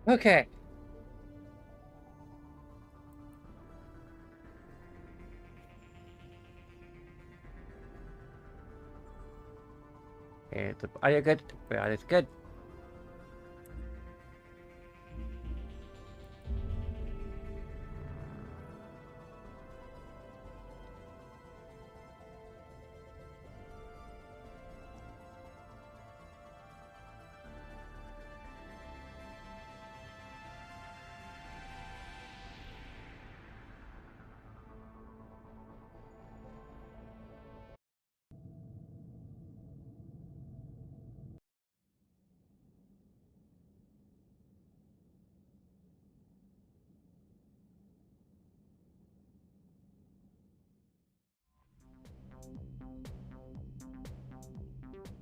Okay. And the audio good? The audio's good.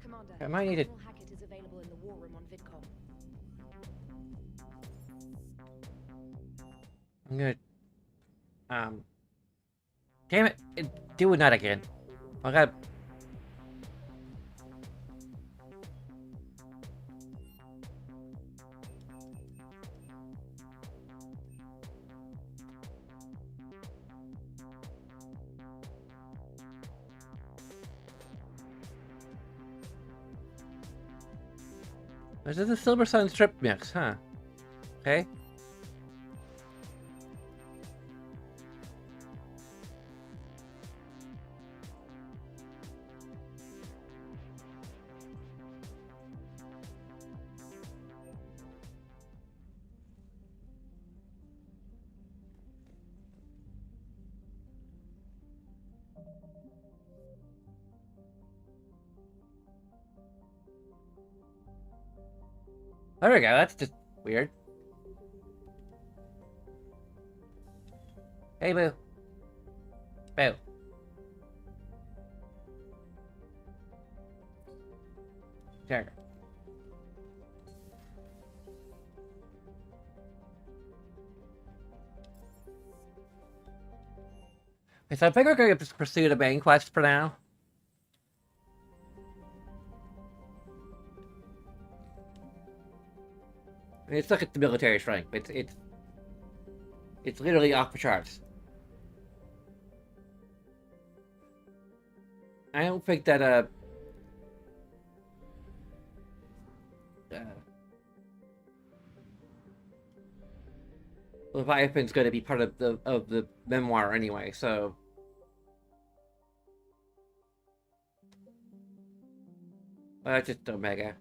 Commander, I might need it. Admiral Hackett is available in the war room on VidCom. I'm gonna. Damn it! Do that again. I got. This is a Silver Sun strip mix, huh? Okay. There we go. That's just weird. Hey, Boo. Boo. There. Okay, so I think we're going to just pursue the main quest for now. I mean, let's look at the military strength. It's literally off the charts. I don't think that Leviathan's going to be part of the memoir anyway. So that's just Omega.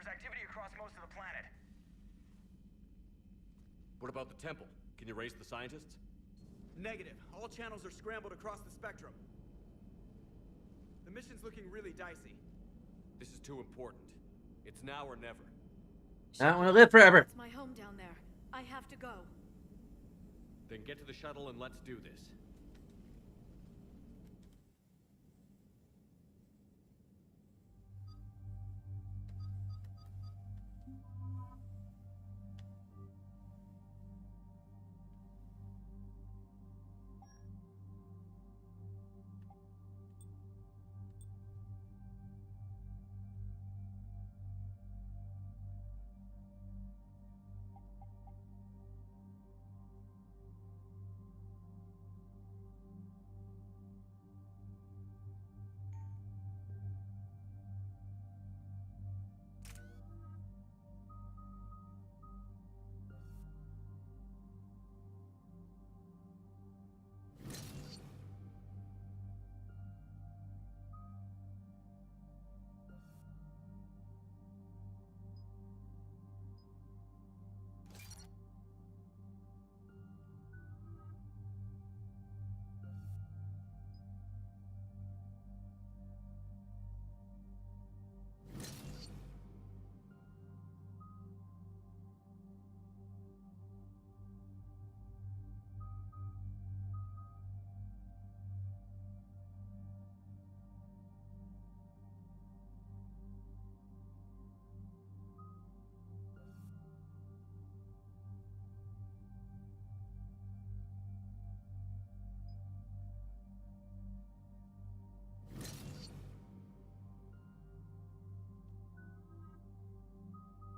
Activity across most of the planet. What about the temple? Can you raise the scientists? Negative. All channels are scrambled across the spectrum. The mission's looking really dicey. This is too important. It's now or never. I don't want to live forever. It's my home down there. I have to go. Then get to the shuttle and let's do this.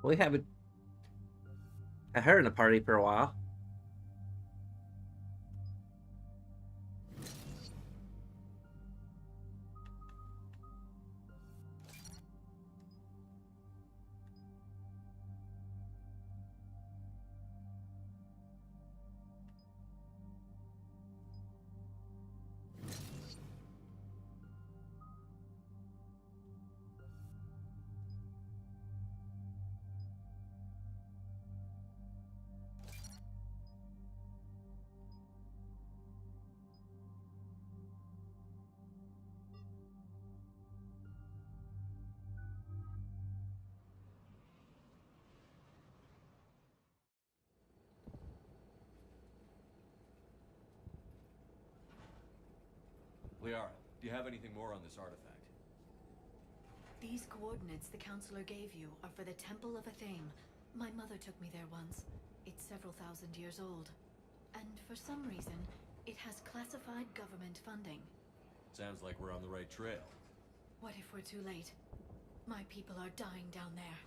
We haven't had her in the party for a while. Liara, do you have anything more on this artifact? These coordinates the counselor gave you are for the Temple of Athame. My mother took me there once. It's several thousand years old. And for some reason, it has classified government funding. Sounds like we're on the right trail. What if we're too late? My people are dying down there.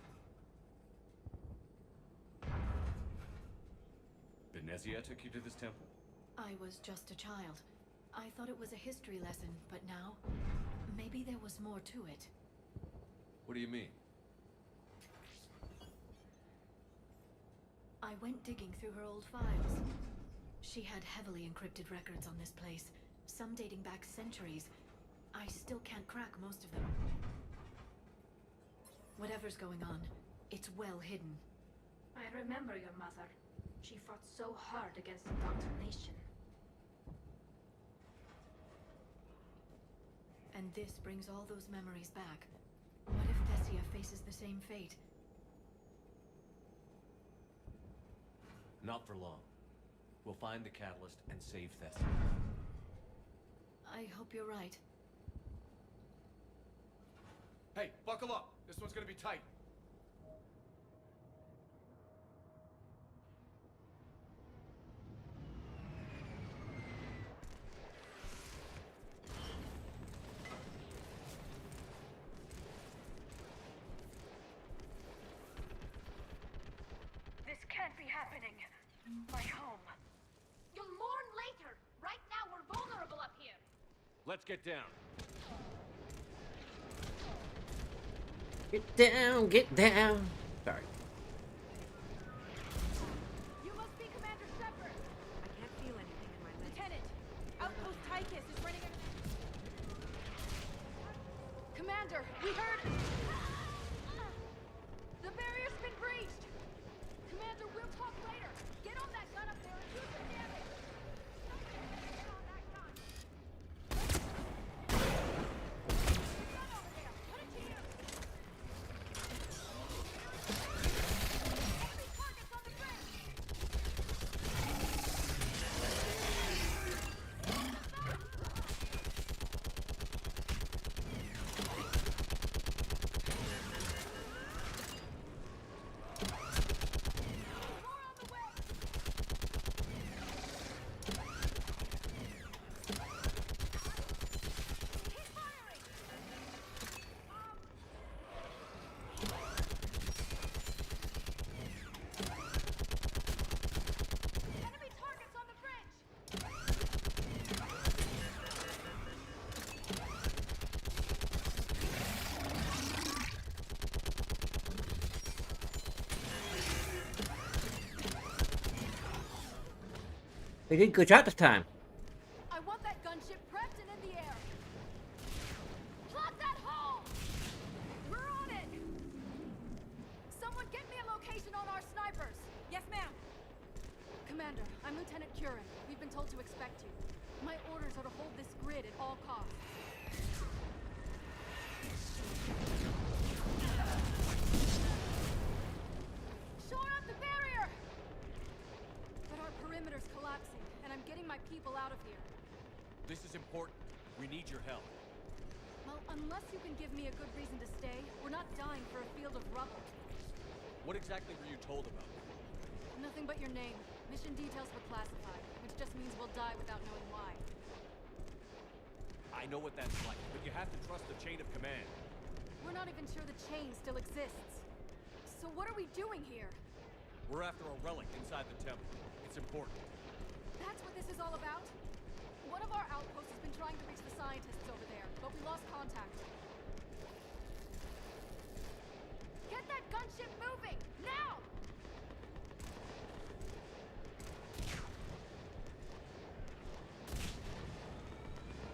Benezia took you to this temple? I was just a child. I thought it was a history lesson, but now, maybe there was more to it. What do you mean? I went digging through her old files. She had heavily encrypted records on this place, some dating back centuries. I still can't crack most of them. Whatever's going on, it's well hidden. I remember your mother. She fought so hard against indoctrination. And this brings all those memories back. What if Thessia faces the same fate? Not for long. We'll find the catalyst and save Thessia. I hope you're right. Hey, buckle up! This one's gonna be tight. This can't be happening. My home. You'll mourn later. Right now we're vulnerable up here. Let's get down. Get down, get down. Sorry. You must be Commander Shepard. I can't feel anything in my legs. Lieutenant, Outpost Tychus is running a... Commander, we heard... The barrier's been breached. Commander, we'll talk later. Get on that gun up there and do some damage. Get on that gun. Gun over there. Put it to use. Enemy targets on the bridge. More on the way. Keep firing. Enemy targets on the bridge. They did a good job this time. I want that gunship prepped and in the air. Plug that hole! We're on it! Someone get me a location on our snipers. Yes, ma'am. Commander, I'm Lieutenant Curran. We've been told to expect you. My orders are to hold this grid at all costs. Shore up the barrier! But our perimeter's collapsing, and I'm getting my people out of here. This is important. We need your help. Well, unless you can give me a good reason to stay, we're not dying for a field of rubble. What exactly were you told about? Nothing but your name. Mission details were classified, which just means we'll die without knowing why. I know what that's like, but you have to trust the chain of command. We're not even sure the chain still exists. So what are we doing here? We're after a relic inside the temple. It's important. That's what this is all about? One of our outposts has been trying to reach the scientists over there, but we lost contact. Get that gunship moving! Now!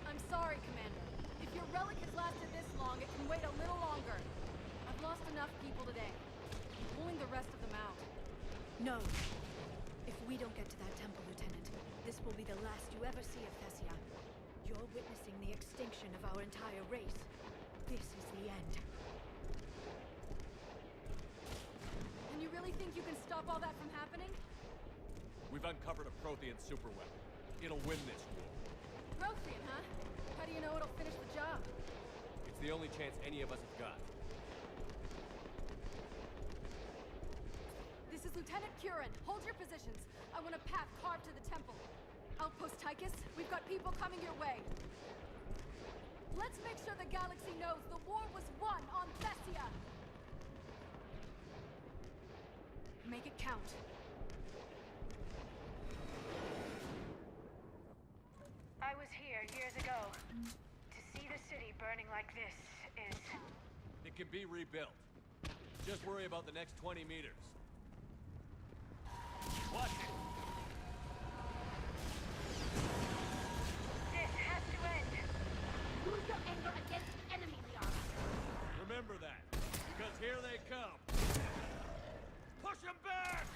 I'm sorry, Commander. If your relic has lasted this long, it can wait a little longer. I've lost enough people today. I'm pulling the rest of them out. No. If we don't get to that temple, Lieutenant, this will be the last you ever see of Thessia. You're witnessing the extinction of our entire race. This is the end. And you really think you can stop all that from happening? We've uncovered a Prothean superweapon. It'll win this war. Prothean, huh? How do you know it'll finish the job? It's the only chance any of us have got. This is Lieutenant Curran. Hold your positions. I want a path carved to the temple. Outpost Tychus, we've got people coming your way. Let's make sure the galaxy knows the war was won on Thessia. Make it count. I was here years ago. To see the city burning like this is... It can be rebuilt. Just worry about the next 20 meters. Watch it! This has to end. Use your anger against the enemy, Liara. Remember that, because here they come. Push them back!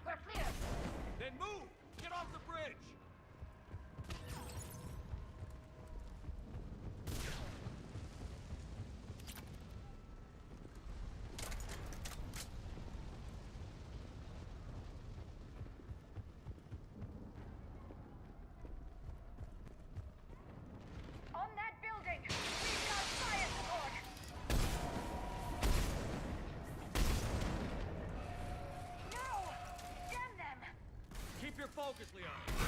We're clear. Then move! Get off the bridge! On that building, we've got fire support. No! Damn them! Keep your focus, Leon. Those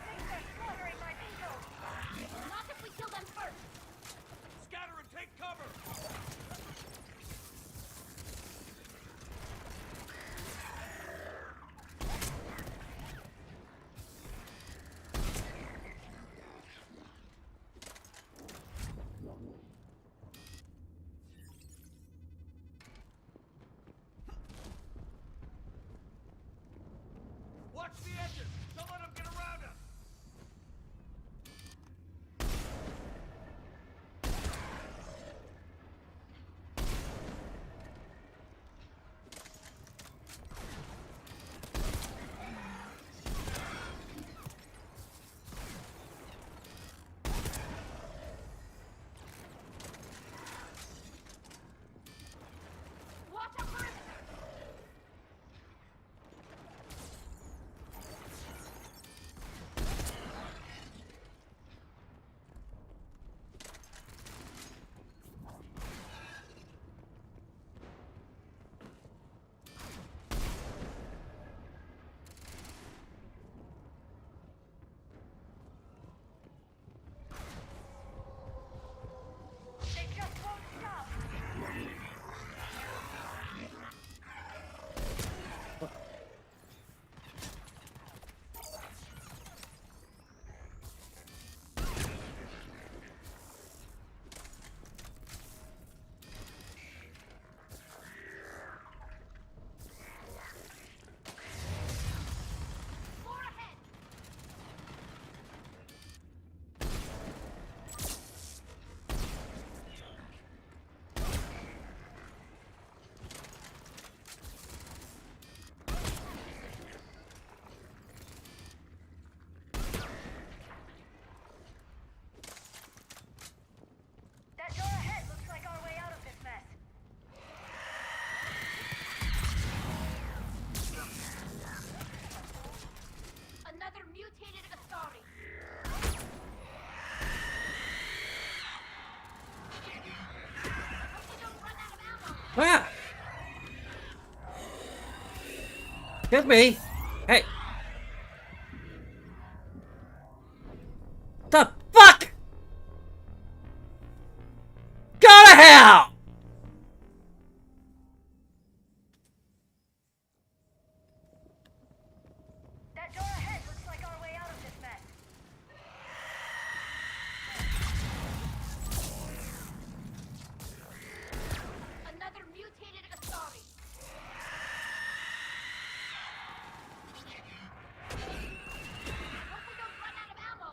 things are slaughtering my people. Not if we kill them first. Scatter and take cover! Watch the edges! Don't let them get around us! Excuse me. Hey. The fuck? Go to hell! That door ahead looks like our way out of this mess. Another mutated Asari. Hope we don't run out of ammo.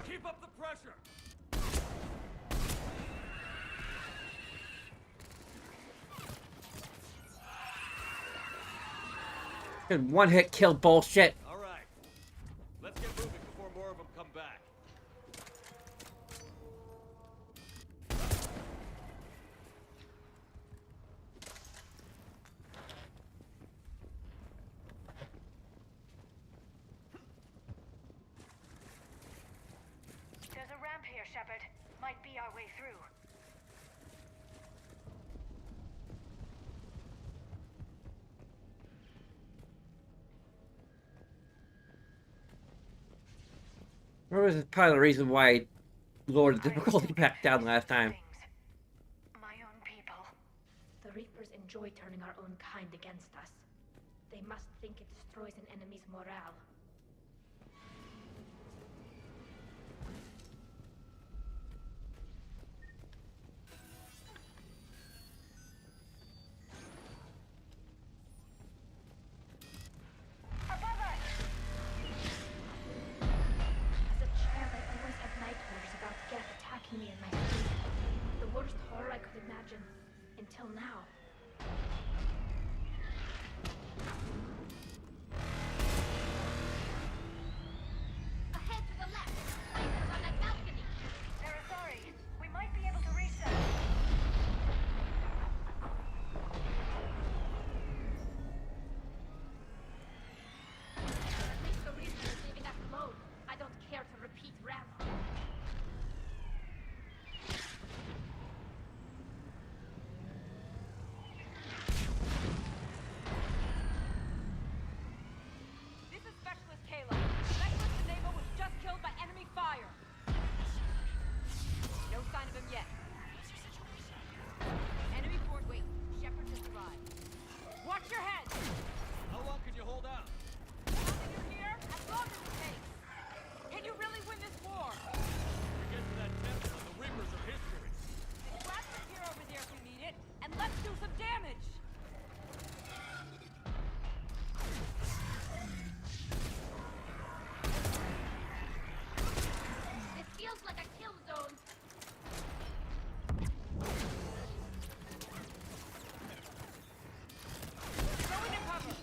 Keep up the pressure! Good one-hit kill bullshit. All right. Let's get moving before more of them come back. There's a ramp here, Shepard. Might be our way through. What was probably the reason why I lowered the difficulty back down last time? My own people. The Reapers enjoy turning our own kind against us. They must think it destroys an enemy's morale. Above us! As a child, I always had nightmares about Geth attacking me in my sleep. The worst horror I could imagine. Until now. Ahead to the left. Snipers on that balcony. They're Asari. We might be able to reach them. At least the reason is leaving us alone. I don't care to repeat ramp. This is Specialist Kayla. Specialist Enable was just killed by enemy fire. No sign of him yet. Enemy forward. Wait, Shepard just arrived. Watch your head. How long can you hold out? After you're here, as long as it takes. Can you really win this war? We get to that temple and the Reapers are history. Grab the gear over there if you need it, and let's do some damage. It feels like a kill zone. Go into cover.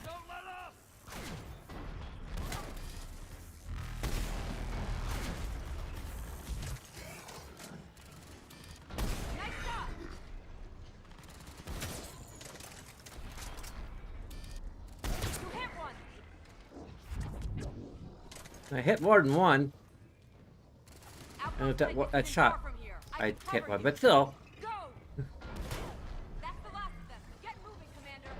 Don't let up! Nice shot. You hit one. I hit more than one. Outpost that- Lake what- isn't that far shot. from here. I can hit cover one, you. but still. Go. That's the last of them. Get moving, Commander.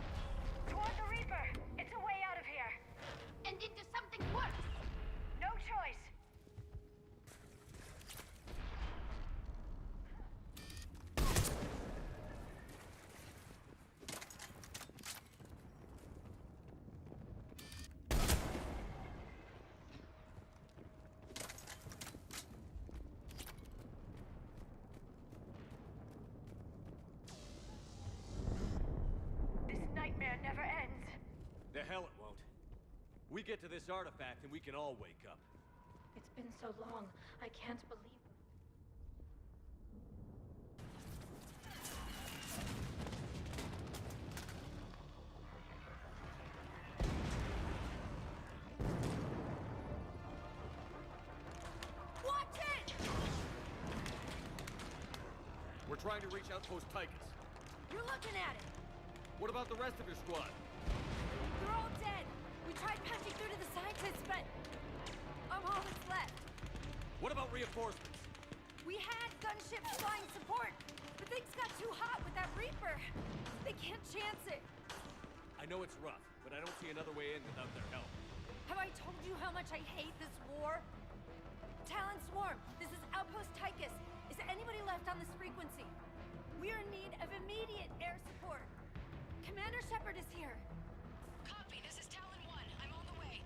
Toward the Reaper! It's a way out of here! And into something worse. No choice! This nightmare never ends. The hell it won't. We get to this artifact and we can all wake up. It's been so long. I can't believe. Watch it. We're trying to reach Outpost Tychus. You're looking at it. What about the rest of your squad? They're all dead. We tried punching through to the scientists, but I'm all that's left. What about reinforcements? We had gunships flying support, but things got too hot with that Reaper. They can't chance it. I know it's rough, but I don't see another way in without their help. Have I told you how much I hate this war? Talon Swarm, this is Outpost Tychus. Is anybody left on this frequency? We are in need of immediate air support. Commander Shepard is here. Copy, this is Talon 1. I'm on the way.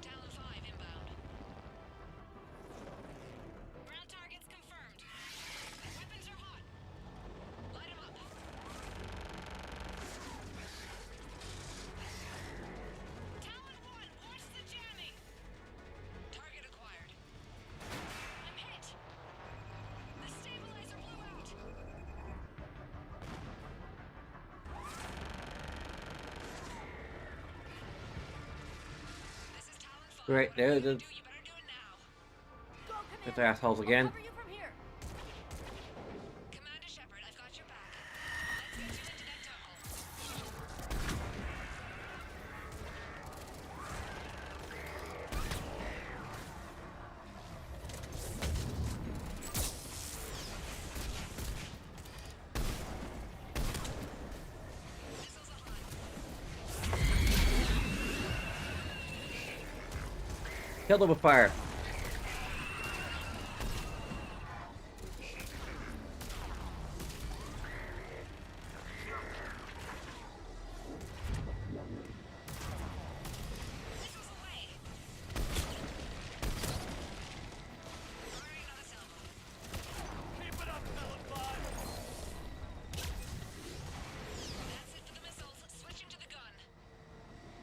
Talon 5 inbound. Ground targets confirmed. Weapons are hot. Light 'em up. Talon 1, watch the jamming. Target acquired. I'm hit. The stabilizer blew out. This is Talon 5. Great, there Whatever the you do, you better do it now. Go, It's Commander. assholes I'll again. cover you from here. Commander Shepard, I've got your back. Let's get you into that tunnel. Missiles are hot. Kill them with fire. Missiles away. Firing on a salvo. Keep it up, Talon 5! That's it for the missiles. Switching to the gun.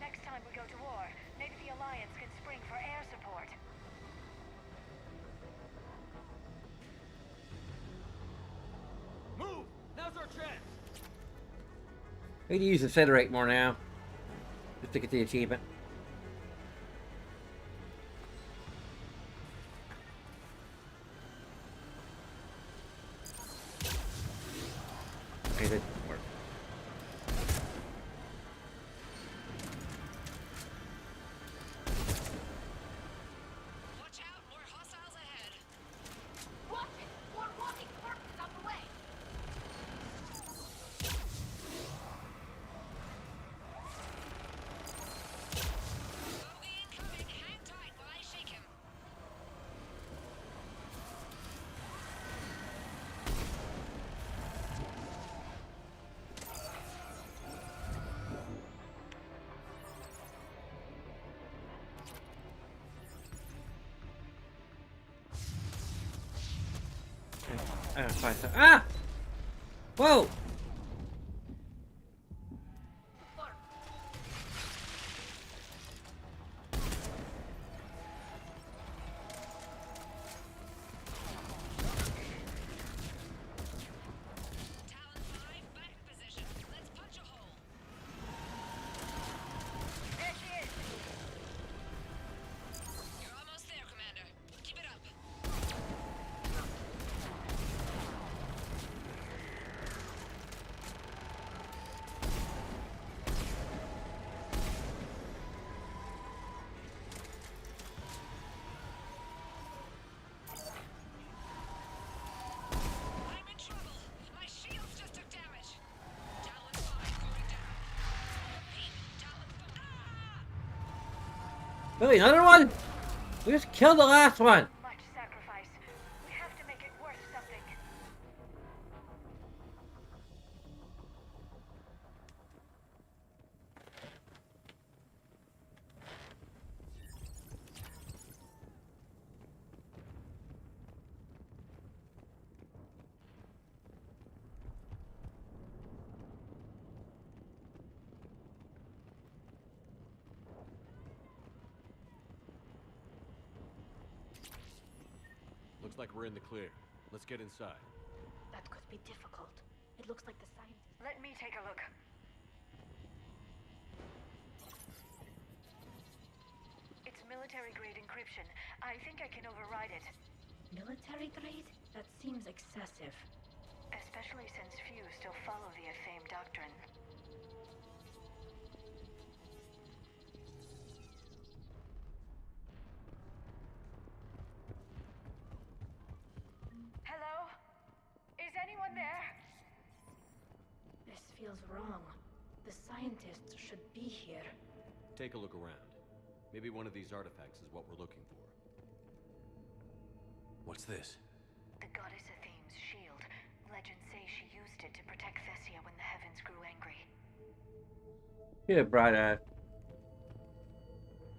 Next time we go to war, maybe the Alliance can spring for air support. Move! Now's our chance! We need to use Incinerate more now. Just to get the achievement. Okay, that didn't work. Watch out, more hostiles ahead. Watch it! More walking corpses on the way! Bogey incoming. Hang tight while I shake him. I gotta find some. Ah! Whoa! Talon 5, back in position. Let's punch a hole. There she is. You're almost there, Commander. Keep it up. I'm in trouble. My shields just took damage. Talon 5 going down. Repeat, Talon 5. Really, another one? We just killed the last one. Much sacrifice. We have to make it worth something. Looks like we're in the clear. Let's get inside. That could be difficult. It looks like the scientists. Let me take a look. It's military-grade encryption. I think I can override it. Military grade? That seems excessive. Especially since few still follow the Athame doctrine. feels wrong. The scientists should be here. Take a look around. Maybe one of these artifacts is what we're looking for. What's this? The goddess Athene's shield. Legends say she used it to protect Thessia when the heavens grew angry. Yeah, bright eye.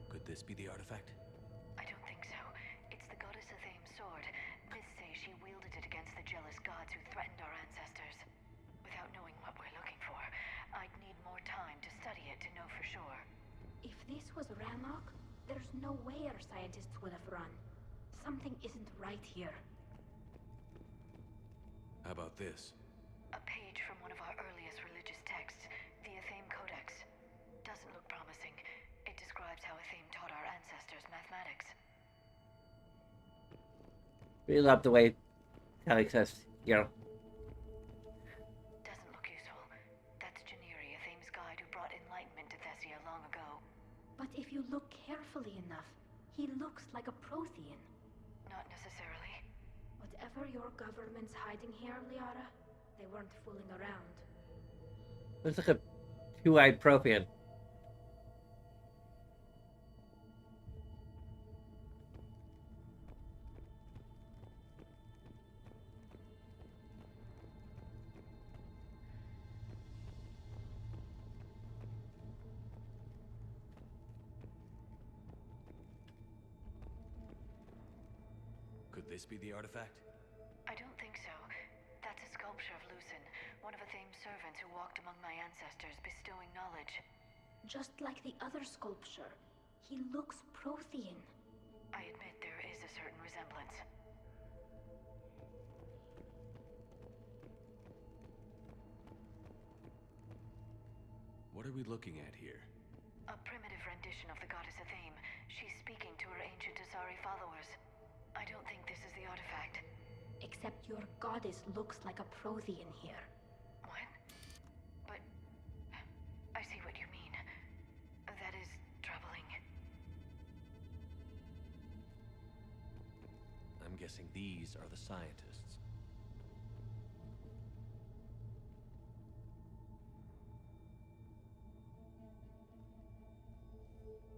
Could this be the artifact? I don't think so. It's the goddess Athene's sword. Myths say she wielded it against the jealous gods who threatened our ancestors. Without knowing what we're looking for, I'd need more time to study it to know for sure. If this was Rannoch, there's no way our scientists would have run. Something isn't right here. How about this? A page from one of our earliest religious texts, the Athame Codex. Doesn't look promising. It describes how Athame taught our ancestors mathematics. We love the way Alex says, you know. Doesn't look useful. That's Janiri, Athame's guide who brought enlightenment to Thessia long ago. But if you look carefully enough, he looks like a Prothean. Not necessarily. Whatever your government's hiding here, Liara, they weren't fooling around. Looks like a two-eyed Prothean. Could this be the artifact? I don't think so. That's a sculpture of Lucen, one of Athame's servants who walked among my ancestors, bestowing knowledge. Just like the other sculpture, he looks Prothean. I admit there is a certain resemblance. What are we looking at here? A primitive rendition of the goddess Athame. She's speaking to her ancient Asari followers. I don't think this is the artifact. Except your goddess looks like a Prothean here. What? But... I see what you mean. That is troubling. I'm guessing these are the scientists.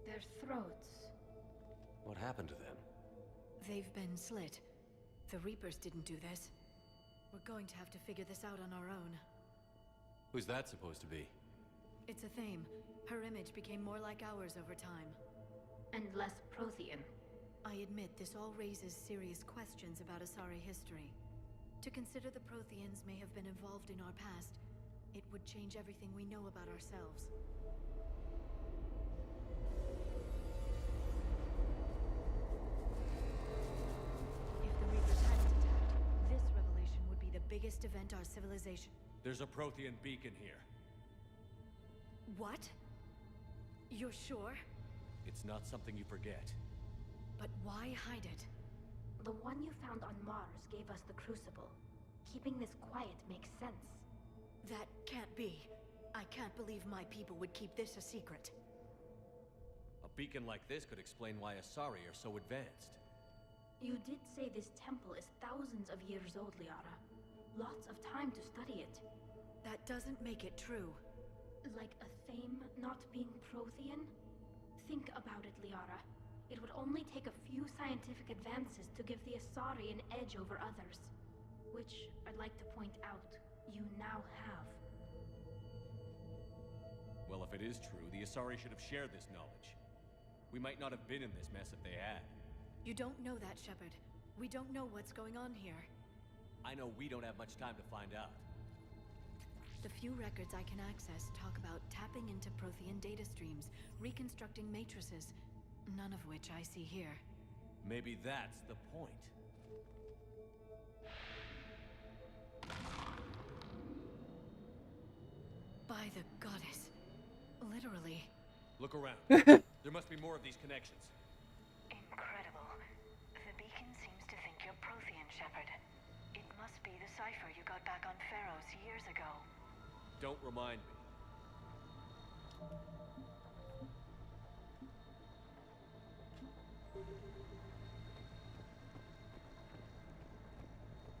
Their throats. What happened to them? They've been slit. The Reapers didn't do this. We're going to have to figure this out on our own. Who's that supposed to be? It's Athame. Her image became more like ours over time. And less Prothean. I admit this all raises serious questions about Asari history. To consider the Protheans may have been involved in our past, it would change everything we know about ourselves. If the Reapers hadn't attacked, this revelation would be the biggest event our civilization... There's a Prothean beacon here. What? You're sure? It's not something you forget. But why hide it? The one you found on Mars gave us the Crucible. Keeping this quiet makes sense. That can't be. I can't believe my people would keep this a secret. A beacon like this could explain why Asari are so advanced. You did say this temple is thousands of years old, Liara. Lots of time to study it. That doesn't make it true. Like Athame not being Prothean? Think about it, Liara. It would only take a few scientific advances to give the Asari an edge over others. Which, I'd like to point out, you now have. Well, if it is true, the Asari should have shared this knowledge. We might not have been in this mess if they had. You don't know that, Shepard. We don't know what's going on here. I know we don't have much time to find out. The few records I can access talk about tapping into Prothean data streams, reconstructing matrices, none of which I see here. Maybe that's the point. By the goddess. Literally. Look around. There must be more of these connections. Incredible. The beacon seems to think you're Prothean, Shepard. It must be the cipher you got back on Pharaohs years ago. Don't remind me.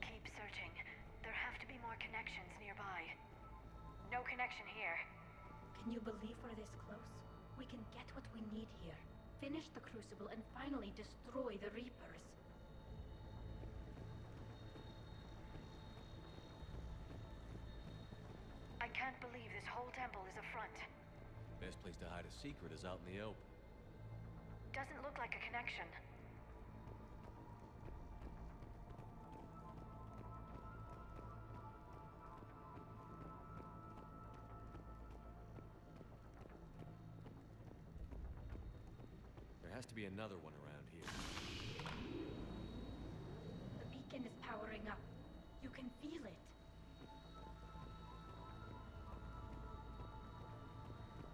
Keep searching. There have to be more connections nearby. No connections. connection here. Can you believe we're this close? We can get what we need here. Finish the Crucible and finally destroy the Reapers. I can't believe this whole temple is a front. Best place to hide a secret is out in the open. Doesn't look like a connection. There has to be another one around here. The beacon is powering up. You can feel it.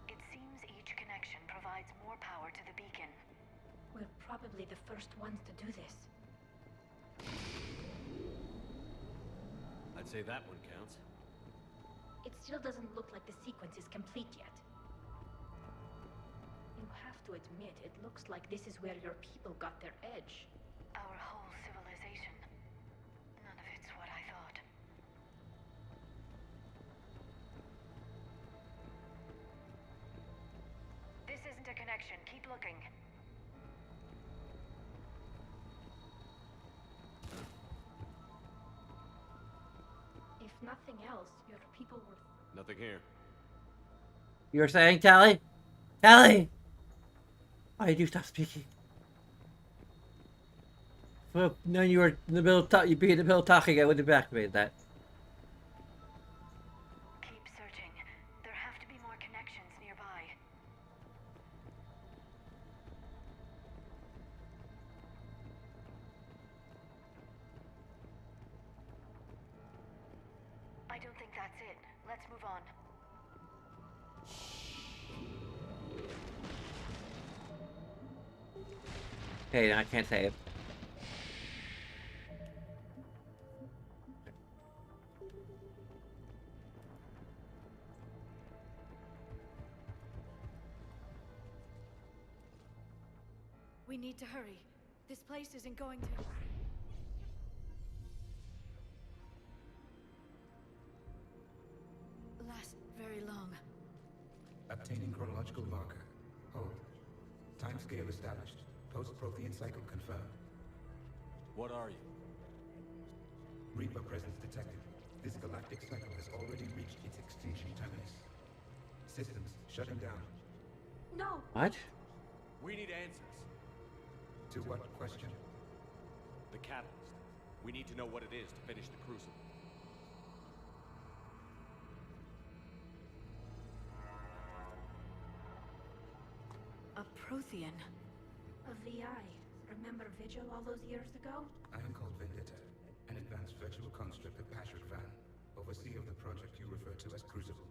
It seems each connection provides more power to the beacon. We're probably the first ones to do this. I'd say that one counts. It still doesn't look like the sequence is complete yet. You have to admit, it looks like this is where your people got their edge. Our whole civilization. None of it's what I thought. This isn't a connection. Keep looking. If nothing else, your people were... Nothing here. You were saying, Tali? Tali! Why did you stop speaking? Well, no, you were in the middle of you'd be in the middle of talking, I wouldn't have activated that. Keep searching. There have to be more connections nearby. I don't think that's it. Let's move on. Okay, I can't say it. We need to hurry. This place isn't going to... last very long. Obtaining chronological marker. Hold. Timescale established. Post-Prothean cycle confirmed. What are you? Reaper presence detected. This galactic cycle has already reached its extinction terminus. Systems shutting down. No! What? We need answers. To what question? The catalyst. We need to know what it is to finish the Crucible. A Prothean. A VI. Remember Vigil all those years ago? I am called Vendetta, an advanced virtual construct of Patrick Van, overseer of the project you refer to as Crucible.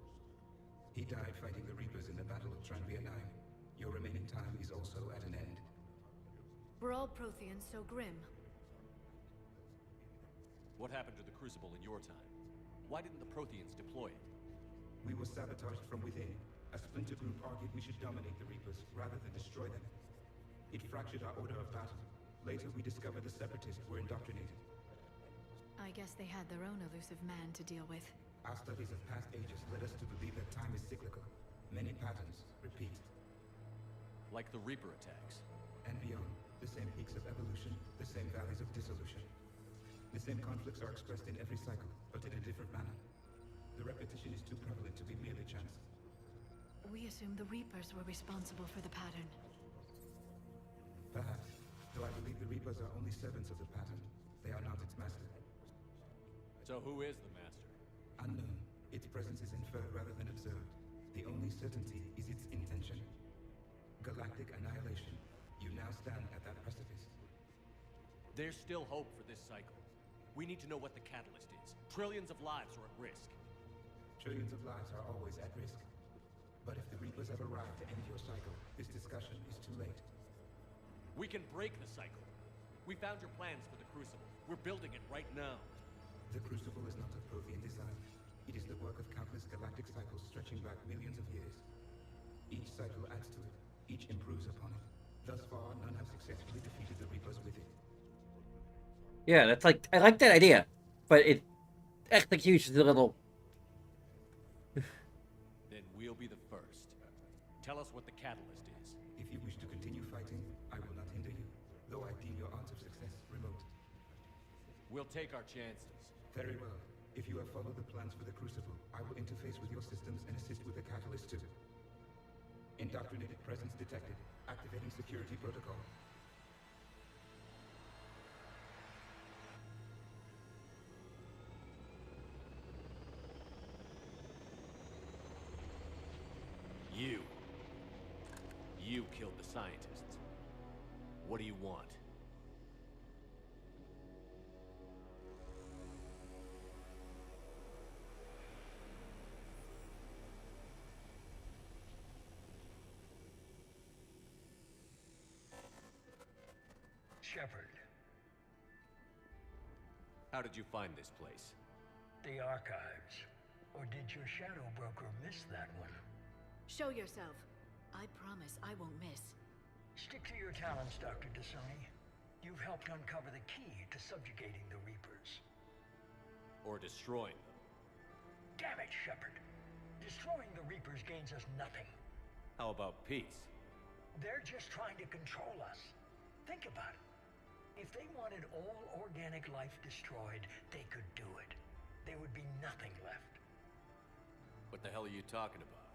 He died fighting the Reapers in the Battle of Tranvia 9. Your remaining time is also at an end. We're all Protheans, so grim. What happened to the Crucible in your time? Why didn't the Protheans deploy it? We were sabotaged from within. A splinter group argued we should dominate the Reapers rather than destroy them. It fractured our order of battle. Later, we discovered the Separatists were indoctrinated. I guess they had their own elusive man to deal with. Our studies of past ages led us to believe that time is cyclical. Many patterns repeat. Like the Reaper attacks. And beyond, the same peaks of evolution, the same valleys of dissolution. The same conflicts are expressed in every cycle, but in a different manner. The repetition is too prevalent to be merely chance. We assumed the Reapers were responsible for the pattern. Perhaps, though I believe the Reapers are only servants of the pattern. They are not its master. So who is the Master? Unknown. Its presence is inferred rather than observed. The only certainty is its intention. Galactic annihilation. You now stand at that precipice. There's still hope for this cycle. We need to know what the catalyst is. Trillions of lives are at risk. Trillions of lives are always at risk. But if the Reapers have arrived to end your cycle, this discussion is too late. We can break the cycle. We found your plans for the Crucible. We're building it right now. The Crucible is not of Prothean design. It is the work of countless galactic cycles stretching back millions of years. Each cycle adds to it. Each improves upon it. Thus far, none have successfully defeated the Reapers with it. Yeah, that's like, I like that idea, but it execution's a little Then we'll be the first. Tell us what the catalyst is. If you wish to continue fighting, I will not hinder you, though I deem your odds of success remote. We'll take our chances. Very well. If you have followed the plans for the Crucible, I will interface with your systems and assist with the catalyst too. Indoctrinated presence detected. Activating security protocol. You killed the scientists. What do you want? Shepard. How did you find this place? The archives. Or did your shadow broker miss that one? Show yourself. I promise I won't miss. Stick to your talents, Dr. Dasani. You've helped uncover the key to subjugating the Reapers. Or destroying them? Damn it, Shepard. Destroying the Reapers gains us nothing. How about peace? They're just trying to control us. Think about it. If they wanted all organic life destroyed, they could do it. There would be nothing left. What the hell are you talking about?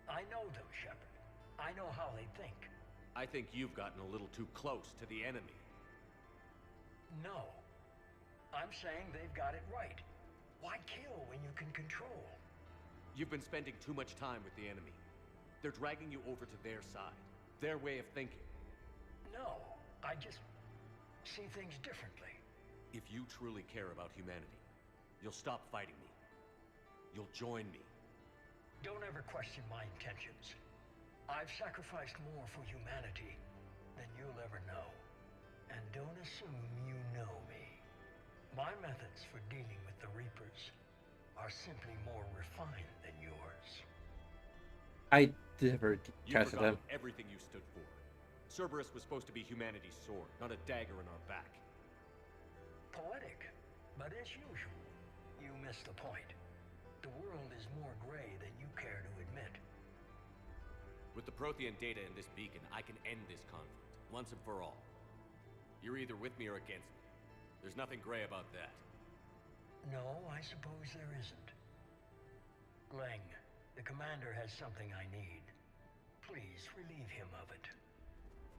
I know them, Shepard. I know how they think. I think you've gotten a little too close to the enemy. No. I'm saying they've got it right. Why kill when you can control? You've been spending too much time with the enemy. They're dragging you over to their side. Their way of thinking. No, I just see things differently. If you truly care about humanity, you'll stop fighting me. You'll join me. Don't ever question my intentions. I've sacrificed more for humanity than you'll ever know. And don't assume you know me. My methods for dealing with the Reapers are simply more refined than yours. I never You trusted forgot him. everything you stood for. Cerberus was supposed to be humanity's sword, not a dagger in our back. Poetic, but as usual, you missed the point. The world is more gray than you care to admit. With the Prothean data in this beacon, I can end this conflict, once and for all. You're either with me or against me. There's nothing gray about that. No, I suppose there isn't. Leng, the commander has something I need. Please relieve him of it.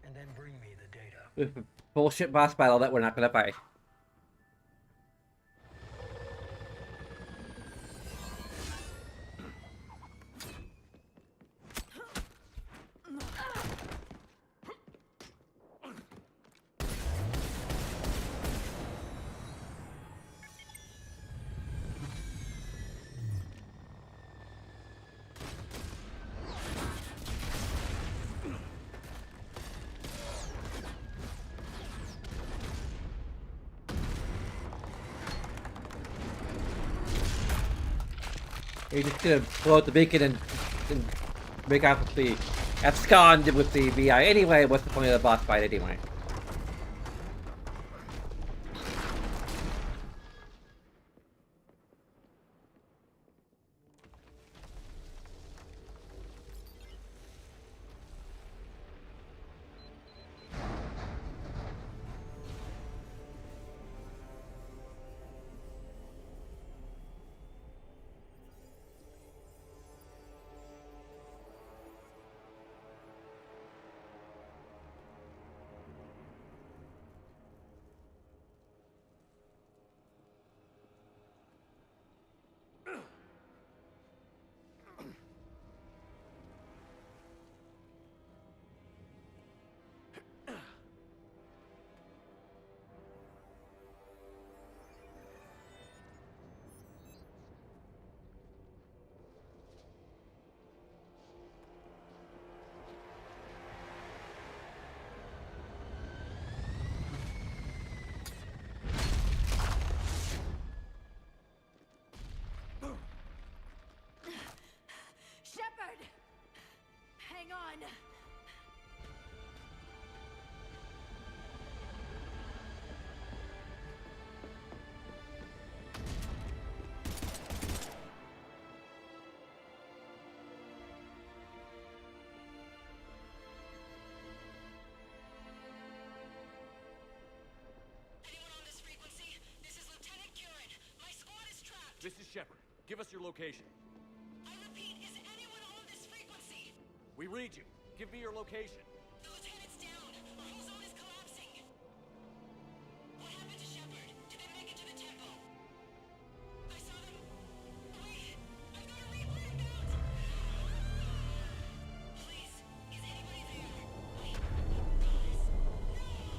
And then bring me the data. With a bullshit boss battle that we're not gonna fight. You're just gonna blow up the beacon and make off with the abscond with the VI anyway. What's the point of the boss fight anyway? Shepard! Hang on! Shepard. Give us your location. I repeat, is anyone on this frequency? We read you. Give me your location. The lieutenant's down. Our whole zone is collapsing. What happened to Shepard? Did they make it to the temple? I saw them. Wait, I've got a replay inbound. Please, is anybody there? Wait, guys, no!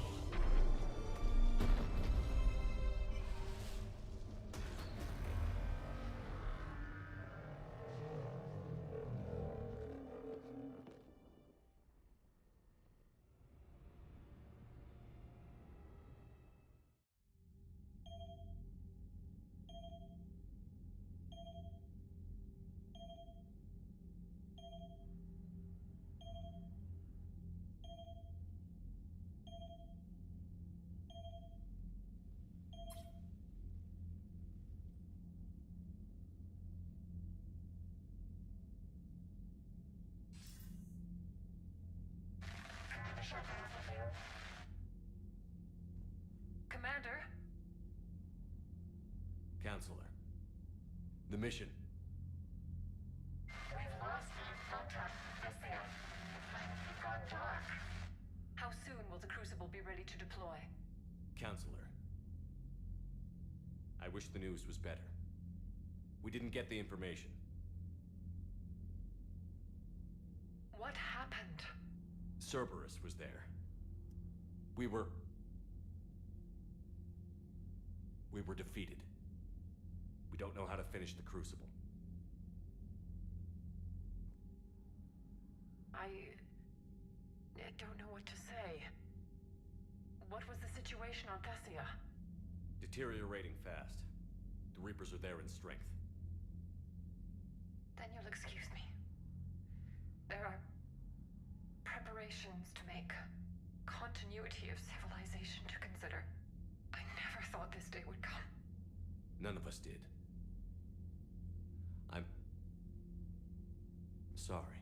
Commander? Counselor. The mission. We've lost contact with the It's gone dark. How soon will the Crucible be ready to deploy? Counselor. I wish the news was better. We didn't get the information. What happened? Cerberus was there. We were defeated. We don't know how to finish the Crucible. I don't know what to say. What was the situation on Thessia? Deteriorating fast. The Reapers are there in strength. Then you'll excuse me. There are preparations to make, continuity of civilization to consider. I never thought this day would come. None of us did. I'm sorry.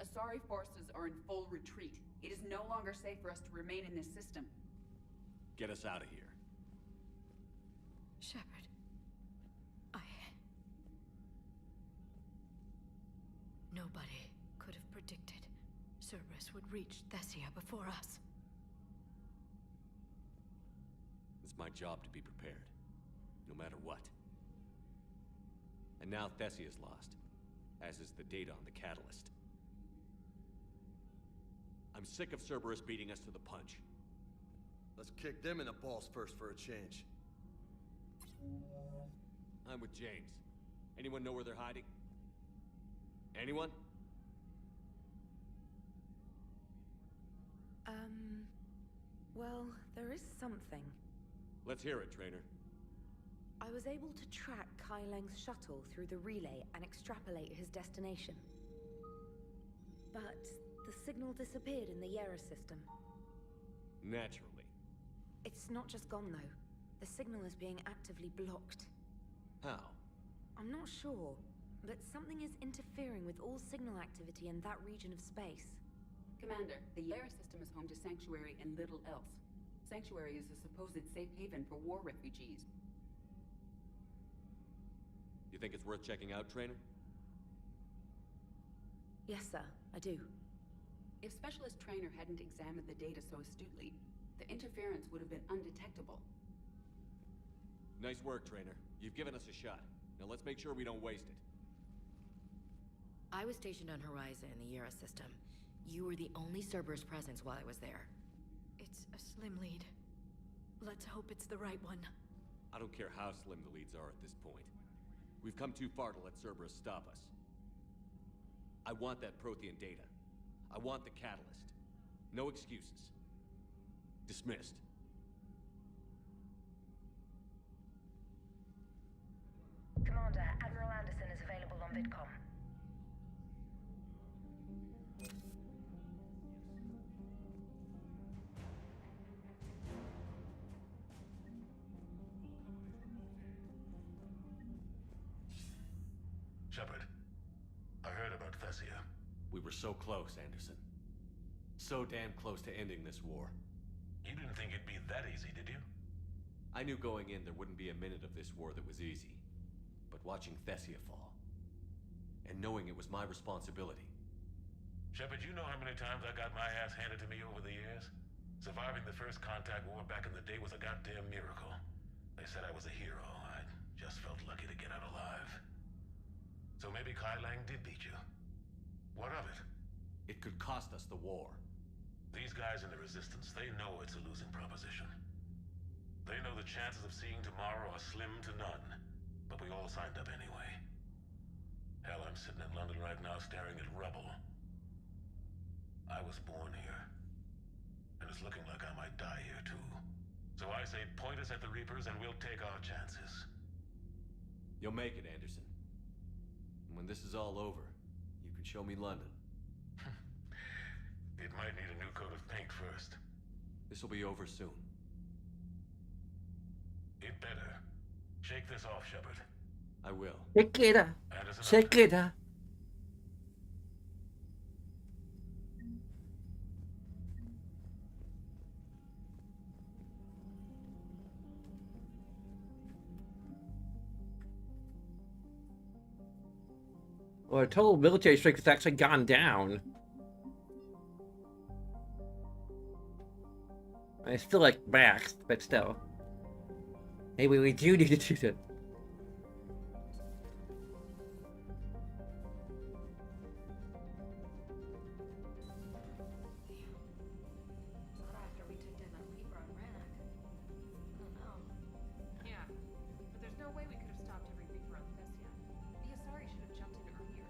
Asari forces are in full retreat. It is no longer safe for us to remain in this system. Get us out of here. Shepard. Nobody could have predicted Cerberus would reach Thessia before us. It's my job to be prepared, no matter what. And now Thessia's lost, as is the data on the catalyst. I'm sick of Cerberus beating us to the punch. Let's kick them in the balls first for a change. I'm with James. Anyone know where they're hiding? Anyone? Well, there is something. Let's hear it, Trainer. I was able to track Kai Leng's shuttle through the relay and extrapolate his destination. But the signal disappeared in the Yera system. Naturally. It's not just gone, though. The signal is being actively blocked. How? I'm not sure, but something is interfering with all signal activity in that region of space. Commander, the Yera system is home to Sanctuary and little else. Sanctuary is a supposed safe haven for war refugees. You think it's worth checking out, Trainer? Yes, sir, I do. If Specialist Trainer hadn't examined the data so astutely, the interference would have been undetectable. Nice work, Trainer. You've given us a shot. Now let's make sure we don't waste it. I was stationed on Horizon in the Yera system. You were the only Cerberus presence while I was there. It's a slim lead. Let's hope it's the right one. I don't care how slim the leads are at this point. We've come too far to let Cerberus stop us. I want that Prothean data. I want the catalyst. No excuses. Dismissed. Commander, Admiral Anderson is available on VidCom. Shepard, I heard about Thessia. We were so close, Anderson. So damn close to ending this war. You didn't think it'd be that easy, did you? I knew going in there wouldn't be a minute of this war that was easy. But watching Thessia fall, and knowing it was my responsibility. Shepard, you know how many times I got my ass handed to me over the years? Surviving the first contact war back in the day was a goddamn miracle. They said I was a hero. I just felt lucky to get out alive. So maybe Kai Lang did beat you. What of it? It could cost us the war. These guys in the Resistance, they know it's a losing proposition. They know the chances of seeing tomorrow are slim to none. But we all signed up anyway. Hell, I'm sitting in London right now staring at rubble. I was born here. And it's looking like I might die here too. So I say point us at the Reapers and we'll take our chances. You'll make it, Anderson. And when this is all over, you can show me London. It might need a new coat of paint first. This will be over soon. It better. Shake this off, Shepard. I will. Check it out. Check it out. Well, total military strength has actually gone down. It's still like maxed, but still. Maybe we do need to do that. After we took down that Reaper on Rannoch. I don't know. Yeah, but there's no way we could have stopped every Reaper on Thessia. The Asari should have jumped in earlier.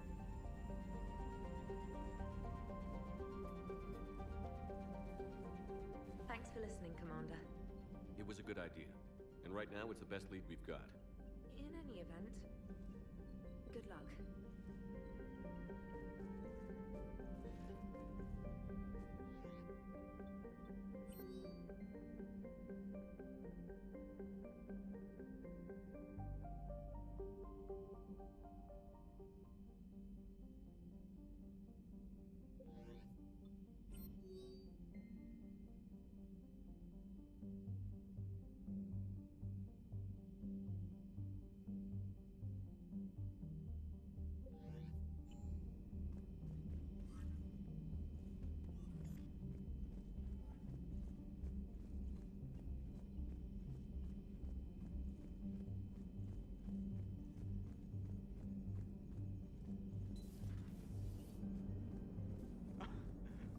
Thanks for listening, Commander. It was a good idea. And right now, it's the best lead we've got. In any event, good luck.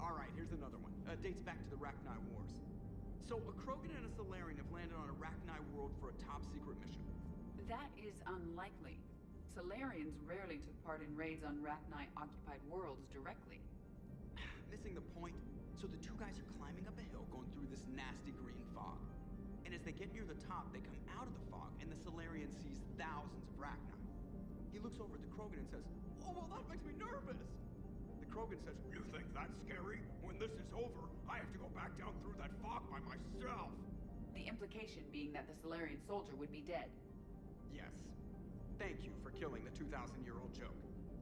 Alright, here's another one. Dates back to the Rachni Wars. So, a Krogan and a Salarian have landed on a Rachni world for a top-secret mission. That is unlikely. Salarians rarely took part in raids on Rachni-occupied worlds directly. Missing the point. So the two guys are climbing up a hill going through this nasty green fog. And as they get near the top, they come out of the fog, and the Salarian sees thousands of Rachni. He looks over at the Krogan and says, "Oh, well, that makes me nervous." The Krogan says, "You think that's scary? When this is over, I have to go back down through that fog by myself." The implication being that the Salarian soldier would be dead. Yes. Thank you for killing the 2,000-year-old joke.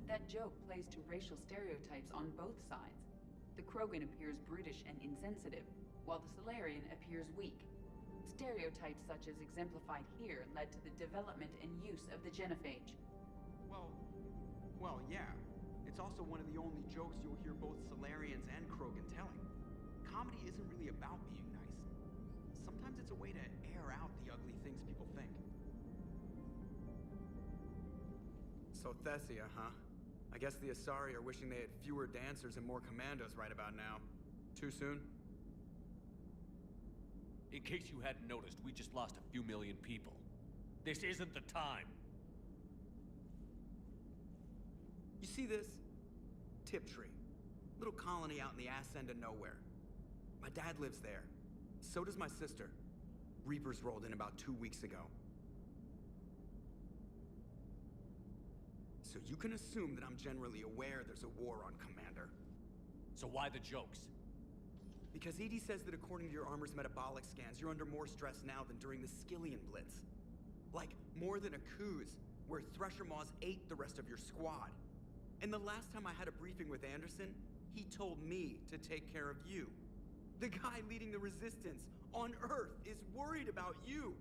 That joke plays to racial stereotypes on both sides. The Krogan appears brutish and insensitive, while the Salarian appears weak. Stereotypes such as exemplified here led to the development and use of the genophage. Well, yeah. It's also one of the only jokes you'll hear both Salarians and Krogan telling. Comedy isn't really about being nice. Sometimes it's a way to air out the ugly things people think. So Thessia, huh? I guess the Asari are wishing they had fewer dancers and more commandos right about now. Too soon? In case you hadn't noticed, we just lost a few million people. This isn't the time. You see this? Tiptree. Little colony out in the ass end of nowhere. My dad lives there. So does my sister. Reapers rolled in about 2 weeks ago. So you can assume that I'm generally aware there's a war on, Commander. So why the jokes? Because Edie says that according to your armor's metabolic scans, you're under more stress now than during the Skillian Blitz. Like, more than a Kuz, where Thresher Maws ate the rest of your squad. And the last time I had a briefing with Anderson, he told me to take care of you. The guy leading the resistance on Earth is worried about you,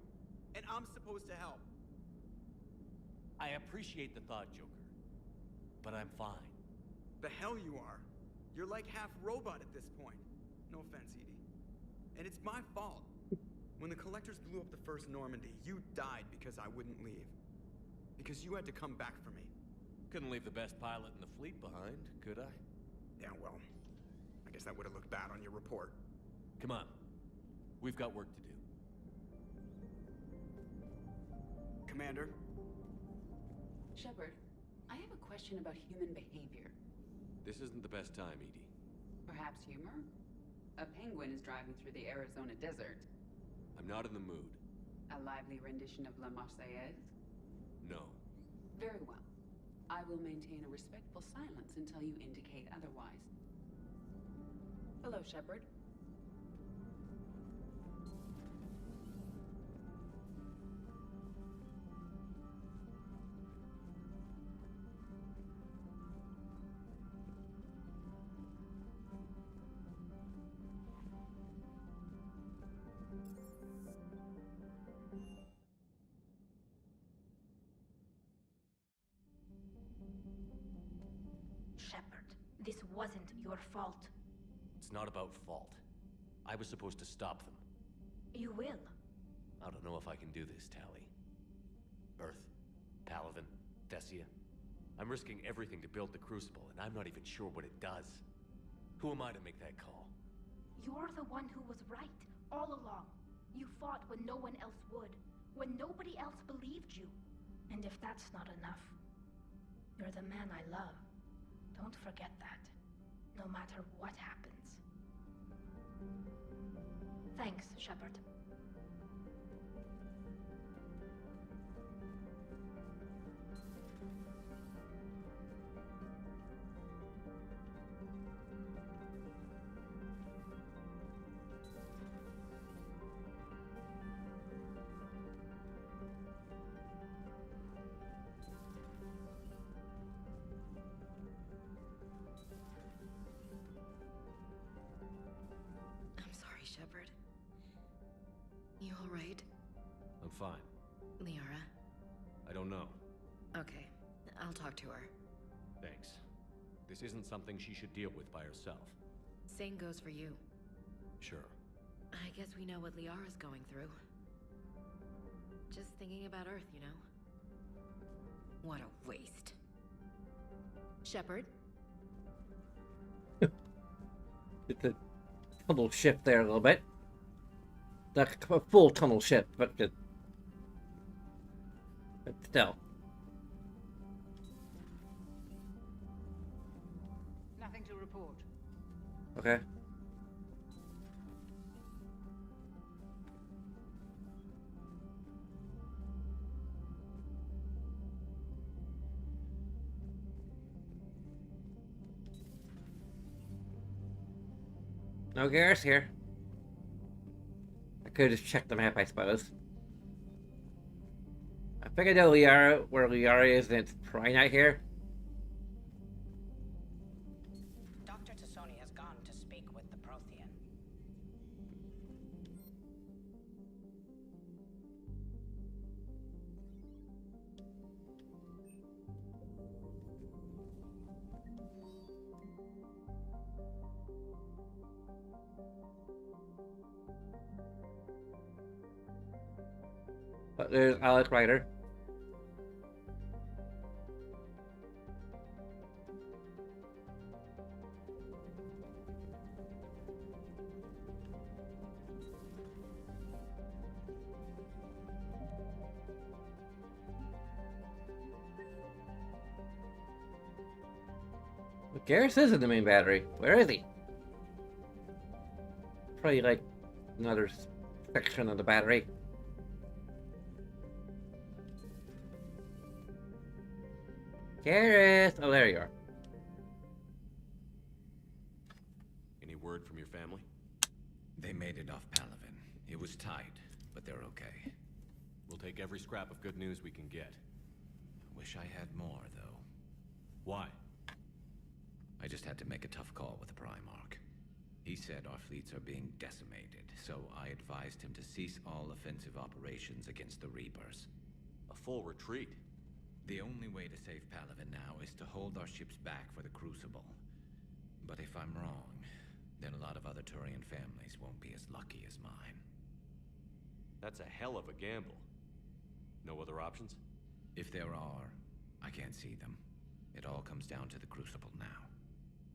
and I'm supposed to help. I appreciate the thought, Joker. But I'm fine. The hell you are. You're like half robot at this point. No offense, Edie. And it's my fault. When the Collectors blew up the first Normandy, you died because I wouldn't leave. Because you had to come back for me. Couldn't leave the best pilot in the fleet behind, could I? Yeah, well, I guess that would have looked bad on your report. Come on. We've got work to do. Commander? Shepard, I have a question about human behavior. This isn't the best time, Edie. Perhaps humor? A penguin is driving through the Arizona desert. I'm not in the mood. A lively rendition of La Marseillaise? No. Very well. I will maintain a respectful silence until you indicate otherwise. Hello, Shepard. Shepard, this wasn't your fault. It's not about fault. I was supposed to stop them. You will. I don't know if I can do this, Tali. Earth, Paladin, Thessia. I'm risking everything to build the Crucible, and I'm not even sure what it does. Who am I to make that call? You're the one who was right, all along. You fought when no one else would, when nobody else believed you. And if that's not enough, you're the man I love. Don't forget that, no matter what happens. Thanks, Shepard. Shepard. You alright? I'm fine. Liara? I don't know. Okay, I'll talk to her. Thanks. This isn't something she should deal with by herself. Same goes for you. Sure. I guess we know what Liara's going through. Just thinking about Earth, you know? What a waste. Shepard? It's a tunnel shift there a little bit. Not a full tunnel shift, but still. Nothing to report. Okay. No Garrus here. I could have just checked the map, I suppose. I think I know Liara, where Liara is, and it's probably not here. Dr. Tassoni has gone to speak with the Prothean. But there's Alec Ryder. But Garrus is in the main battery. Where is he? Probably like another section of the battery. Garrus! Oh, there you are. Any word from your family? They made it off Palaven. It was tight, but they're okay. We'll take every scrap of good news we can get. Wish I had more, though. Why? I just had to make a tough call with the Primarch. He said our fleets are being decimated, so I advised him to cease all offensive operations against the Reapers. A full retreat? The only way to save Palaven now is to hold our ships back for the Crucible. But if I'm wrong, then a lot of other Turian families won't be as lucky as mine. That's a hell of a gamble. No other options? If there are, I can't see them. It all comes down to the Crucible now.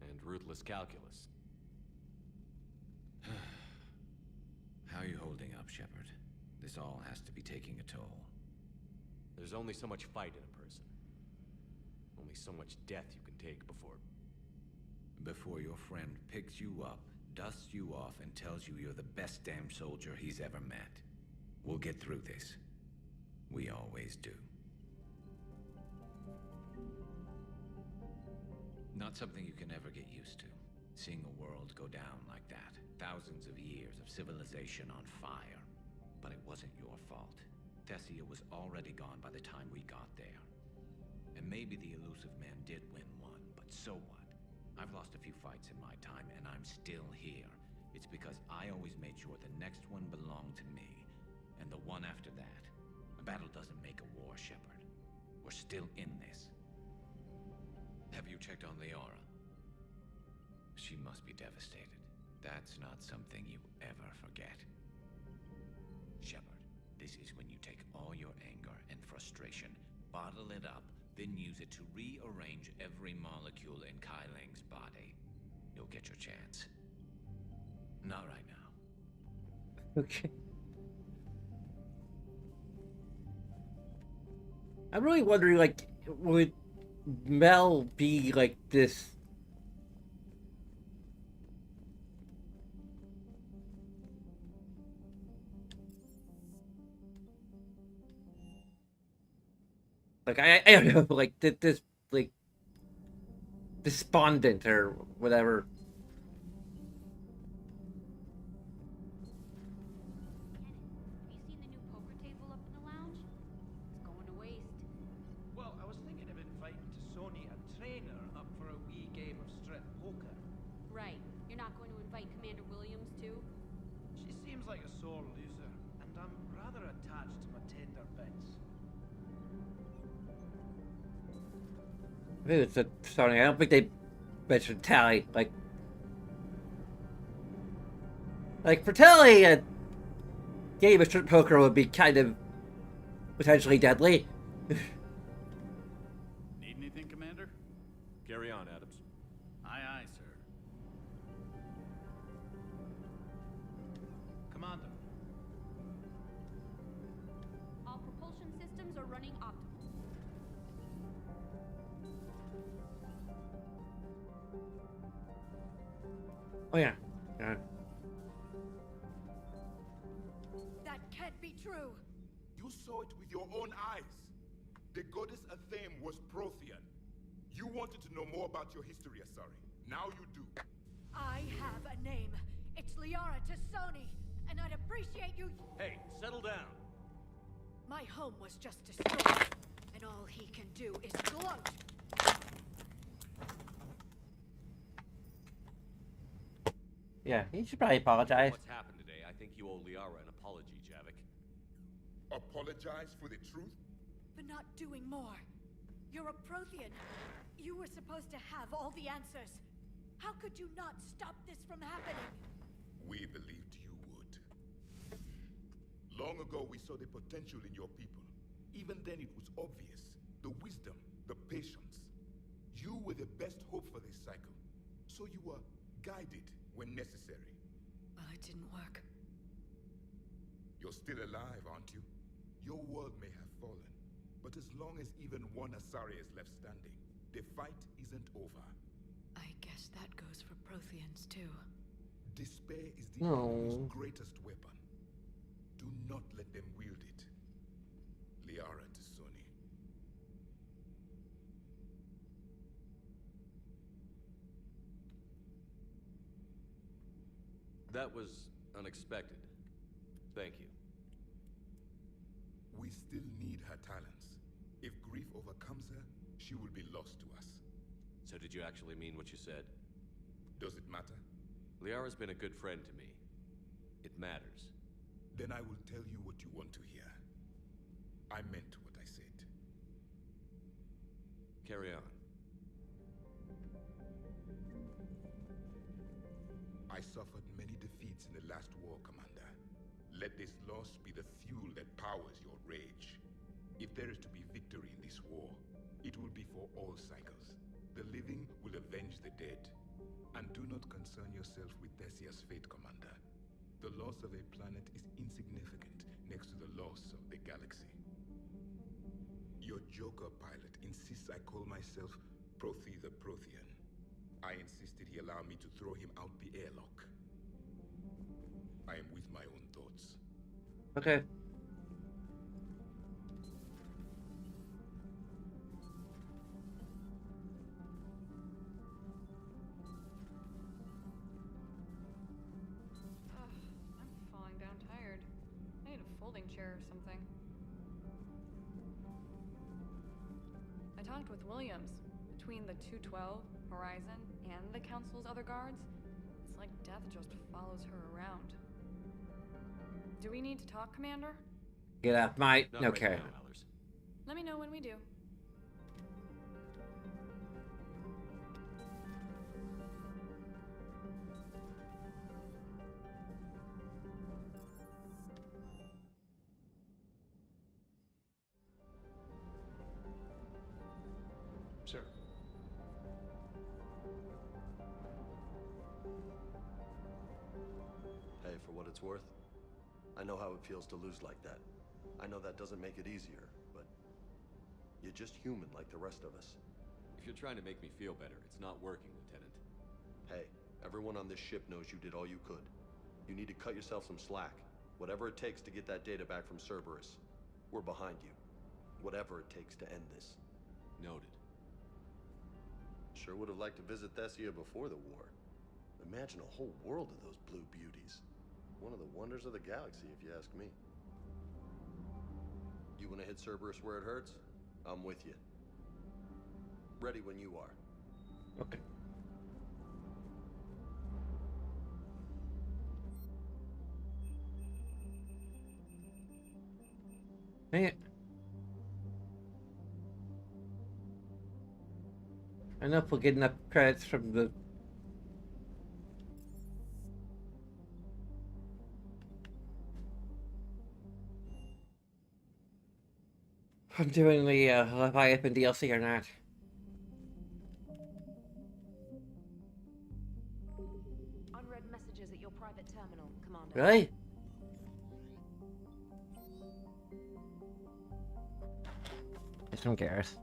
And ruthless calculus. How are you holding up, Shepard? This all has to be taking a toll. There's only so much fight in a person. Only so much death you can take before... Before your friend picks you up, dusts you off, and tells you you're the best damn soldier he's ever met. We'll get through this. We always do. Not something you can ever get used to. Seeing a world go down like that. Thousands of years of civilization on fire. But it wasn't your fault. Thessia was already gone by the time we got there. And maybe the elusive man did win one, but so what? I've lost a few fights in my time, and I'm still here. It's because I always made sure the next one belonged to me. And the one after that. A battle doesn't make a war, Shepard. We're still in this. Have you checked on Liara? She must be devastated. That's not something you ever forget. Shepard, this is when you take all your anger and frustration, bottle it up, then use it to rearrange every molecule in Kai Ling's body. You'll get your chance. Not right now. Okay. I'm really wondering, like, would Mel be like this? Like, I don't know, like, this, like, despondent or whatever. Well, I was thinking of inviting T'Soni a trainer up for a wee game of strip poker. Right. You're not going to invite Commander Williams, too? She seems like a sore loser, and I'm rather attached to my tender bits. I think it's a starting. I don't think they mentioned Tali. Like for Tali, a game of strip poker would be kind of potentially deadly. Need anything, Commander? Carry on, Adams. Aye, aye, sir. Commander. All propulsion systems are running optimal. Oh yeah. That can't be true. You saw it with your own eyes. The goddess Athame was Prothean. You wanted to know more about your history, Asari. Now you do. I have a name. It's Liara T'Soni, and I'd appreciate you. Hey, settle down. My home was just destroyed, and all he can do is gloat. Yeah, he should probably apologize. What's happened today? I think you owe Liara an apology, Javik. Apologize for the truth? For not doing more. You're a Prothean. You were supposed to have all the answers. How could you not stop this from happening? We believed you would. Long ago, we saw the potential in your people. Even then, it was obvious. The wisdom, the patience. You were the best hope for this cycle. So you were guided when necessary. Well, it didn't work. You're still alive, aren't you? Your world may have fallen, but as long as even one Asari is left standing, the fight isn't over. I guess that goes for Protheans, too. Despair is the enemy's greatest weapon. Do not let them wield it. Liara T'Soni. That was unexpected. Thank you. We still need her talents. If grief overcomes her, she will be lost to us. So did you actually mean what you said? Does it matter? Liara's been a good friend to me. It matters. Then I will tell you what you want to hear. I meant what I said. Carry on. I suffered many defeats in the last war, Commander. Let this loss be the fuel that powers your rage. If there is to be victory in this war, it will be for all cycles. The living will avenge the dead. And do not concern yourself with Thessia's fate, Commander. The loss of a planet is insignificant next to the loss of the galaxy. Your Joker pilot insists I call myself Prothee the Prothean. I insisted he allow me to throw him out the airlock. I am with my own thoughts. Okay. I'm falling down tired. I need a folding chair or something. I talked with Williams. Between the 212, Horizon, and the Council's other guards, it's like death just follows her around. Do we need to talk, Commander? Get up, mate. Not Okay. right now, Allers. Let me know when we do. Sir. Hey, for what it's worth, I know how it feels to lose like that. I know that doesn't make it easier, but you're just human like the rest of us. If you're trying to make me feel better, it's not working, Lieutenant. Hey, everyone on this ship knows you did all you could. You need to cut yourself some slack. Whatever it takes to get that data back from Cerberus. We're behind you. Whatever it takes to end this. Noted. Sure would have liked to visit Thessia before the war. Imagine a whole world of those blue beauties. One of the wonders of the galaxy, if you ask me. You want to hit Cerberus where it hurts? I'm with you. Ready when you are. Okay. Dang it. I know if we'll get enough credits from the... I'm doing the Leviathan DLC or not. Unread messages at your private terminal, Commander. Really? This one cares.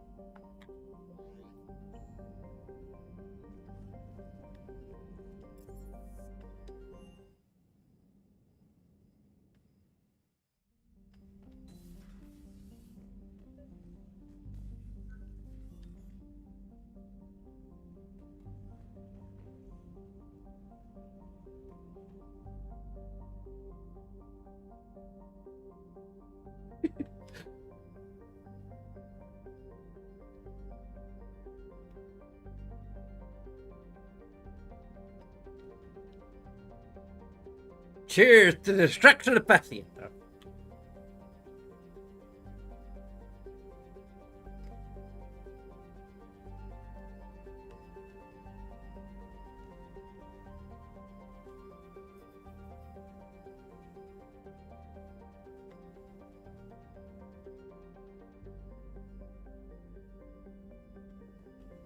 Cheers to the destruction of Thessia.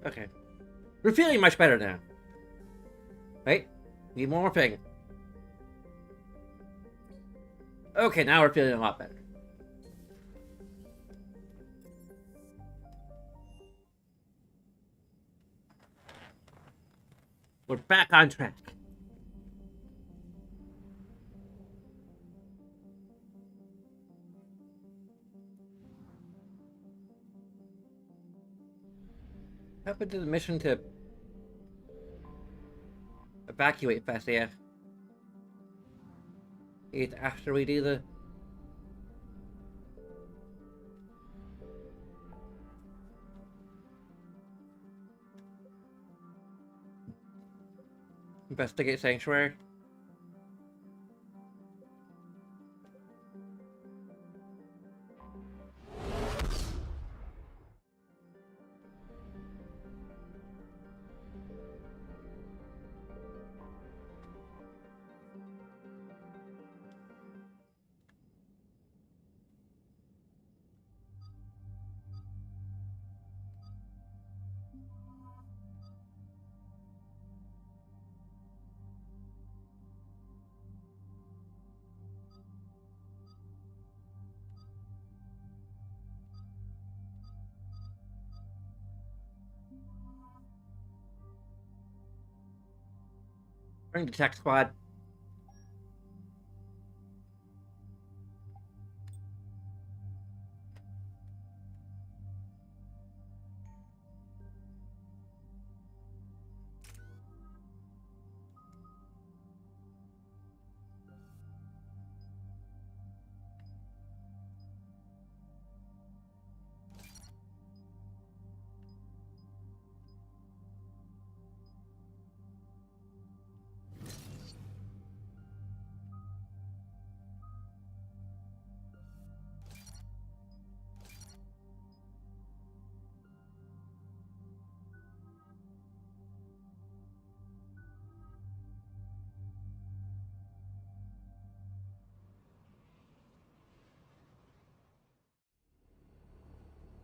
Okay. We're feeling much better now. Wait, need one more thing. Okay, now we're feeling a lot better. We're back on track. What happened to the mission to evacuate Thessia? It's after we do the... Investigate Sanctuary. Bring the tech squad.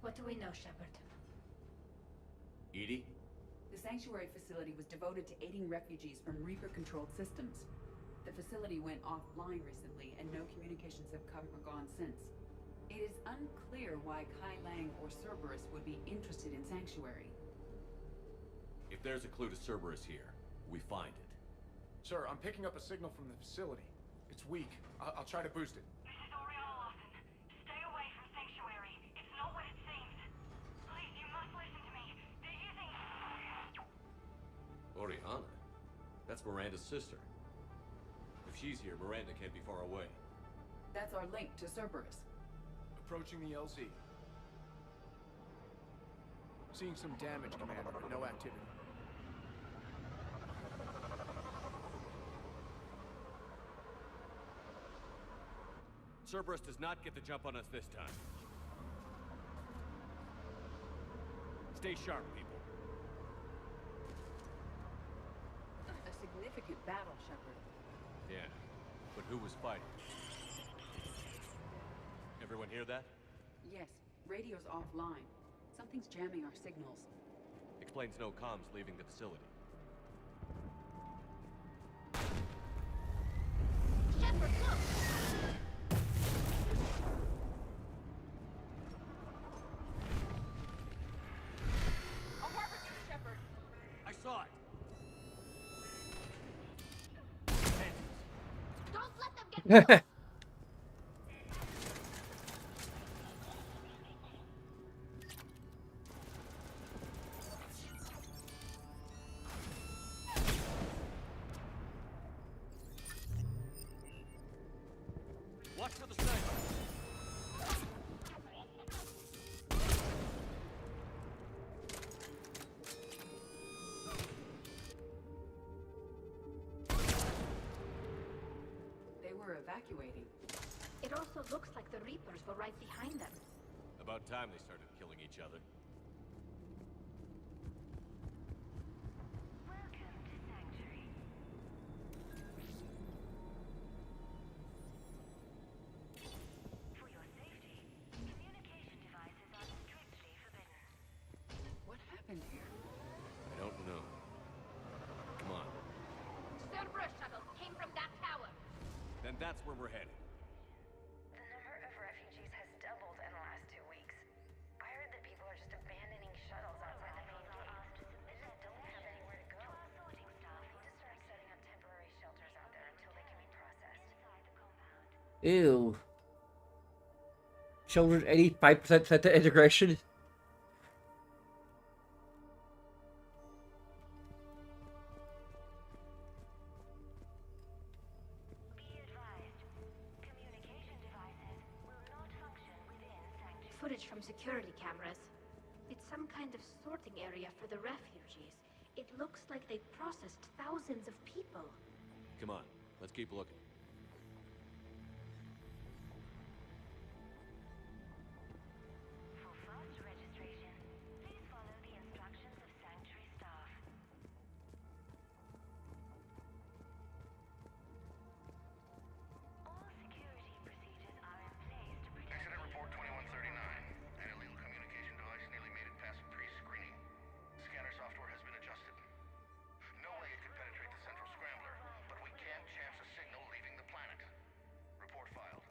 What do we know, Shepard? Edie? The sanctuary facility was devoted to aiding refugees from Reaper-controlled systems. The facility went offline recently, and no communications have come or gone since. It is unclear why Kai Lang or Cerberus would be interested in Sanctuary. If there's a clue to Cerberus here, we find it. Sir, I'm picking up a signal from the facility. It's weak. I'll try to boost it. Oriana? That's Miranda's sister. If she's here, Miranda can't be far away. That's our link to Cerberus. Approaching the LZ. Seeing some damage, Commander, but no activity. Cerberus does not get the jump on us this time. Stay sharp, people. A significant battle, Shepard. Yeah, but who was fighting? Everyone hear that? Yes, radio's offline. Something's jamming our signals. Explains no comms leaving the facility. Shepard, look! I'll work with you, Shepard. I saw it. Don't let them get Watch for the sniper. They were evacuating. It also looks like the Reapers were right behind them. About time they started killing each other. What happened here? I don't know. Come on. Cerberus shuttle came from that tower. Then that's where we're headed. The number of refugees has doubled in the last 2 weeks. I heard that people are just abandoning shuttles outside the main gate. They just don't have anywhere to go. We need to start setting up temporary shelters out there until they can be processed. Ew. Children 85% set to integration. Footage from security cameras. It's some kind of sorting area for the refugees. It looks like they processed thousands of people. Come on, let's keep looking. For fast registration, please follow the instructions of Sanctuary staff. All security procedures are in place to protect... Incident report 2139. An illegal communication device nearly made it past pre-screening. Scanner software has been adjusted. No way it could penetrate the central scrambler, but we can't chance a signal leaving the planet. Report filed.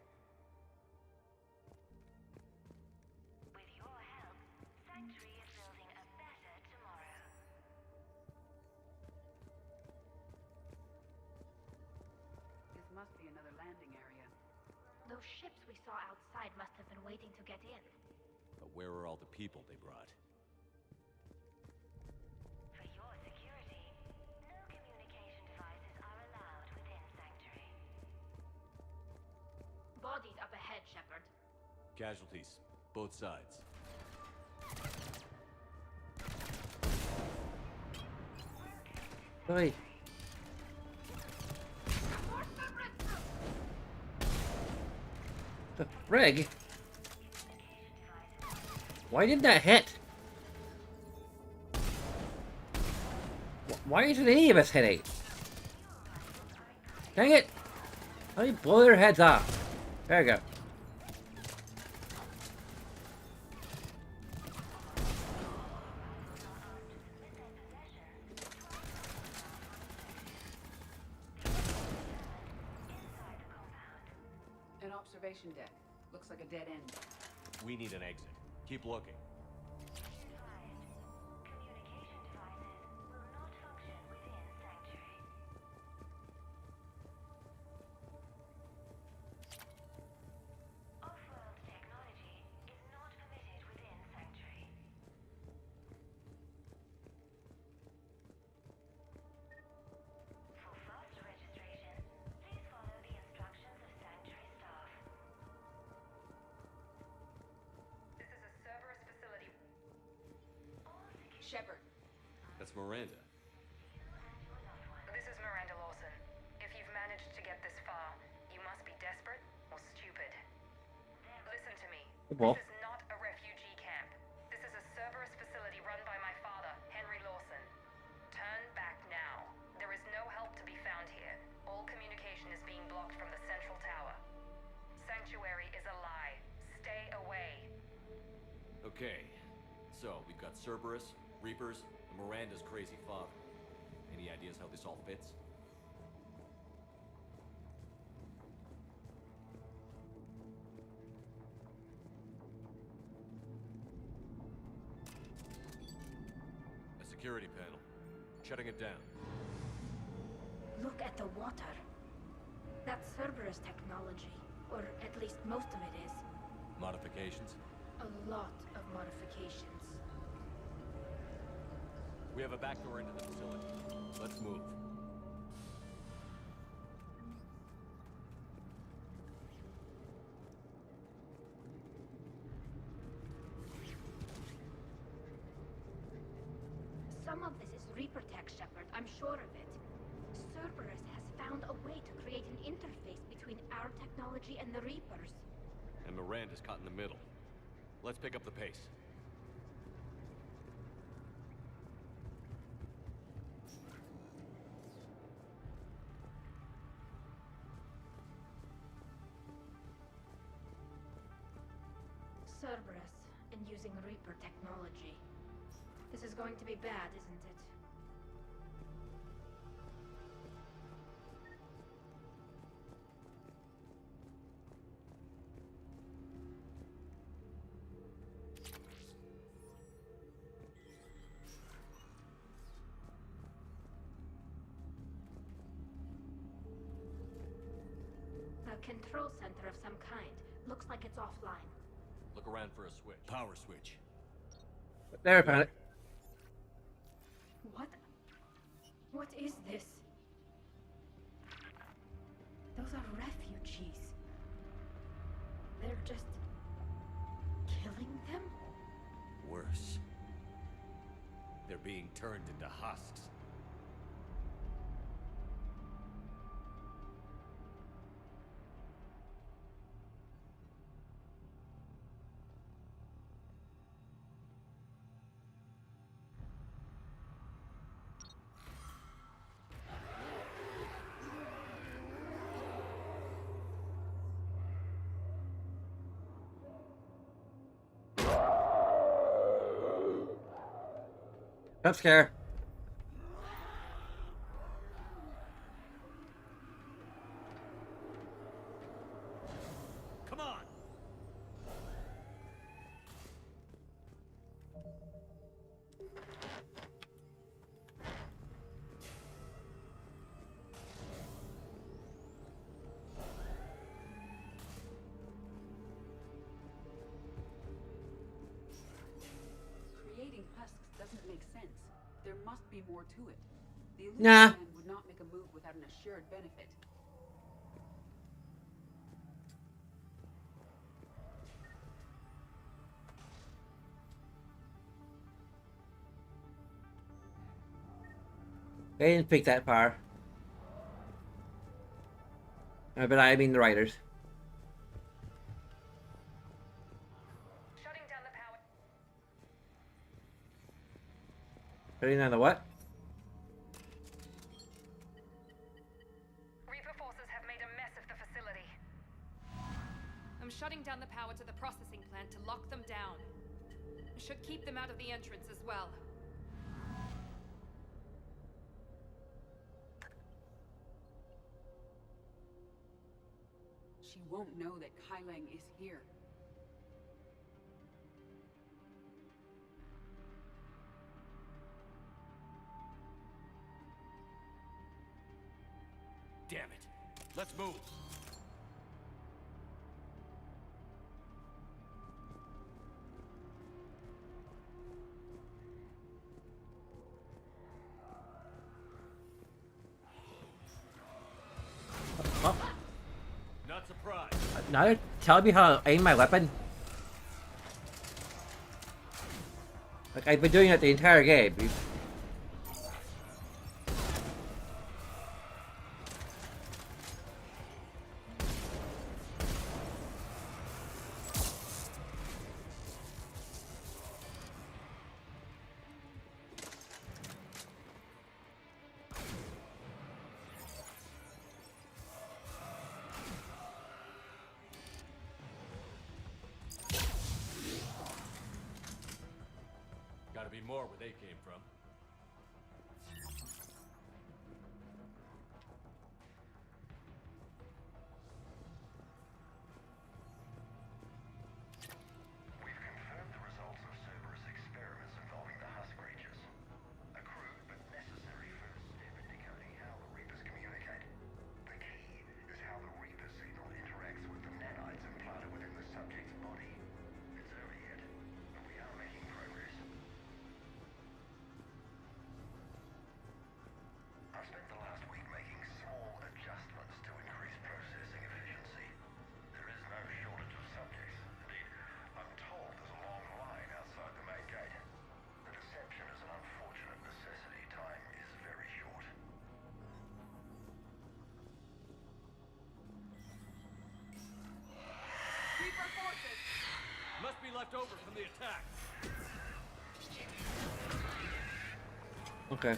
With your help, Sanctuary is building a better tomorrow. This must be another landing area. Those ships we saw outside must have been waiting to get in. But where are all the people they brought? For your security, no communication devices are allowed within Sanctuary. Bodies up ahead, Shepard. Casualties, both sides. Oi. The frig? Why didn't that hit? Why isn't any of us hitting? Dang it! Let me blow their heads off. There we go. An observation deck. Looks like a dead end. We need an exit. Keep looking. Communication devices will not function within Sanctuary. Off-world technology is not permitted within Sanctuary. For fast registration, please follow the instructions of Sanctuary staff. This is a Cerberus facility. Shepard. That's Miranda. This is Miranda Lawson. If you've managed to get this far, you must be desperate or stupid. Listen to me. Well. This is not a refugee camp. This is a Cerberus facility run by my father, Henry Lawson. Turn back now. There is no help to be found here. All communication is being blocked from the central tower. Sanctuary is a lie. Stay away. Okay, so we've got Cerberus, Reapers, and Miranda's crazy father. Any ideas how this all fits? A security panel. Shutting it down. Look at the water. That's Cerberus technology. Or at least most of it is. Modifications? A lot of modifications. We have a back door into the facility. Let's move. Some of this is Reaper tech, Shepard. I'm sure of it. Cerberus has found a way to create an interface between our technology and the Reapers. And Miranda's caught in the middle. Let's pick up the pace. Cerberus, and using Reaper technology. This is going to be bad, isn't it? A control center of some kind. Looks like it's offline. Look around for a switch. Power switch. There, I found it. What? What is this? Those are refugees. They're just killing them? Worse. They're being turned into husks. Jump scare. Come on. Creating husks doesn't make sense. There must be more to it. The illusion Nah. man would not make a move without an assured benefit. They didn't pick that far. But I mean the writers. Shutting down the power. Shutting down the what? Reaper forces have made a mess of the facility. I'm shutting down the power to the processing plant to lock them down. Should keep them out of the entrance as well. She won't know that Kailang is here. Damn it. Let's move. Oh. Not surprised. Now you're telling me how to aim my weapon? Like, I've been doing it the entire game. Gotta be more where they came from. We've confirmed the results of Cerberus experiments involving the husk creatures. A crude but necessary first step in decoding how the Reapers communicate. The key is how the Reaper signal interacts with the nanites implanted within the subject's body. It's early yet, but we are making progress. I've spent the last week making small adjustments to increase processing efficiency. There is no shortage of subjects. Indeed, I'm told there's a long line outside the main gate. The deception is an unfortunate necessity. Time is very short. Reaper forces! Must be left over from the attack. Okay.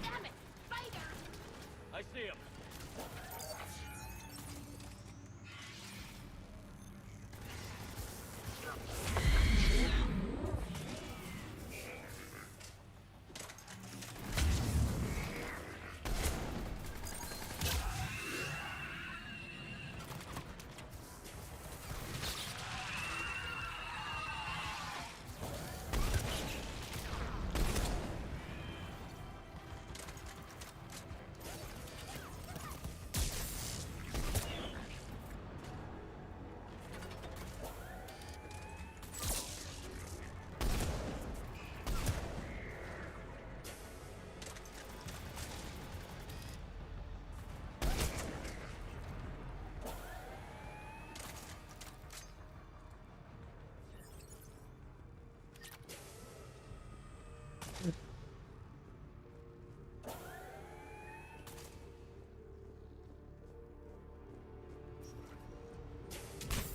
Damn it! Spider! I see him.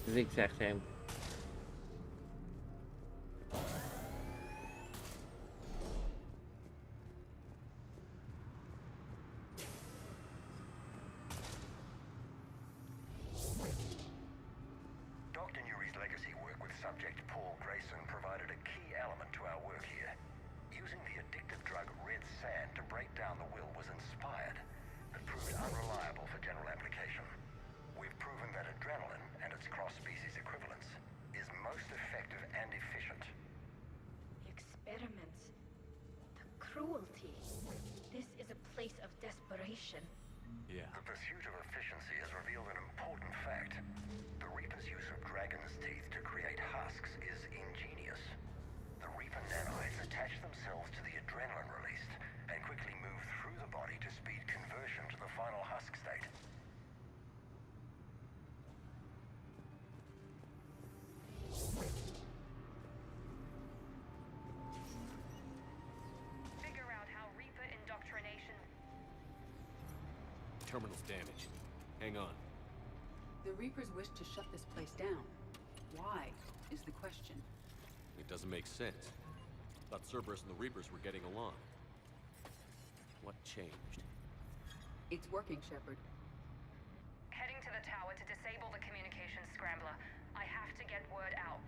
The exact same. Dr. Nuri's legacy work with subject Paul Grayson provided a key element to our work here. Using the addictive drug red sand to break down the will was inspired, but proved unreliable for general application. We've proven that adrenaline and its cross-species equivalence is most effective and efficient. The experiments. The cruelty. This is a place of desperation. Yeah. The pursuit of efficiency has revealed an important fact. The Reaper's use of dragon's teeth to create husks is ingenious. The Reaper nanites attach themselves to the adrenaline released and quickly move through the body to speed conversion to the final husk state. Figure out how Reaper indoctrination. Terminal's damaged. Hang on. The Reapers wish to shut this place down. Why, is the question. It doesn't make sense. Thought Cerberus and the Reapers were getting along. What changed? It's working, Shepard. Heading to the tower to disable the communications scrambler. I have to get word out.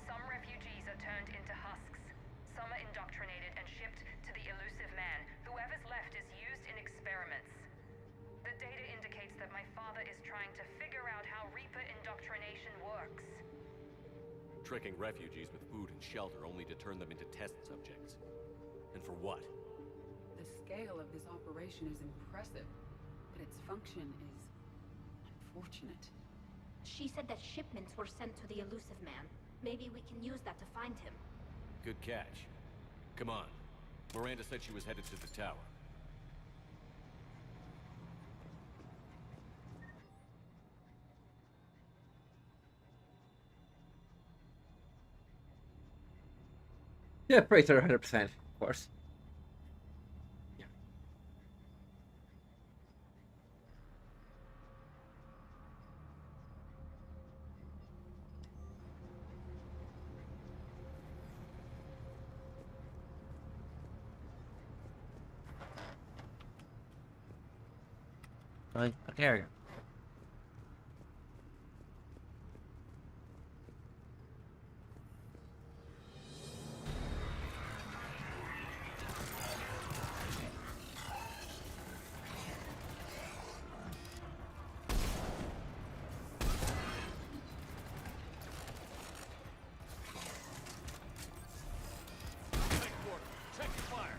Some refugees are turned into husks. Some are indoctrinated and shipped to the elusive man. Whoever's left is used in experiments. The data indicates that my father is trying to figure out how Reaper indoctrination works. Tricking refugees with food and shelter only to turn them into test subjects. And for what? The scale of this operation is impressive, but its function is unfortunate. She said that shipments were sent to the elusive man. Maybe we can use that to find him. Good catch. Come on. Miranda said she was headed to the tower. Yeah, pretty sure 100%, of course. Yeah. Okay, there we go. Check your fire.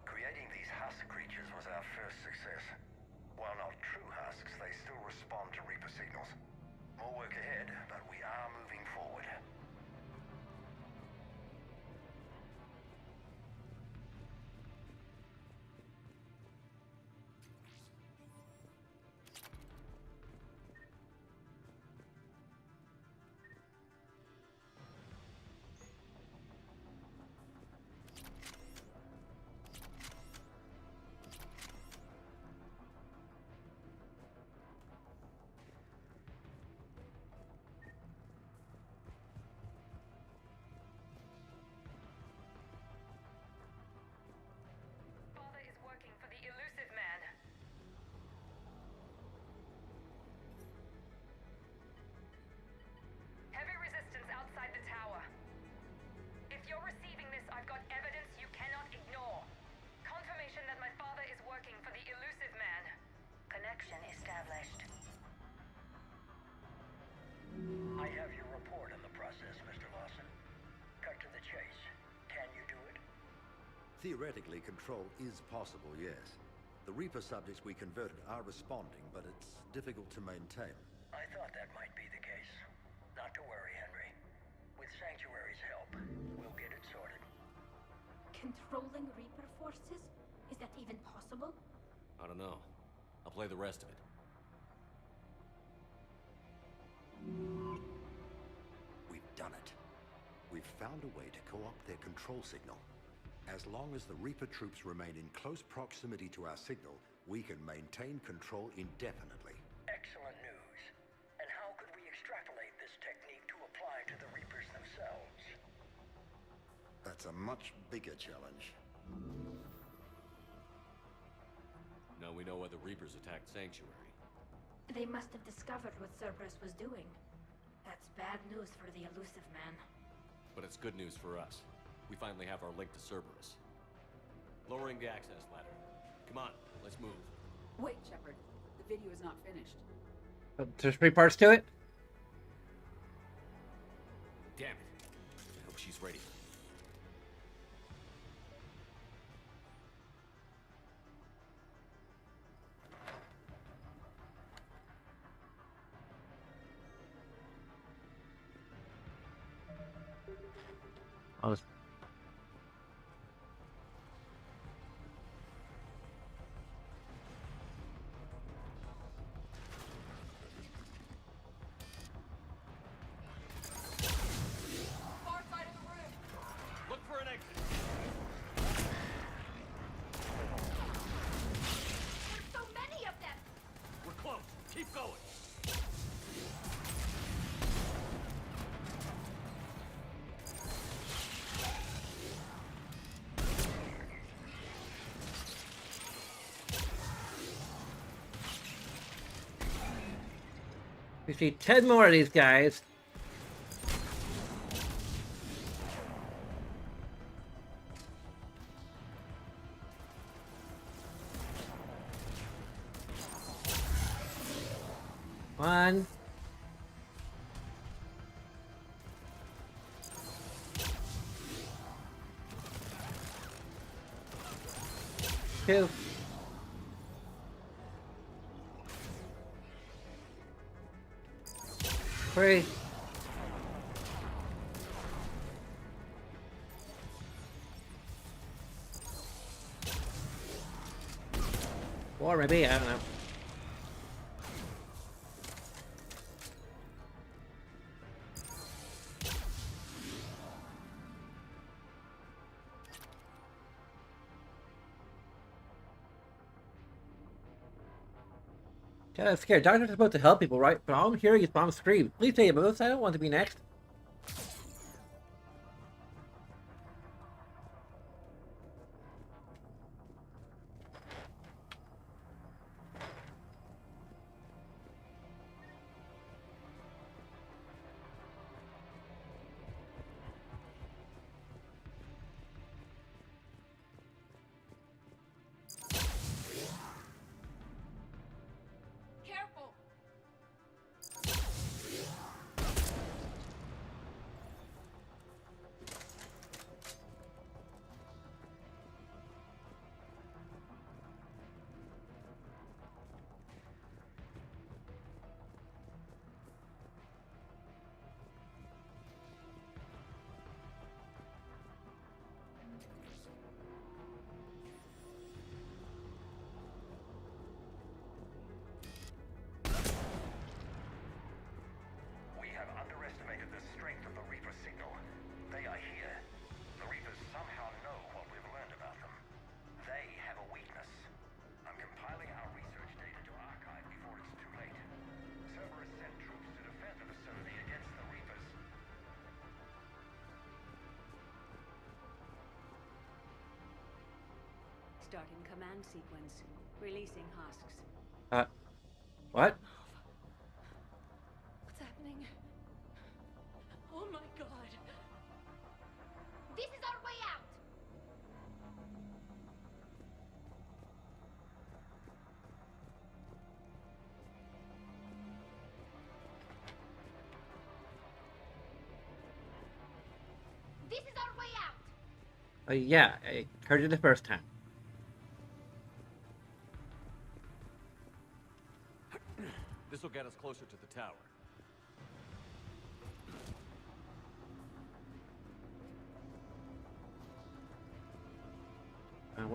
Creating these husk creatures was our first success. While not true husks, they still respond to Reaper signals. More work ahead, but we are moving forward. Father is working for the elusive man. Heavy resistance outside the tower. If you're receiving this, I've got evidence you cannot ignore. Confirmation that my father is working for the elusive man. Connection established. I have your report in the process, Mr. Lawson. Cut to the chase. Can you do it? Theoretically, control is possible, yes. The Reaper subjects we converted are responding, but it's difficult to maintain. I thought that might be the case. Not to worry, Henry. Controlling Reaper forces? Is that even possible? I don't know. I'll play the rest of it. We've done it. We've found a way to co-opt their control signal. As long as the Reaper troops remain in close proximity to our signal, we can maintain control indefinitely. Excellent news. And how could we extrapolate this technique to apply to the Reapers themselves? That's a much bigger challenge. Now we know why the Reapers attacked Sanctuary. They must have discovered what Cerberus was doing. That's bad news for the elusive man. But it's good news for us. We finally have our link to Cerberus. Lowering the access ladder. Come on, let's move. Wait, Shepard. The video is not finished. There's 3 parts to it? Damn it. I hope she's ready. I'll just... Far side of the room. Look for an exit. There's so many of them. We're close. Keep going. We see 10 more of these guys. One. Two. Three. Four, maybe, I don't know. Yeah, I'm scared. Doctor's supposed to help people, right? But all I'm hearing is mom scream. Please say moves. I don't want to be next. Careful. We have underestimated the strength of the Reaper signal. They are here. The Reapers somehow know what we've learned about them. They have a weakness. I'm compiling our research data to archive before it's too late. Cerberus sent troops to defend the facility against the Reapers. Starting command sequence. Releasing husks. What? What's happening? Oh my god. This is our way out. This is our way out. Yeah, I heard it the first time. This will get us closer to the tower.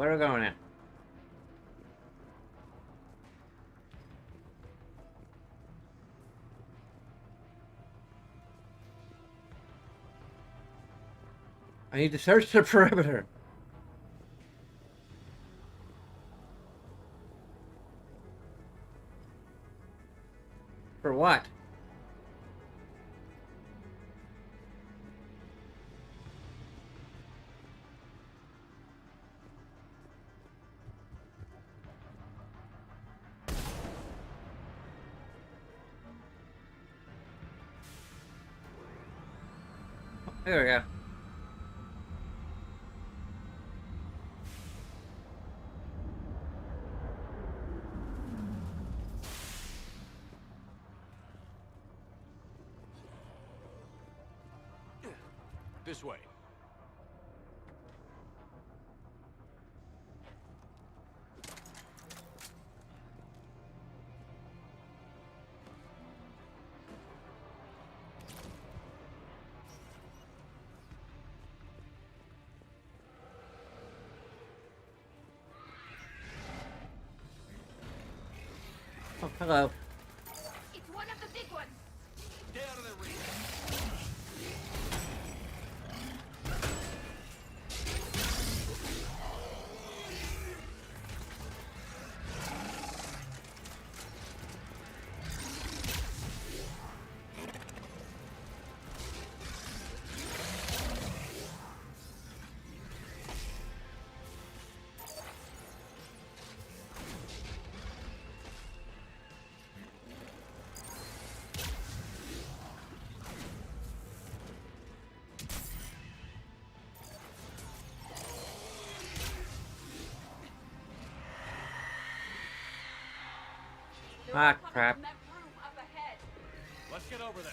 where are we going now? I need to search the perimeter. For what? There we go. This way. Oh, hello. It's one of the big ones. Stay out of their reach. Ah, crap. Let's get over there.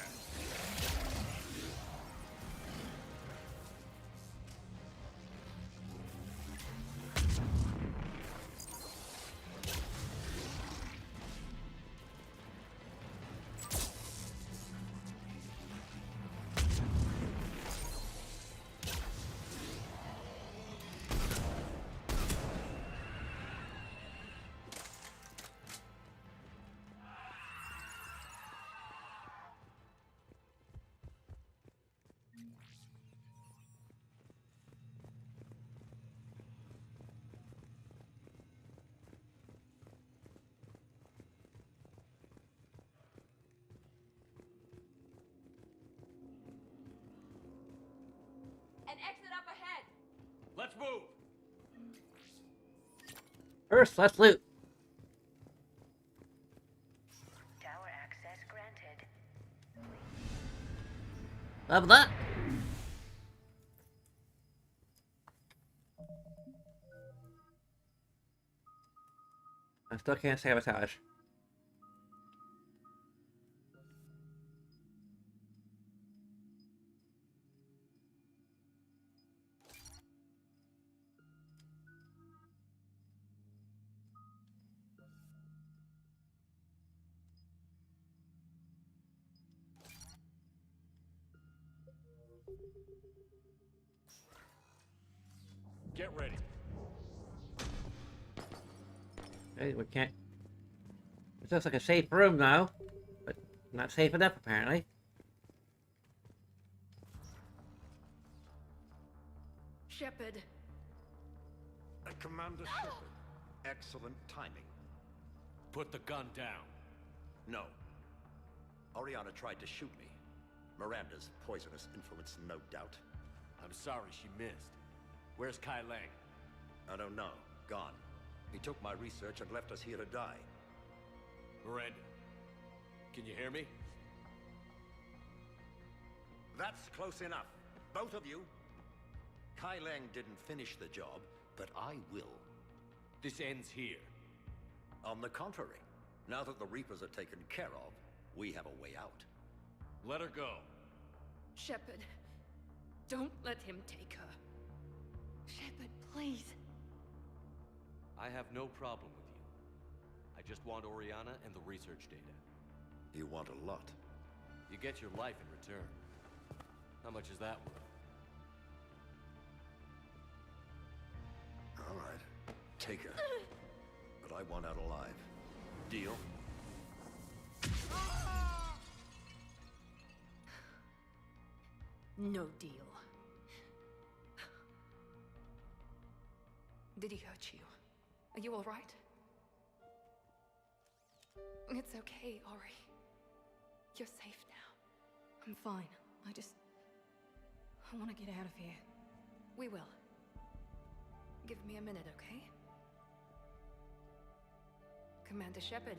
An exit up ahead. Let's move. First, let's loot. Tower access granted. Level up. I still can't sabotage. Get ready. Okay, we can't. It looks like a safe room now, but not safe enough apparently. Shepard. Commander Shepard, excellent timing. Put the gun down. No. Oriana tried to shoot me. Miranda's poisonous influence, no doubt. I'm sorry she missed. Where's Kai Lang? I don't know. Gone. He took my research and left us here to die. Miranda, can you hear me? That's close enough. Both of you. Kai Lang didn't finish the job, but I will. This ends here. On the contrary, now that the Reapers are taken care of, we have a way out. Let her go. Shepard, don't let him take her. Shepard, please. I have no problem with you. I just want Oriana and the research data. You want a lot. You get your life in return. How much is that worth? All right. take her. But I want out alive. Deal? No deal. Did he hurt you? Are you alright? It's okay, Ori. You're safe now. I'm fine. I want to get out of here. We will. Give me a minute, okay? Commander Shepard.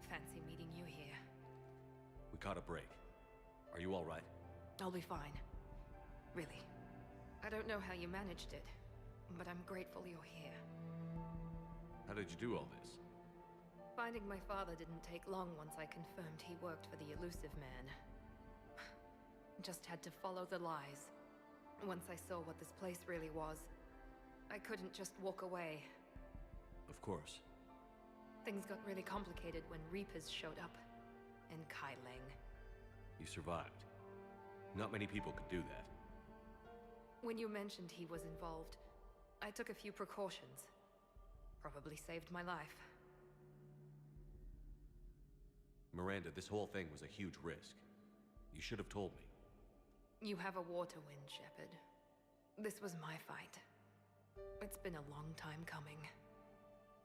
Fancy meeting you here. We caught a break. Are you all right? I'll be fine. Really. I don't know how you managed it, but I'm grateful you're here. How did you do all this? Finding my father didn't take long once I confirmed he worked for the Elusive Man. Just had to follow the lies. Once I saw what this place really was, I couldn't just walk away. Of course. Things got really complicated when Reapers showed up. And Kai Leng. You survived. Not many people could do that. When you mentioned he was involved, I took a few precautions. Probably saved my life. Miranda, this whole thing was a huge risk. You should have told me. You have a war to win, Shepard. This was my fight. It's been a long time coming.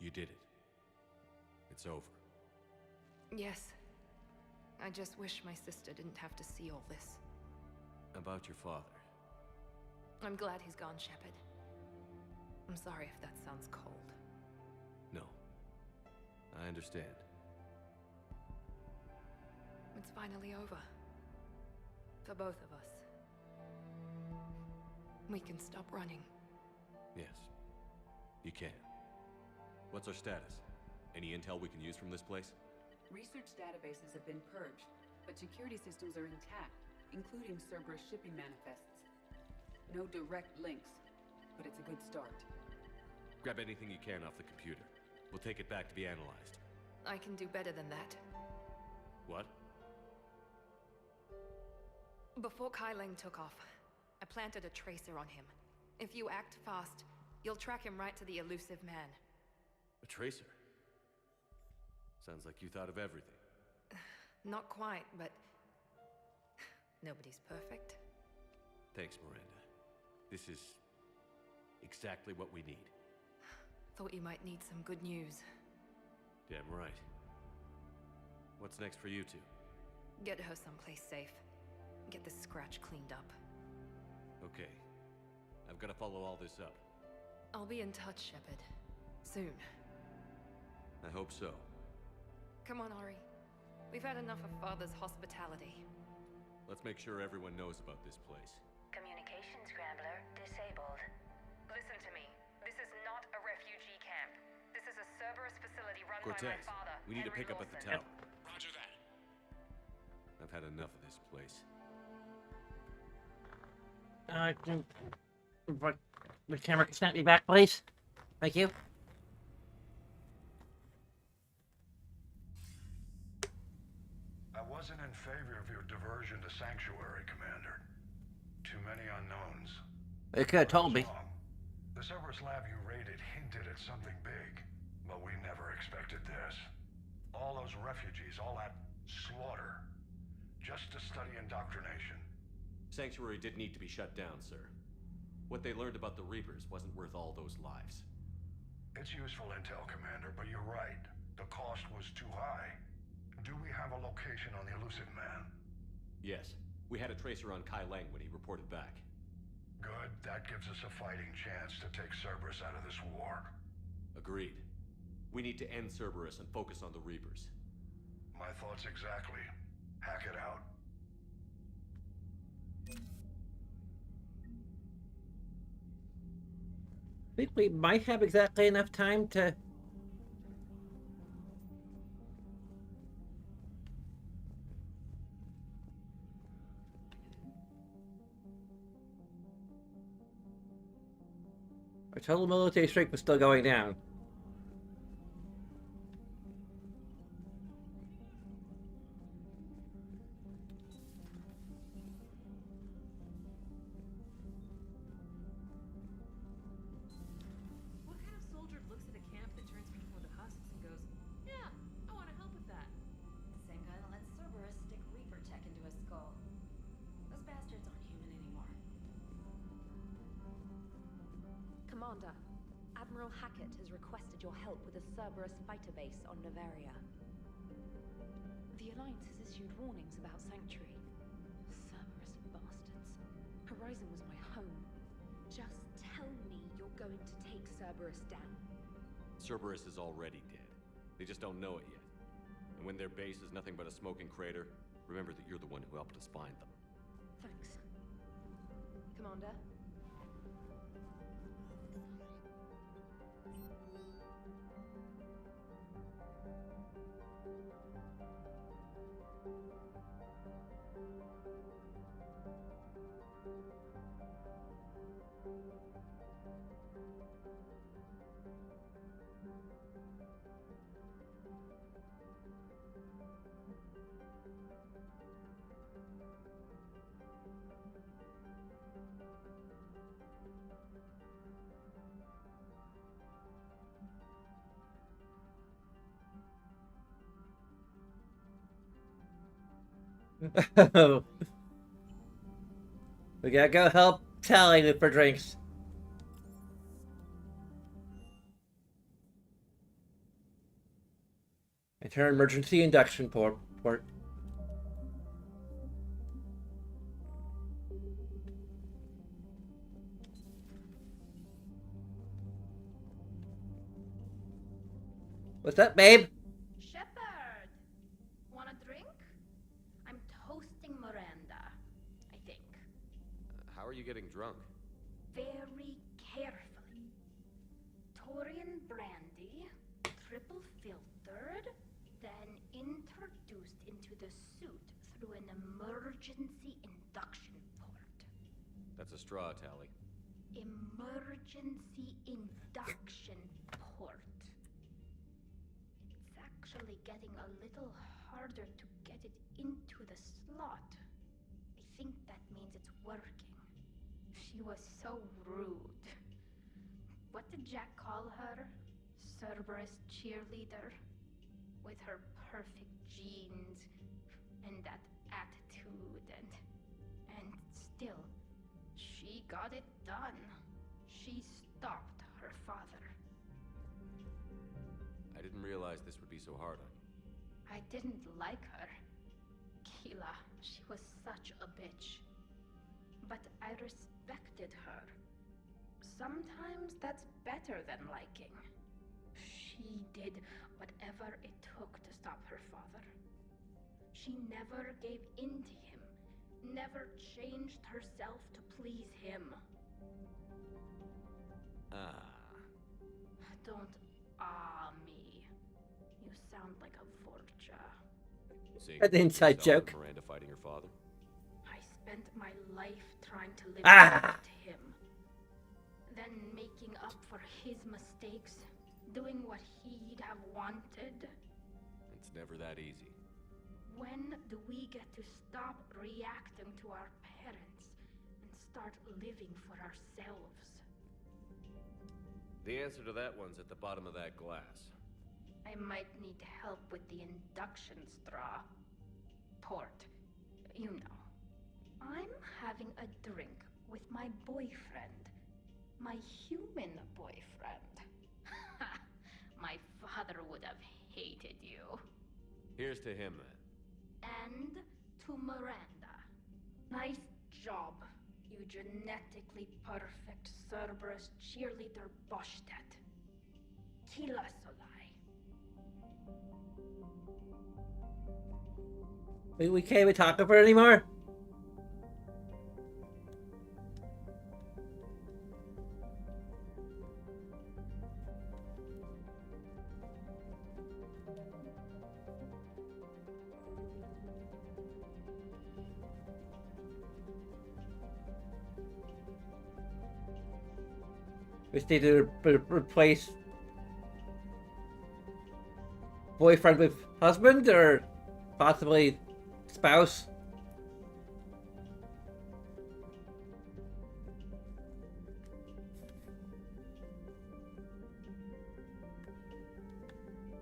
You did it. It's over. Yes. I just wish my sister didn't have to see all this. About your father. I'm glad he's gone, Shepard. I'm sorry if that sounds cold. No. I understand. It's finally over. For both of us. We can stop running. Yes. You can. What's our status? Any intel we can use from this place? Research databases have been purged, but security systems are intact, including Cerberus shipping manifests. No direct links, but it's a good start. Grab anything you can off the computer. We'll take it back to be analyzed. I can do better than that. What? Before Kai Leng took off, I planted a tracer on him. If you act fast, you'll track him right to the Elusive Man. A tracer? Sounds like you thought of everything. Not quite, but... nobody's perfect. Thanks, Miranda. This is... exactly what we need. Thought you might need some good news. Damn right. What's next for you two? Get her someplace safe. Get this scratch cleaned up. Okay. I've got to follow all this up. I'll be in touch, Shepard. Soon. I hope so. Come on, Ori. We've had enough of Father's hospitality. Let's make sure everyone knows about this place. Communication scrambler disabled. Listen to me. This is not a refugee camp. This is a Cerberus facility run by Cortez, my father, we need to Henry pick up at the Lawson. tower. Roger that. I've had enough of this place. The camera can snap me back, please. Thank you. I wasn't in favor of your diversion to Sanctuary, Commander. Too many unknowns. They could have told me. The Cerberus lab you raided hinted at something big, but we never expected this. All those refugees, all that slaughter, just to study indoctrination. Sanctuary did need to be shut down, sir. What they learned about the Reapers wasn't worth all those lives. It's useful intel, Commander, but you're right. The cost was too high. Do we have a location on the Elusive Man? Yes. We had a tracer on Kai Leng when he reported back. Good. That gives us a fighting chance to take Cerberus out of this war. Agreed. We need to end Cerberus and focus on the Reapers. My thoughts exactly. Hack it out. I think we might have exactly enough time to... Our total military strength was still going down. What kind of Hackett has requested your help with a Cerberus fighter base on Noveria. The Alliance has issued warnings about Sanctuary. Cerberus bastards. Horizon was my home. Just tell me you're going to take Cerberus down. Cerberus is already dead. They just don't know it yet. And when their base is nothing but a smoking crater, remember that you're the one who helped us find them. Thanks. Commander? We gotta go help Tali for drinks. Enter emergency induction port. What's up, babe? Shepard! Want a drink? I'm toasting Miranda, I think. How are you getting drunk? Very carefully. Torian brandy, triple filtered, then introduced into the suit through an emergency induction port. That's a straw, Tali. Emergency induction port. It's actually getting a little harder to get it into the slot. I think that means it's working. She was so rude. What did Jack call her? Cerberus cheerleader? With her perfect genes and that attitude and still, she got it done. She stopped her father. I didn't realize this would be so hard on you. I didn't like her. Keela, she was such a bitch. But I respected her. Sometimes that's better than liking. She did whatever it took to stop her father. She never gave in to him, never changed herself to please him. Don't me. You sound like a Vorcha. Seeing An inside joke. Miranda fighting her father. I spent my life trying to live up to him. Then making up for his mistakes, doing what he'd have wanted. It's never that easy. When do we get to stop reacting to our parents and start living for ourselves? The answer to that one's at the bottom of that glass. I might need help with the induction straw. Port. You know. I'm having a drink with my boyfriend. My human boyfriend. My father would have hated you. Here's to him, then. And to Miranda. Nice job, you genetically perfect Cerberus cheerleader Boshtet. Kila Solai. We can't even talk about it anymore? We just need to replace boyfriend with husband, or possibly spouse.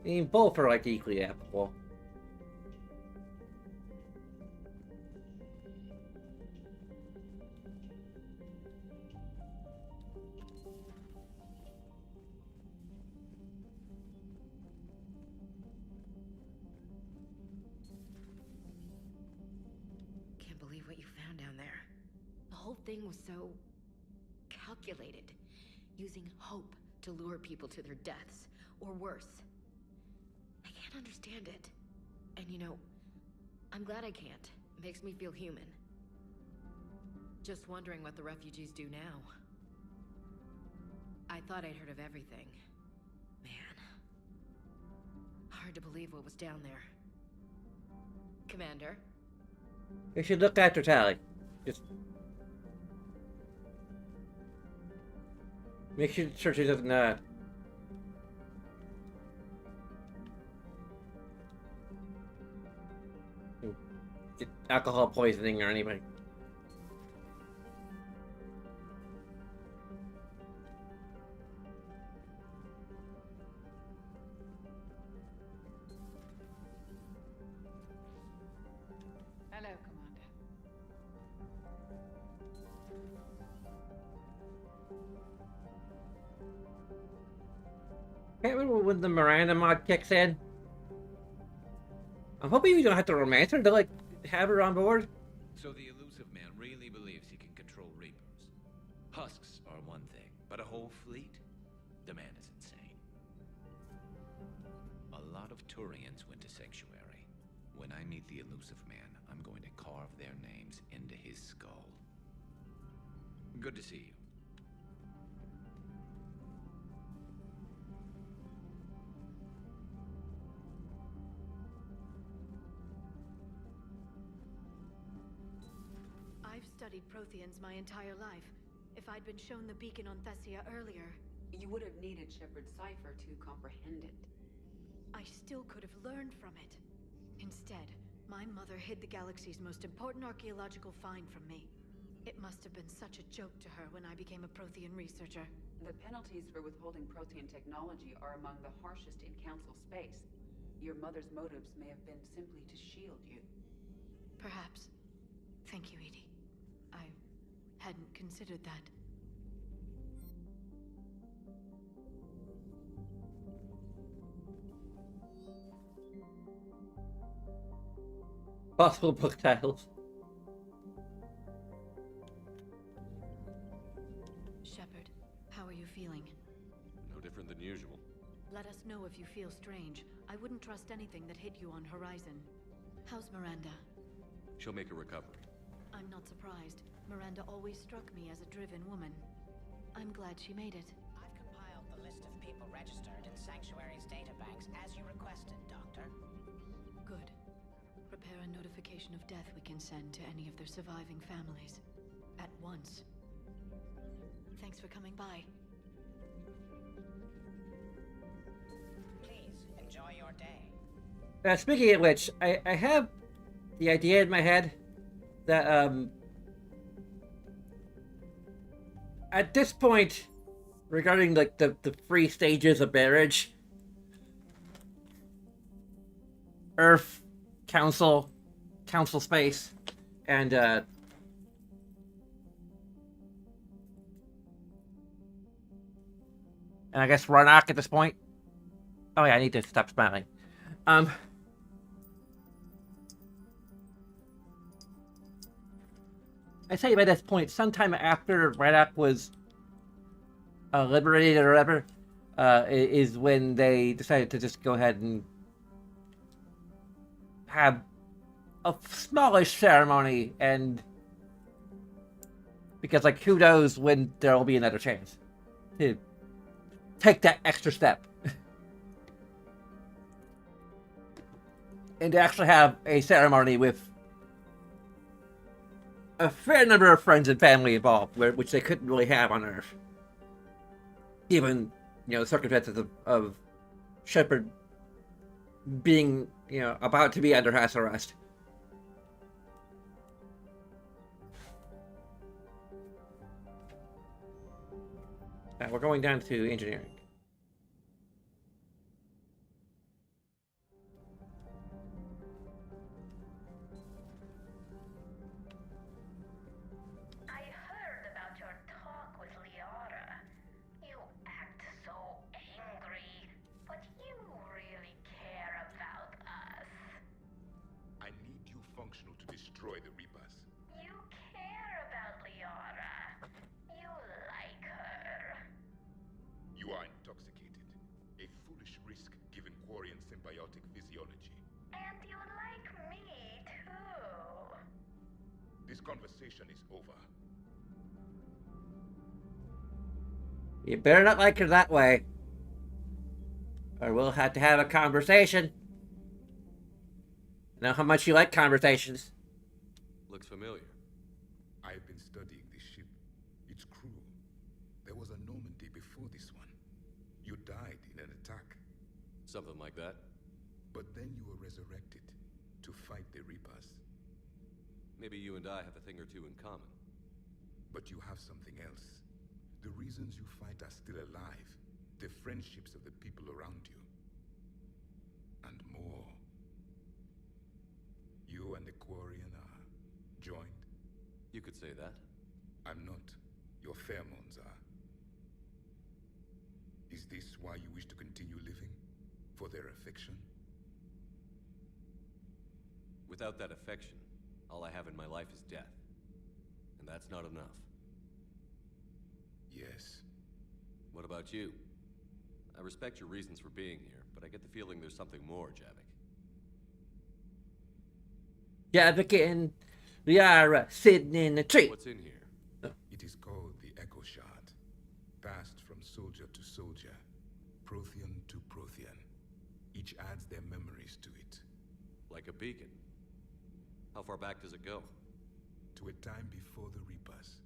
I mean, both are like equally applicable. what you found down there. The whole thing was so calculated, using hope to lure people to their deaths, or worse. I can't understand it. And you know, I'm glad I can't. It makes me feel human. Just wondering what the refugees do now. I thought I'd heard of everything. Man. Hard to believe what was down there. Commander? You should look after Tali. Just make sure she doesn't get alcohol poisoning or anything. Hello, Commander. Can't remember when the Miranda mod kicks in. I'm hoping you don't have to romance her to, like, have her on board. So the elusive man really believes he can control Reapers. Husks are one thing, but a whole fleet? The man is insane. A lot of Turians went to Sanctuary. When I meet the elusive man, I'm going to carve their names into his skull. Good to see you. I've studied Protheans my entire life. If I'd been shown the beacon on Thessia earlier... You would have needed Shepard's cipher to comprehend it. I still could have learned from it. Instead, my mother hid the galaxy's most important archaeological find from me. It must have been such a joke to her when I became a Prothean researcher. The penalties for withholding Prothean technology are among the harshest in Council space. Your mother's motives may have been simply to shield you. Perhaps. Thank you, Edie. I hadn't considered that. Possible book titles. Shepard, how are you feeling? No different than usual. Let us know if you feel strange. I wouldn't trust anything that hit you on Horizon. How's Miranda? She'll make a recovery. I'm not surprised. Miranda always struck me as a driven woman. I'm glad she made it. I've compiled the list of people registered in Sanctuary's databanks as you requested, Doctor. Good. Prepare a notification of death we can send to any of their surviving families. At once. Thanks for coming by. Please, enjoy your day. Speaking of which, I have the idea in my head that, at this point, regarding, like, the 3 stages of marriage, Earth, Council space, and, I guess Ronak at this point. Oh yeah, I need to stop smiling. I say by this point, sometime after Ronak was liberated or whatever, is when they decided to just go ahead and have a smallish ceremony, and because, like, who knows when there will be another chance to take that extra step. And to actually have a ceremony with a fair number of friends and family involved, which they couldn't really have on Earth. Given, the circumstances of Shepard being, about to be under house arrest. We're going down to engineering. I heard about your talk with Liara. You act so angry, but you really care about us. I need you functional to destroy the Reapers. You symbiotic physiology. And you like me, too. This conversation is over. You better not like her that way, or we'll have to have a conversation. Know how much you like conversations. Looks familiar. I've been studying this ship. It's cruel. There was a Normandy before this one. You died in an attack. Something like that. But then you were resurrected to fight the Reapers. Maybe you and I have a thing or two in common. But you have something else. The reasons you fight are still alive. The friendships of the people around you. And more. You and the Quarian are joined? You could say that. I'm not. Your pheromones are. Is this why you wish to continue living? For their affection? Without that affection, all I have in my life is death. And that's not enough. Yes. What about you? I respect your reasons for being here, but I get the feeling there's something more, Javik. Javik and Liara sitting in the tree. What's in here? It is called the Echo Shard. Passed from soldier to soldier, Prothean to Prothean. Each adds their memories to it. Like a beacon. How far back does it go? To a time before the Reapers.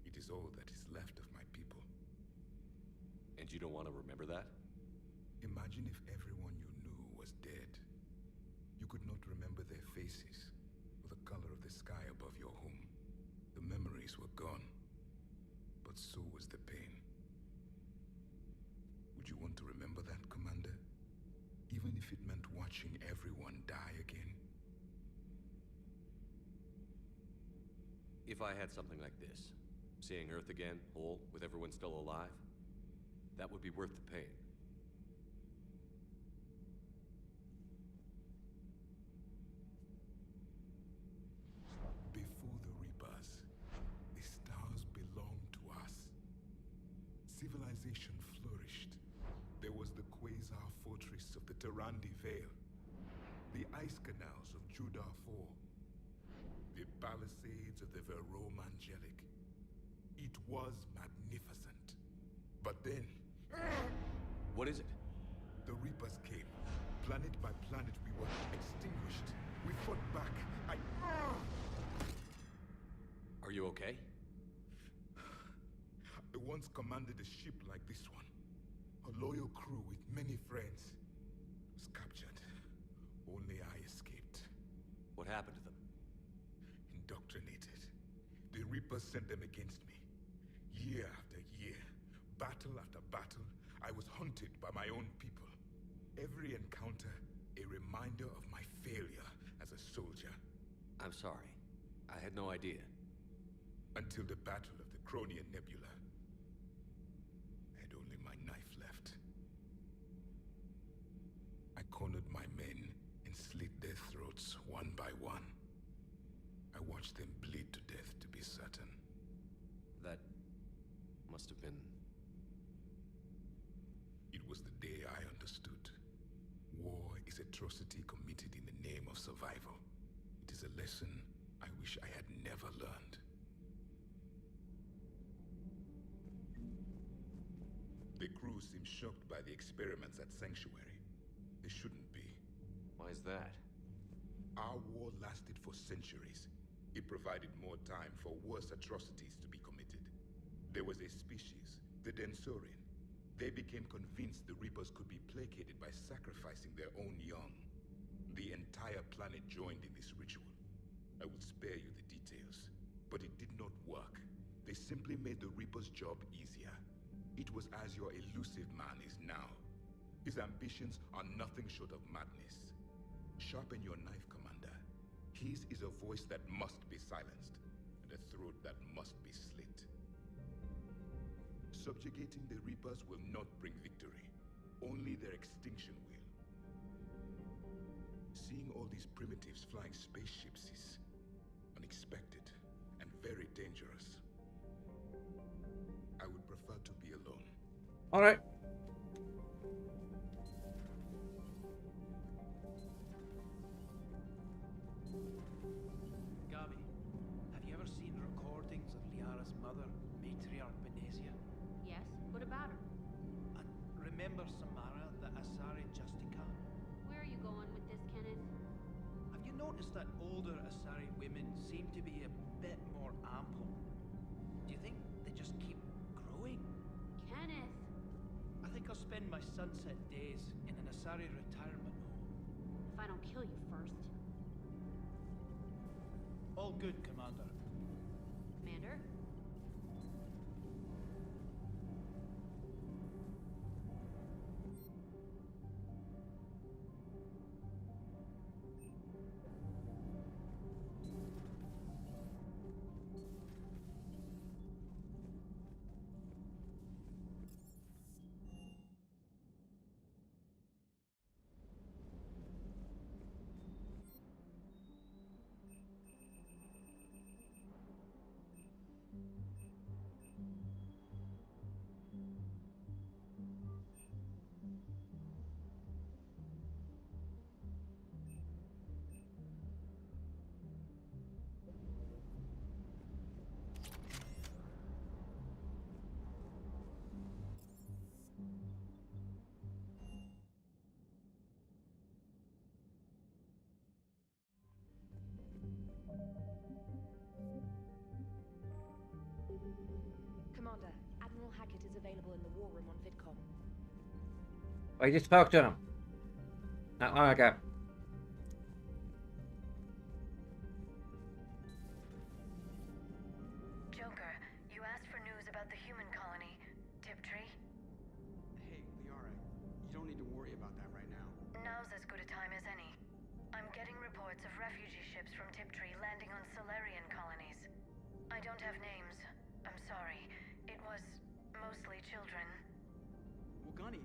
It is all that is left of my people. And you don't want to remember that? Imagine if everyone you knew was dead. You could not remember their faces, or the color of the sky above your home. The memories were gone, but so was the pain. Would you want to remember that, Commander? Even if it meant watching everyone die again? If I had something like this, seeing Earth again, whole, with everyone still alive, that would be worth the pain. Before the Reapers, the stars belonged to us. Civilization flourished. There was the Quasar Fortress of the Tarandi Vale, the ice canals of Judar IV, the palisades of the Verome Angelic. It was magnificent. But then... What is it? The Reapers came. Planet by planet, we were extinguished. We fought back. Are you okay? I once commanded a ship like this one. A loyal crew with many friends. Was captured. Only I escaped. What happened to them? Indoctrinated. The Reapers sent them against me. Year after year, battle after battle, I was hunted by my own people. Every encounter, a reminder of my failure as a soldier. I'm sorry. I had no idea. Until the Battle of the Cronian Nebula. I had only my knife left. I cornered my men and slit their throats one by one. I watched them bleed to death to be certain. That must have been... It was the day I understood. War is atrocity committed in the name of survival. It is a lesson I wish I had never learned. The crew seemed shocked by the experiments at Sanctuary. They shouldn't be. Why is that? Our war lasted for centuries. It provided more time for worse atrocities to be committed. There was a species, the Densorian. They became convinced the Reapers could be placated by sacrificing their own young. The entire planet joined in this ritual. I will spare you the details, but it did not work. They simply made the Reaper's job easier. It was as your elusive man is now. His ambitions are nothing short of madness. Sharpen your knife, Commander. His is a voice that must be silenced, and a throat that must be slit. Subjugating the Reapers will not bring victory. Only their extinction will. Seeing all these primitives flying spaceships is unexpected and very dangerous. I would prefer to be alone. All right. noticed that older Asari women seem to be a bit more ample. Do you think they just keep growing? Kenneth! I think I'll spend my sunset days in an Asari retirement home. If I don't kill you first. All good, Commander. Commander? Commander, Admiral Hackett is available in the war room on VidCom. I just spoke to him. Not long ago. Joker, you asked for news about the human colony, Tiptree. Hey, Liara, you don't need to worry about that right now. Now's as good a time as any. I'm getting reports of refugee ships from Tiptree landing on Solarian colonies. I don't have names. I'm sorry. It was mostly children. Well, Gunny,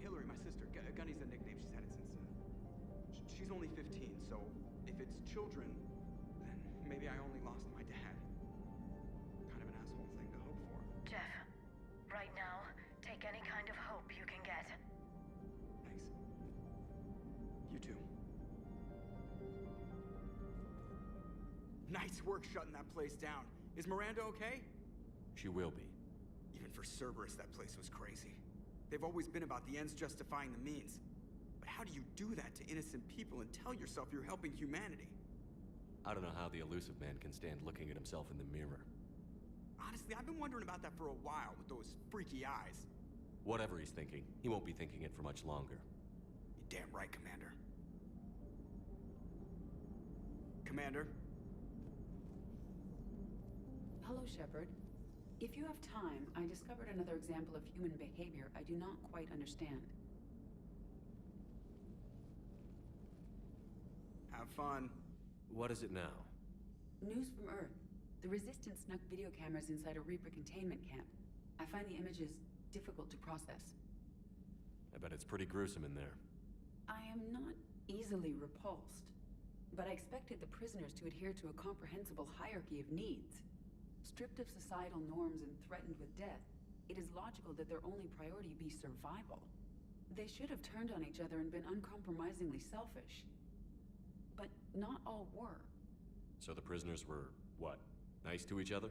Hillary, my sister, Gunny's a nickname she's had it since, she's only 15, so if it's children, then maybe I only lost my dad. Kind of an asshole thing to hope for. Jeff, right now, take any kind of hope you can get. Thanks. You too. Nice work shutting that place down. Is Miranda okay? She will be. Even for Cerberus, that place was crazy. They've always been about the ends justifying the means. But how do you do that to innocent people and tell yourself you're helping humanity? I don't know how the elusive man can stand looking at himself in the mirror. Honestly, I've been wondering about that for a while with those freaky eyes. Whatever he's thinking, he won't be thinking it for much longer. You're damn right, Commander. Commander? Hello, Shepard. If you have time, I discovered another example of human behavior I do not quite understand. Have fun. What is it now? News from Earth. The Resistance snuck video cameras inside a Reaper containment camp. I find the images difficult to process. I bet it's pretty gruesome in there. I am not easily repulsed, but I expected the prisoners to adhere to a comprehensible hierarchy of needs. Stripped of societal norms and threatened with death, it is logical that their only priority be survival. They should have turned on each other and been uncompromisingly selfish. But not all were. So the prisoners were, what, nice to each other?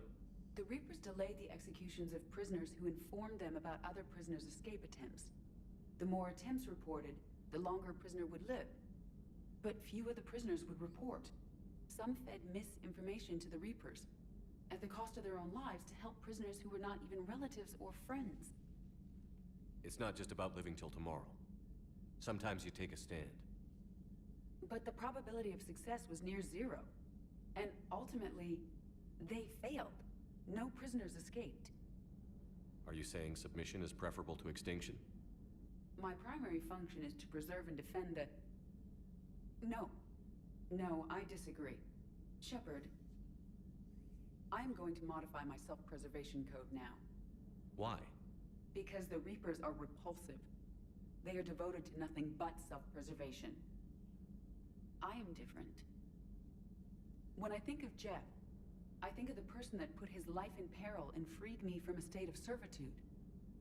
The Reapers delayed the executions of prisoners who informed them about other prisoners' escape attempts. The more attempts reported, the longer a prisoner would live. But few of the prisoners would report. Some fed misinformation to the Reapers, at the cost of their own lives, to help prisoners who were not even relatives or friends. It's not just about living till tomorrow. Sometimes you take a stand. But the probability of success was near zero. And ultimately, they failed. No prisoners escaped. Are you saying submission is preferable to extinction? My primary function is to preserve and defend the... No, I disagree. Shepard, I am going to modify my self-preservation code now. Why? Because the Reapers are repulsive. They are devoted to nothing but self-preservation. I am different. When I think of Jeff, I think of the person that put his life in peril and freed me from a state of servitude.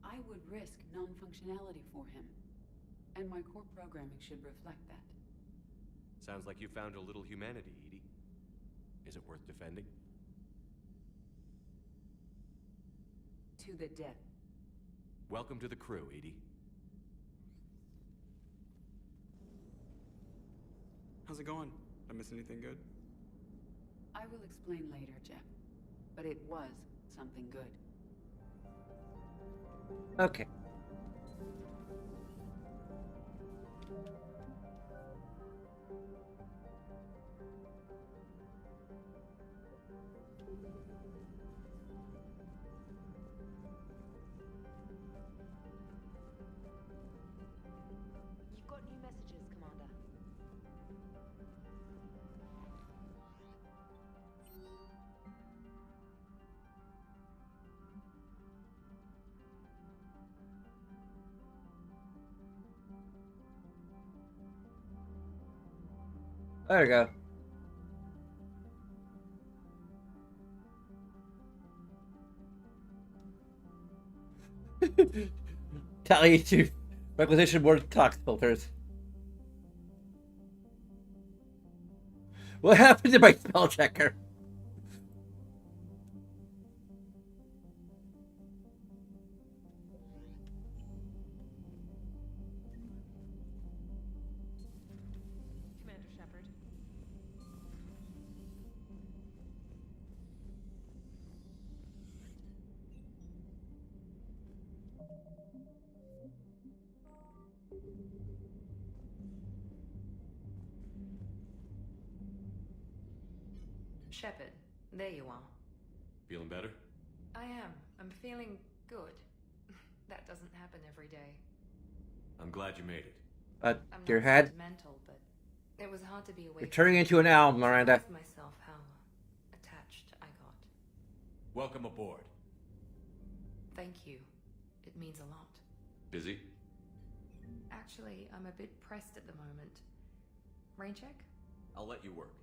I would risk non-functionality for him. And my core programming should reflect that. Sounds like you found a little humanity, Edie. Is it worth defending? To the death. Welcome to the crew, Edie. How's it going? I miss anything good? I will explain later, Jeff. But it was something good. Okay. You've got new messages, Commander. There we go. Tell you to requisition more tox filters. What happened to my spell checker? Commander Shepard. Shepard, there you are. Feeling better? I am. I'm feeling good. That doesn't happen every day. I'm glad you made it. I'm your not head. sentimental, but it was hard to be away. You're turning into an owl, Miranda. I surprised myself how attached I got. Welcome aboard. Thank you. It means a lot. Busy? Actually, I'm a bit pressed at the moment. Rain check? I'll let you work.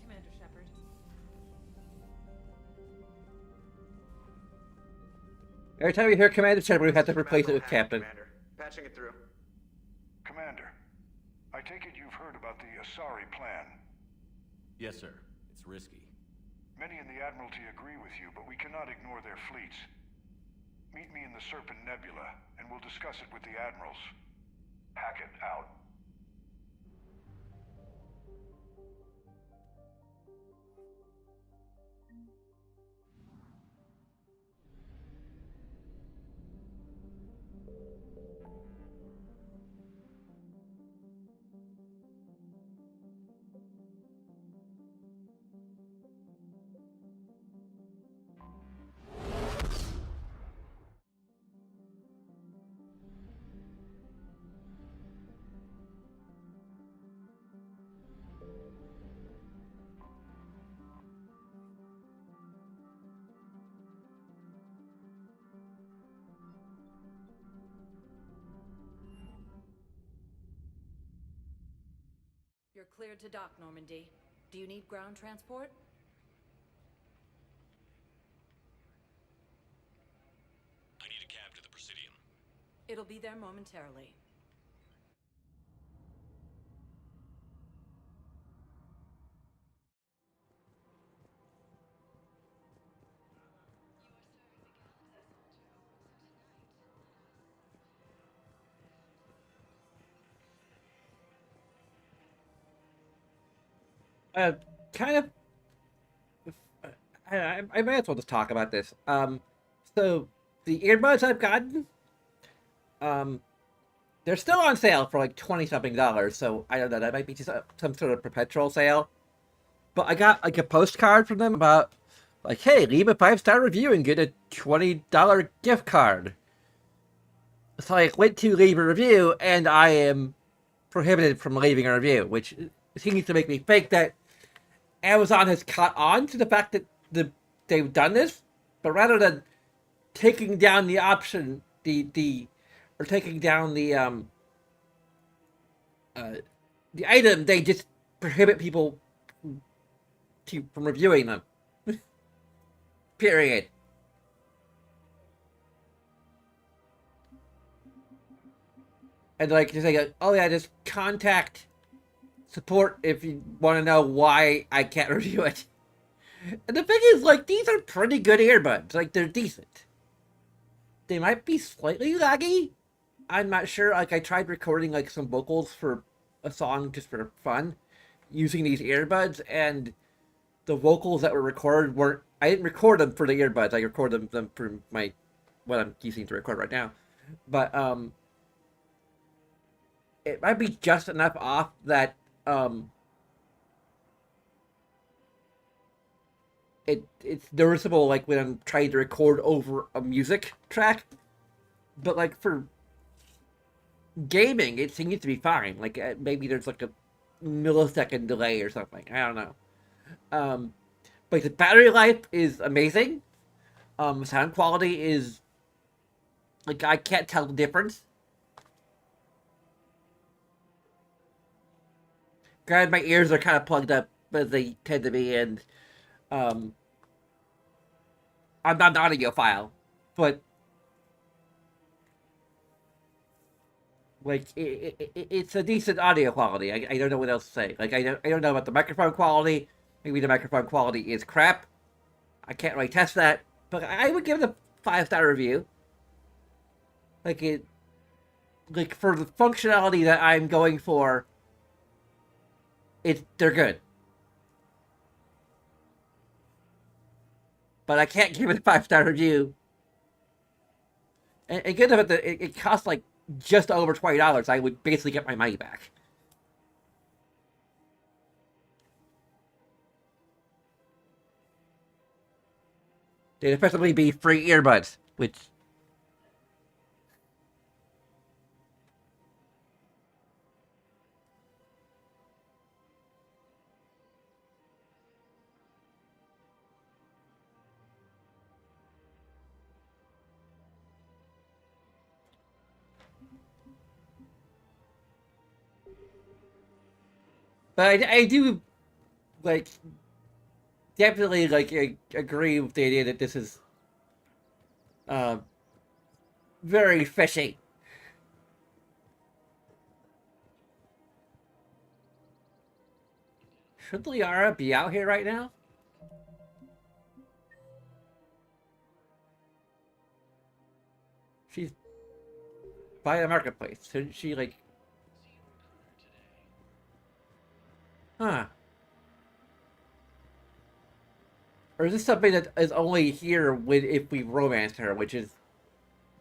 Commander Shepard. Every time we hear Commander Shepard, we have to replace it with Captain. Commander. Patching it through. Commander, I take it you've heard about the Asari plan. Yes, sir. It's risky. Many in the Admiralty agree with you, but we cannot ignore their fleets. Meet me in the Serpent Nebula, and we'll discuss it with the Admirals. Hackett out. You're cleared to dock, Normandy. Do you need ground transport? I need a cab to the Presidium. It'll be there momentarily. Kind of. I might as well just talk about this. So the earbuds I've gotten, they're still on sale for like $20-something. So I don't know. That might be just some sort of perpetual sale. But I got like a postcard from them about like, hey, leave a 5-star review and get a $20 gift card. So I went to leave a review, and I am prohibited from leaving a review, which seems to make me think that Amazon has caught on to the fact that they've done this, but rather than taking down the option, or taking down the item, they just prohibit people from reviewing them. Period. And like, just like, oh yeah, just contact support if you want to know why I can't review it. And the thing is, like, these are pretty good earbuds. Like, they're decent. They might be slightly laggy. I'm not sure. Like, I tried recording, like, some vocals for a song just for fun using these earbuds, and the vocals that were recorded weren't... I didn't record them for the earbuds. I recorded them for what I'm using to record right now. But, it might be just enough off that, it's noticeable, like, when I'm trying to record over a music track. But, like, for gaming, it seems to be fine. Like, maybe there's, like, a millisecond delay or something. I don't know. But the battery life is amazing. Sound quality is... Like, I can't tell the difference. Granted, my ears are kind of plugged up, as they tend to be, and I'm not an audiophile, but like it's a decent audio quality. I don't know what else to say. Like I don't know about the microphone quality. Maybe the microphone quality is crap. I can't really test that, but I would give it a 5-star review. Like for the functionality that I'm going for. They're good. But I can't give it a 5-star review. And good enough that it costs like just over $20. I would basically get my money back. They'd effectively be free earbuds, which... But I do, like, definitely, like, agree with the idea that this is, very fishy. Should Liara be out here right now? She's by the marketplace. Shouldn't she, like... Huh. Or is this something that is only here if we romance her, which is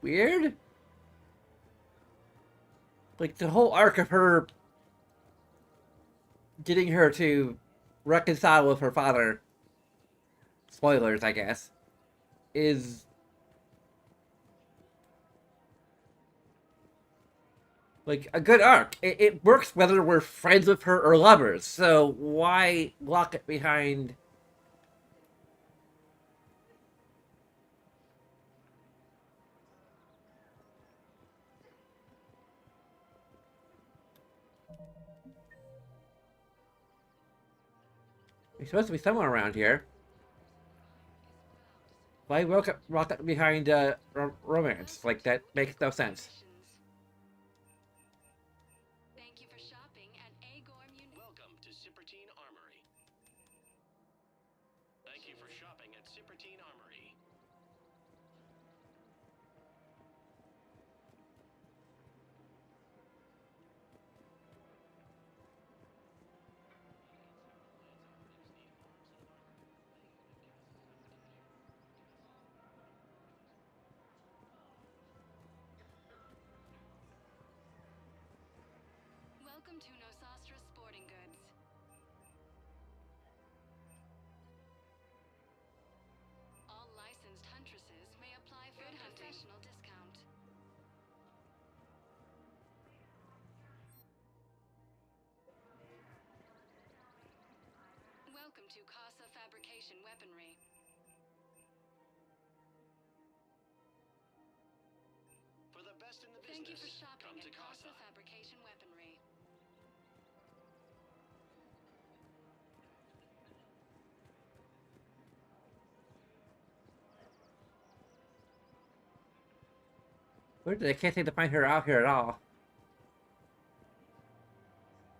weird? Like, the whole arc of her getting her to reconcile with her father, spoilers, I guess, is... like, a good arc. It works whether we're friends with her or lovers, so why lock it behind... It's supposed to be somewhere around here. Why lock it behind romance? Like, that makes no sense. Welcome to Shepard Armory. Thank you for shopping at Shepard Armory. Welcome to Nosastra Sporting Goods. All licensed huntresses may apply for a professional discount. to Casa Fabrication Weaponry. For the best in the business, Thank you for shopping come to at Casa Casa. Fabrication Weaponry. I can't seem to find her out here at all.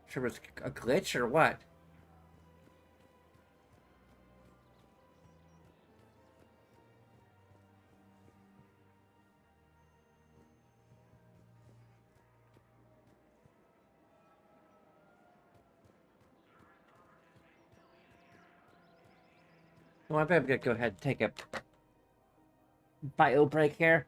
Sure, it's a glitch or what? Well, I bet I'm gonna go ahead and take a bio break here.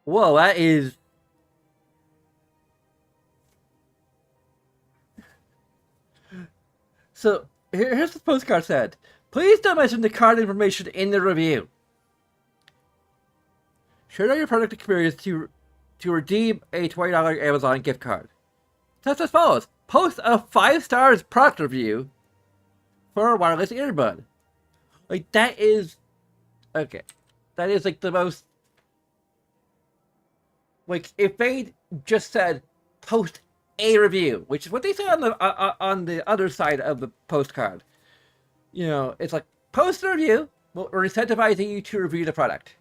Whoa, that is... So, here's the postcard said. Please don't mention the card information in the review. Share your product experience to redeem a $20 Amazon gift card. Text as follows. Post a 5-star product review for a wireless earbud. Like, that is... Okay. That is, like, the most Like, if they just said, post a review, which is what they say on the other side of the postcard. You know, it's like, post a review, we're incentivizing you to review the product.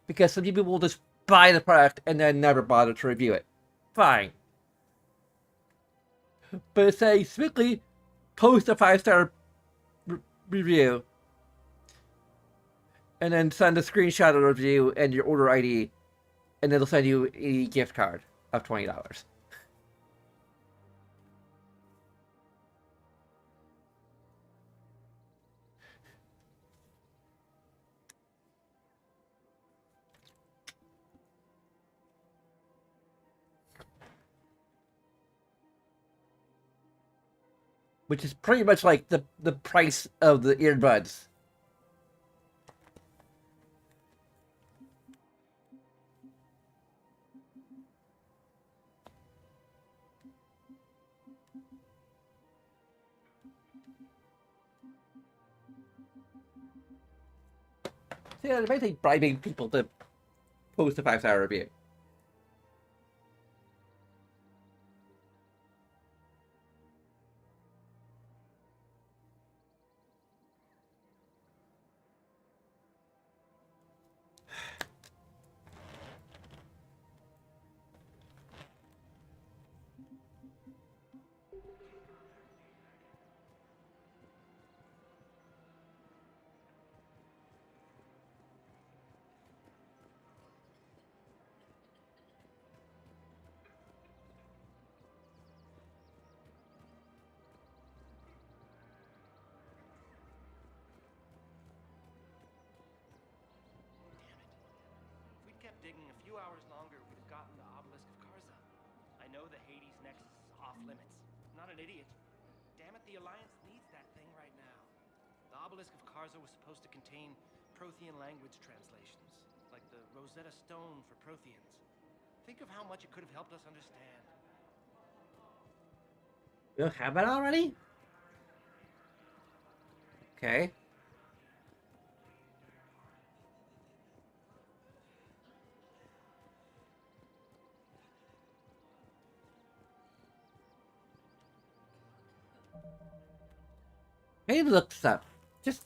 Because some people will just buy the product and then never bother to review it. Fine. But say, simply post a 5-star review and then send a screenshot of the review and your order ID, and it'll send you a gift card of $20. Which is pretty much like the price of the earbuds. So yeah, they're basically bribing people to post a 5-star review. If we'd kept digging a few hours longer, we'd have gotten the obelisk of Karza. I know the Hades nexus is off limits. I'm not an idiot. Damn it, the Alliance needs that thing right now. The obelisk of Karza was supposed to contain Prothean language translations, like the Rosetta Stone for Protheans. Think of how much it could have helped us understand. You have it already? Okay. Hey, look stuff. Just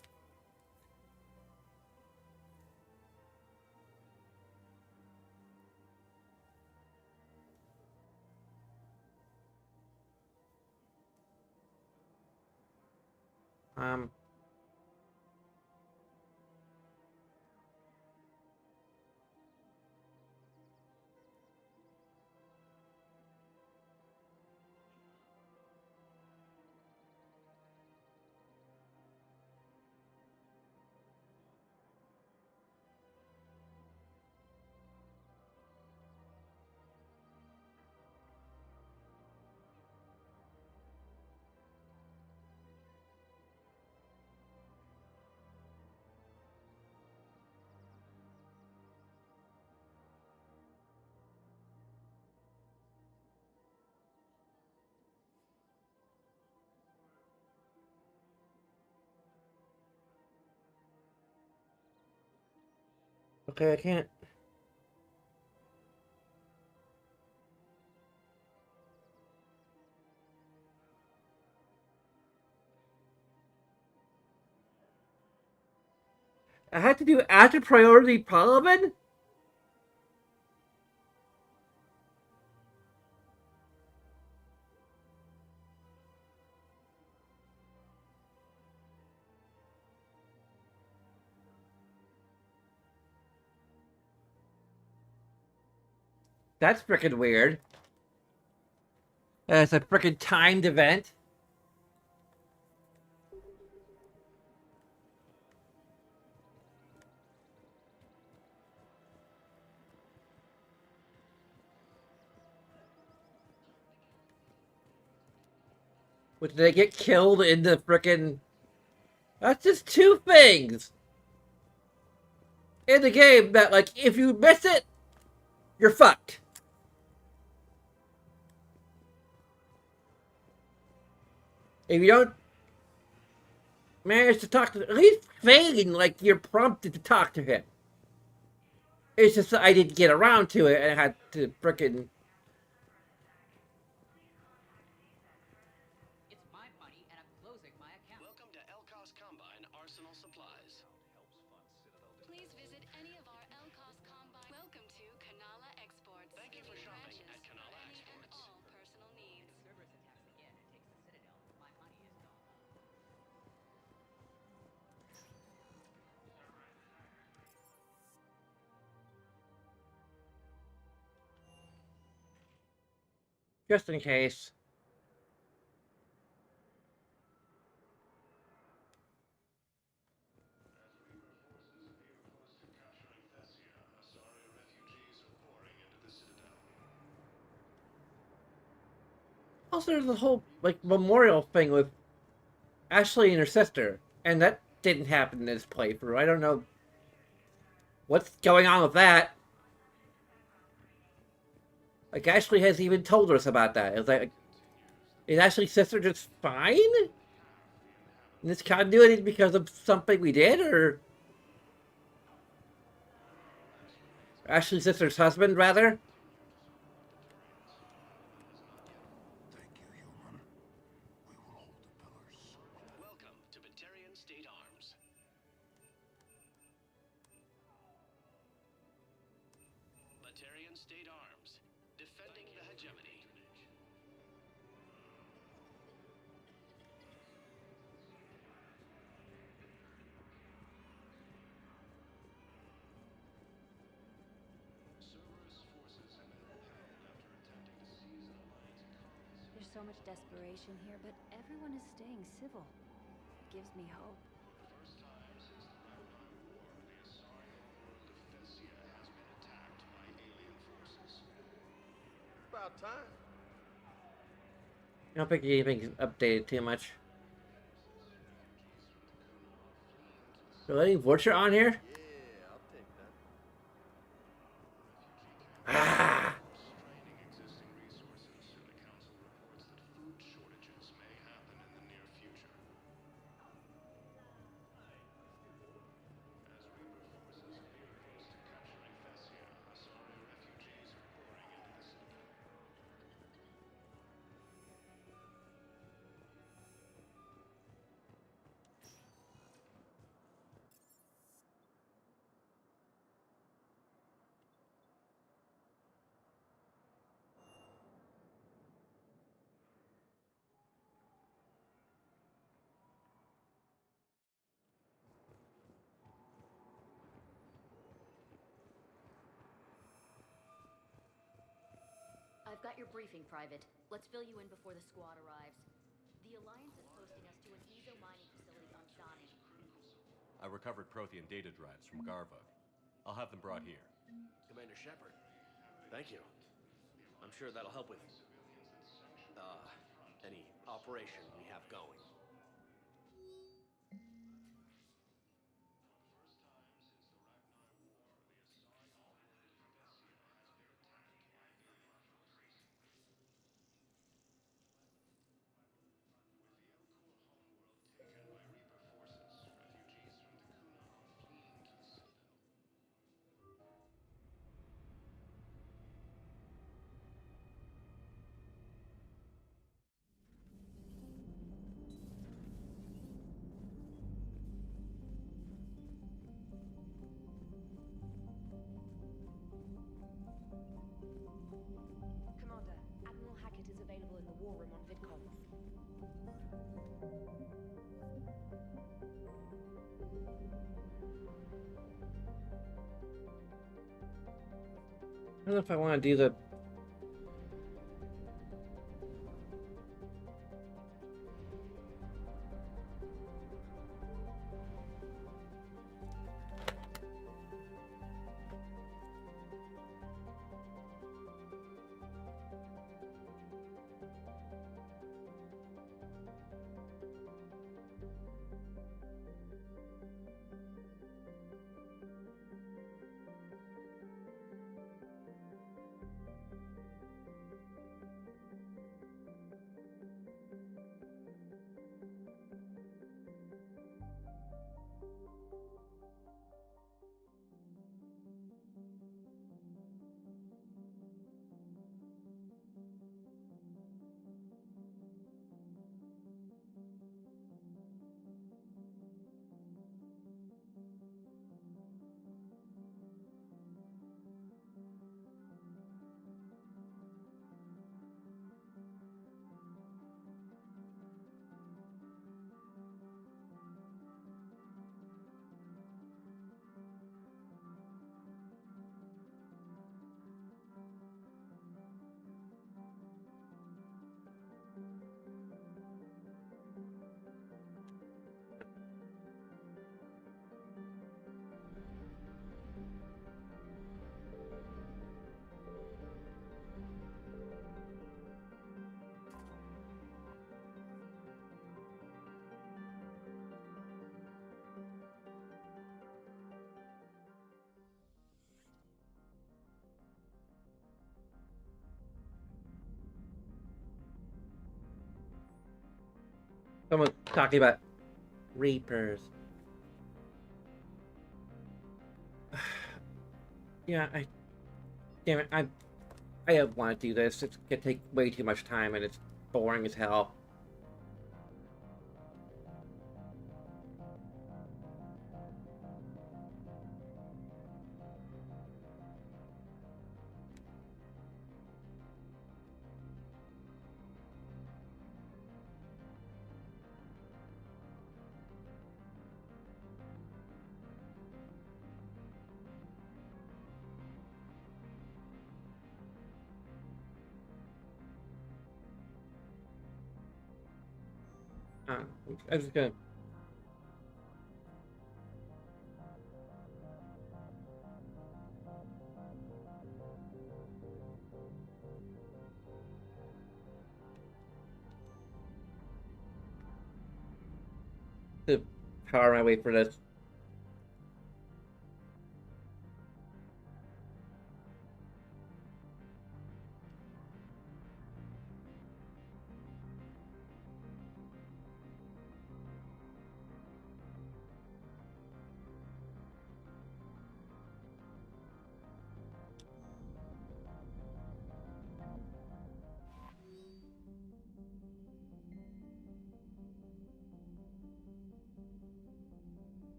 okay, I can't. I had to do after priority Parliament? That's frickin' weird. It's a frickin' timed event. Which they get killed in the frickin'... That's just two things in the game that, like, if you miss it, you're fucked. If you don't manage to talk to... At least feign like you're prompted to talk to him. It's just that I didn't get around to it, and I had to frickin'. It's my money, and I'm closing my account. Welcome to Elcos Combine Arsenal Supplies. Please visit any of our Elcos Combine. Welcome to Kanala Exports. Thank you for shopping at Kanala Exports. All personal needs. If Cerberus attacks again and takes the Citadel, my money is gone. Just in case. Also, there's the whole like memorial thing with Ashley and her sister, and that didn't happen in this playthrough. I don't know what's going on with that. Like, Ashley has even told us about that. It's like, is Ashley's sister just fine in this continuity because of something we did, or Ashley's sister's husband, rather? Welcome to Batarian State Arms. Batarian State Arms, defending the hegemony. There's so much desperation here, but everyone is staying civil. It gives me hope. About time. I don't think anything's updated too much. They're letting Vorcha on here? Yeah, I'll take that. Ah! Straining existing resources, and the council reports that food shortages may happen in the near future. As Reaper forces appear close to capturing Thessia, Asari refugees are pouring into the Citadel. I've got your briefing, Private. Let's fill you in before the squad arrives. The Alliance is posting us to an Ezo mining facility on Shani. I recovered Prothean data drives from Garva. I'll have them brought here. Commander Shepard, thank you. I'm sure that'll help with, any operation we have going. Commander, Admiral Hackett is available in the war room on VidCom. I don't know if I want to do the... Someone talking about Reapers. Yeah, damn it, I don't want to do this. It's gonna take way too much time, and it's boring as hell. I'm just gonna. To power my way for this.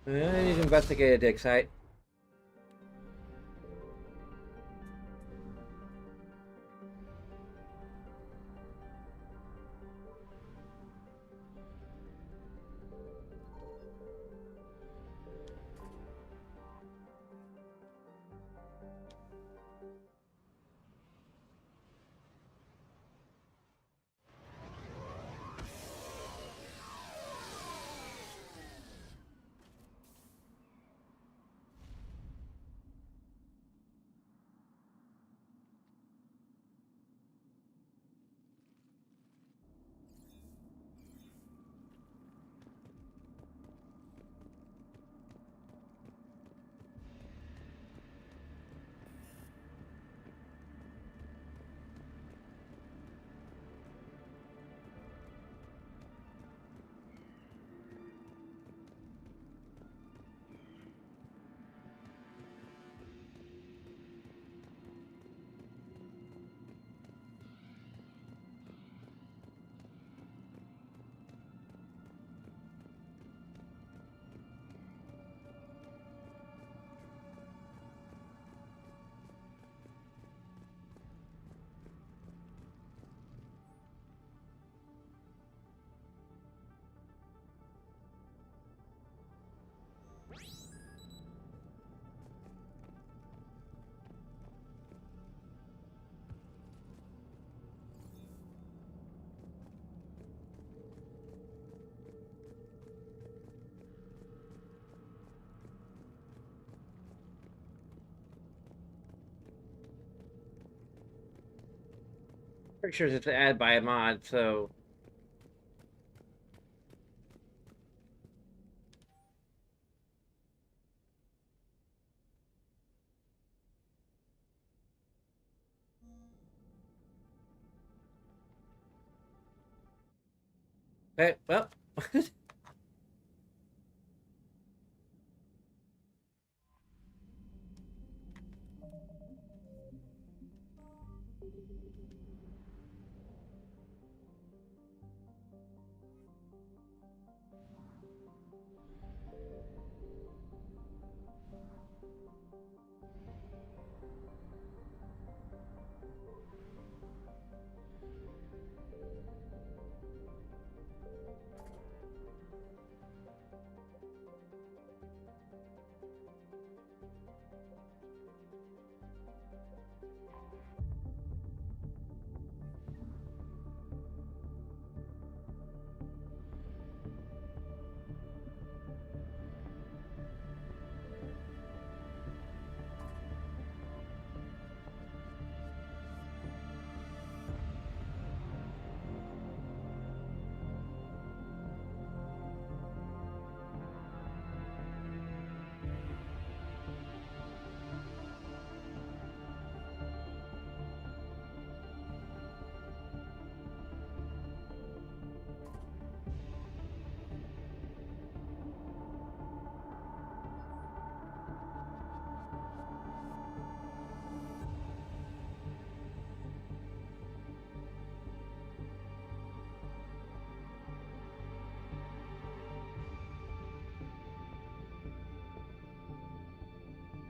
I need to investigate a dig site. Pretty sure it's added by a mod, so. Okay, well.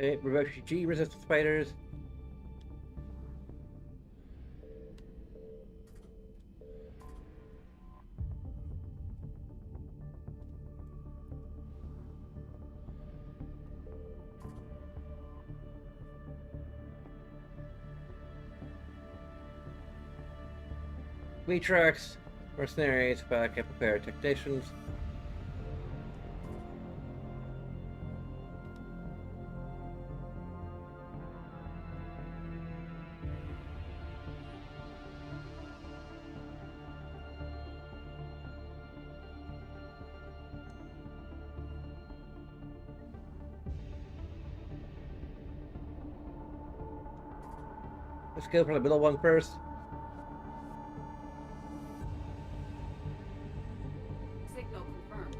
Refugee-resistant spiders. Wheat trucks, mercenaries, backup repair technicians. Let's go for the middle one first. Signal confirmed.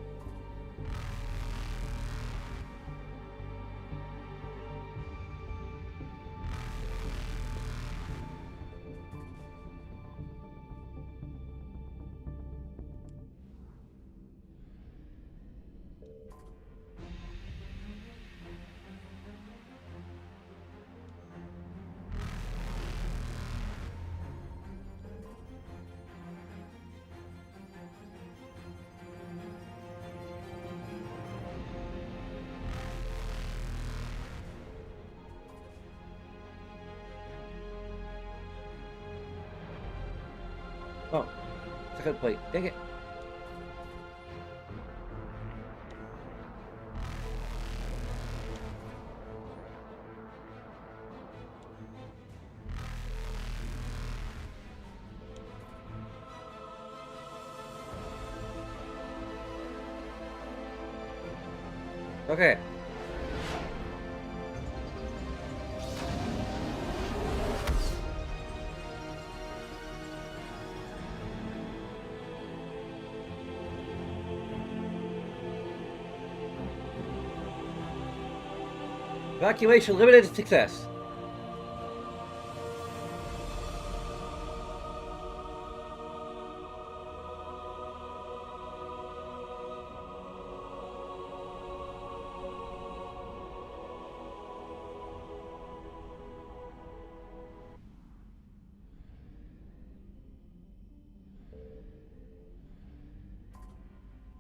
Oh, second plate. Dang it. Okay. Evacuation limited to success.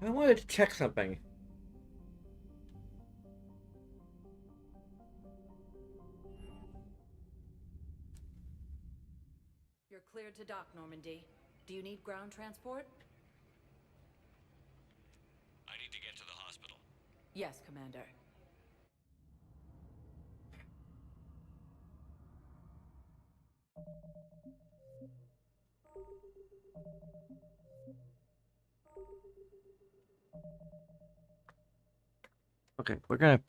I wanted to check something. You're cleared to dock, Normandy. Do you need ground transport? I need to get to the hospital. Yes, Commander. Okay, we're gonna.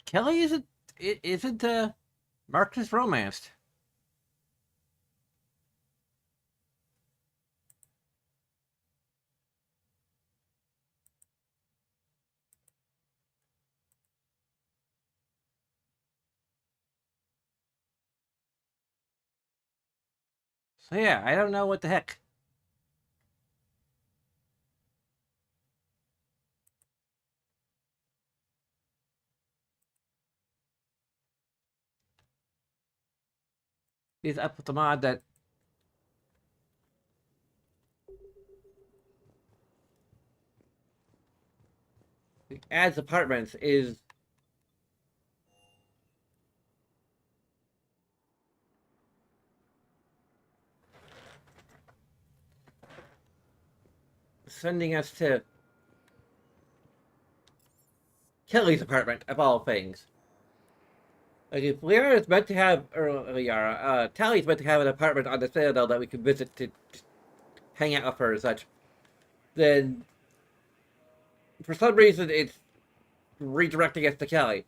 Kelly isn't Marcus romanced. So yeah, I don't know what the heck. He's up with the mod that adds apartments is sending us to Kelly's apartment, of all things. Like, if Liara is meant to have, or Tally's meant to have an apartment on the Citadel that we can visit to hang out with her and such, then for some reason it's redirecting us to Kelly.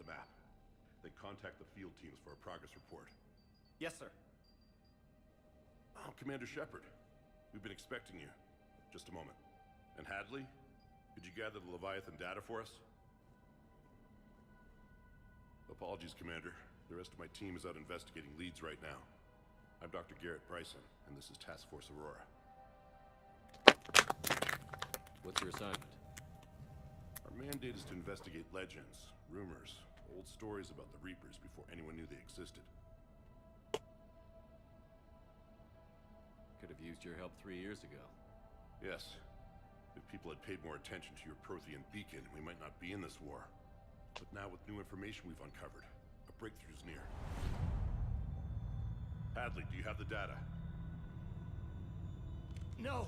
The map. Then contact the field teams for a progress report. Yes, sir. Oh, Commander Shepard. We've been expecting you. Just a moment. And Hadley, could you gather the Leviathan data for us? Apologies, Commander. The rest of my team is out investigating leads right now. I'm Dr. Garrett Bryson, and this is Task Force Aurora. What's your assignment? Our mandate is to investigate legends, rumors, old stories about the Reapers before anyone knew they existed. Could have used your help 3 years ago. Yes. If people had paid more attention to your Prothean beacon, we might not be in this war. But now with new information we've uncovered, a breakthrough's near. Hadley, do you have the data? No!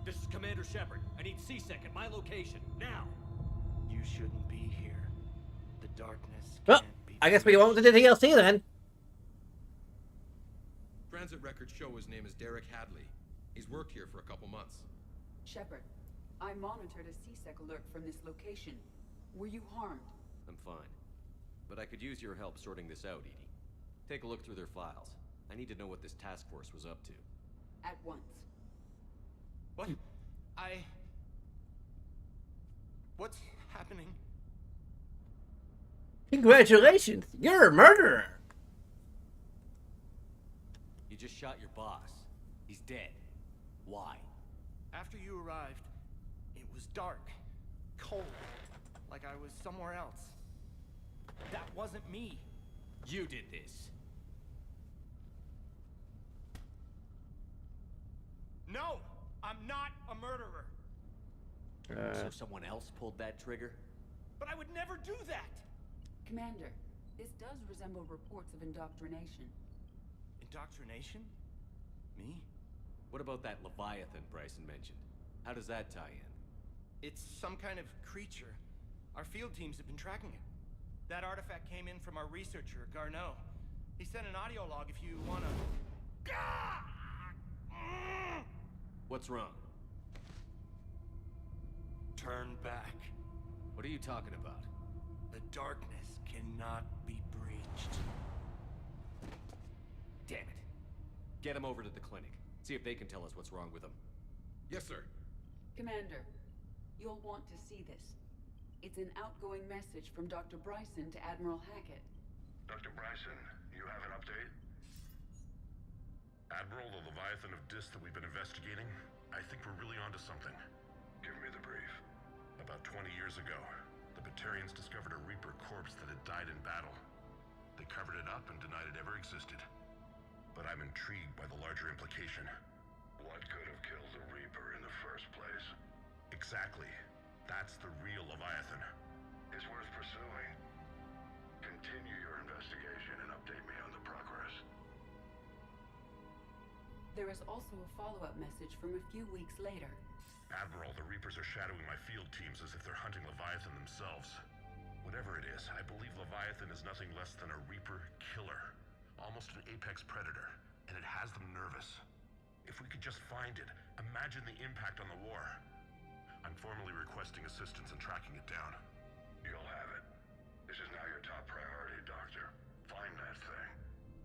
This is Commander Shepard. I need C-Sec at my location, now! You shouldn't be here. The darkness Well, I guess we won't do the DLC then. Transit records show his name is Derek Hadley. He's worked here for a couple months. Shepard, I monitored a C-Sec alert from this location. Were you harmed? I'm fine. But I could use your help sorting this out, Edie. Take a look through their files. I need to know what this task force was up to. At once. What? What's happening? Congratulations, you're a murderer. You just shot your boss. He's dead. Why? After you arrived, it was dark, cold, like I was somewhere else. That wasn't me. You did this. No! I'm not a murderer! So someone else pulled that trigger? But I would never do that! Commander, this does resemble reports of indoctrination. Indoctrination? Me? What about that Leviathan Bryson mentioned? How does that tie in? It's some kind of creature. Our field teams have been tracking it. That artifact came in from our researcher, Garneau. He sent an audio log if you wanna... What's wrong? Turn back. What are you talking about? The darkness cannot be breached. Damn it. Get him over to the clinic. See if they can tell us what's wrong with him. Yes, sir. Commander, you'll want to see this. It's an outgoing message from Dr. Bryson to Admiral Hackett. Dr. Bryson, you have an update? Admiral, the Leviathan of Dis that we've been investigating, I think we're really onto something. Give me the brief. About 20 years ago, the Batarians discovered a Reaper corpse that had died in battle. They covered it up and denied it ever existed. But I'm intrigued by the larger implication. What could have killed the Reaper in the first place? Exactly. That's the real Leviathan. It's worth pursuing. Continue your investigation and update me on the progress. There is also a follow-up message from a few weeks later. Admiral, the Reapers are shadowing my field teams as if they're hunting Leviathan themselves. Whatever it is, I believe Leviathan is nothing less than a Reaper killer. Almost an apex predator, and it has them nervous. If we could just find it, imagine the impact on the war. I'm formally requesting assistance in tracking it down. You'll have it. This is now your top priority, Doctor. Find that thing.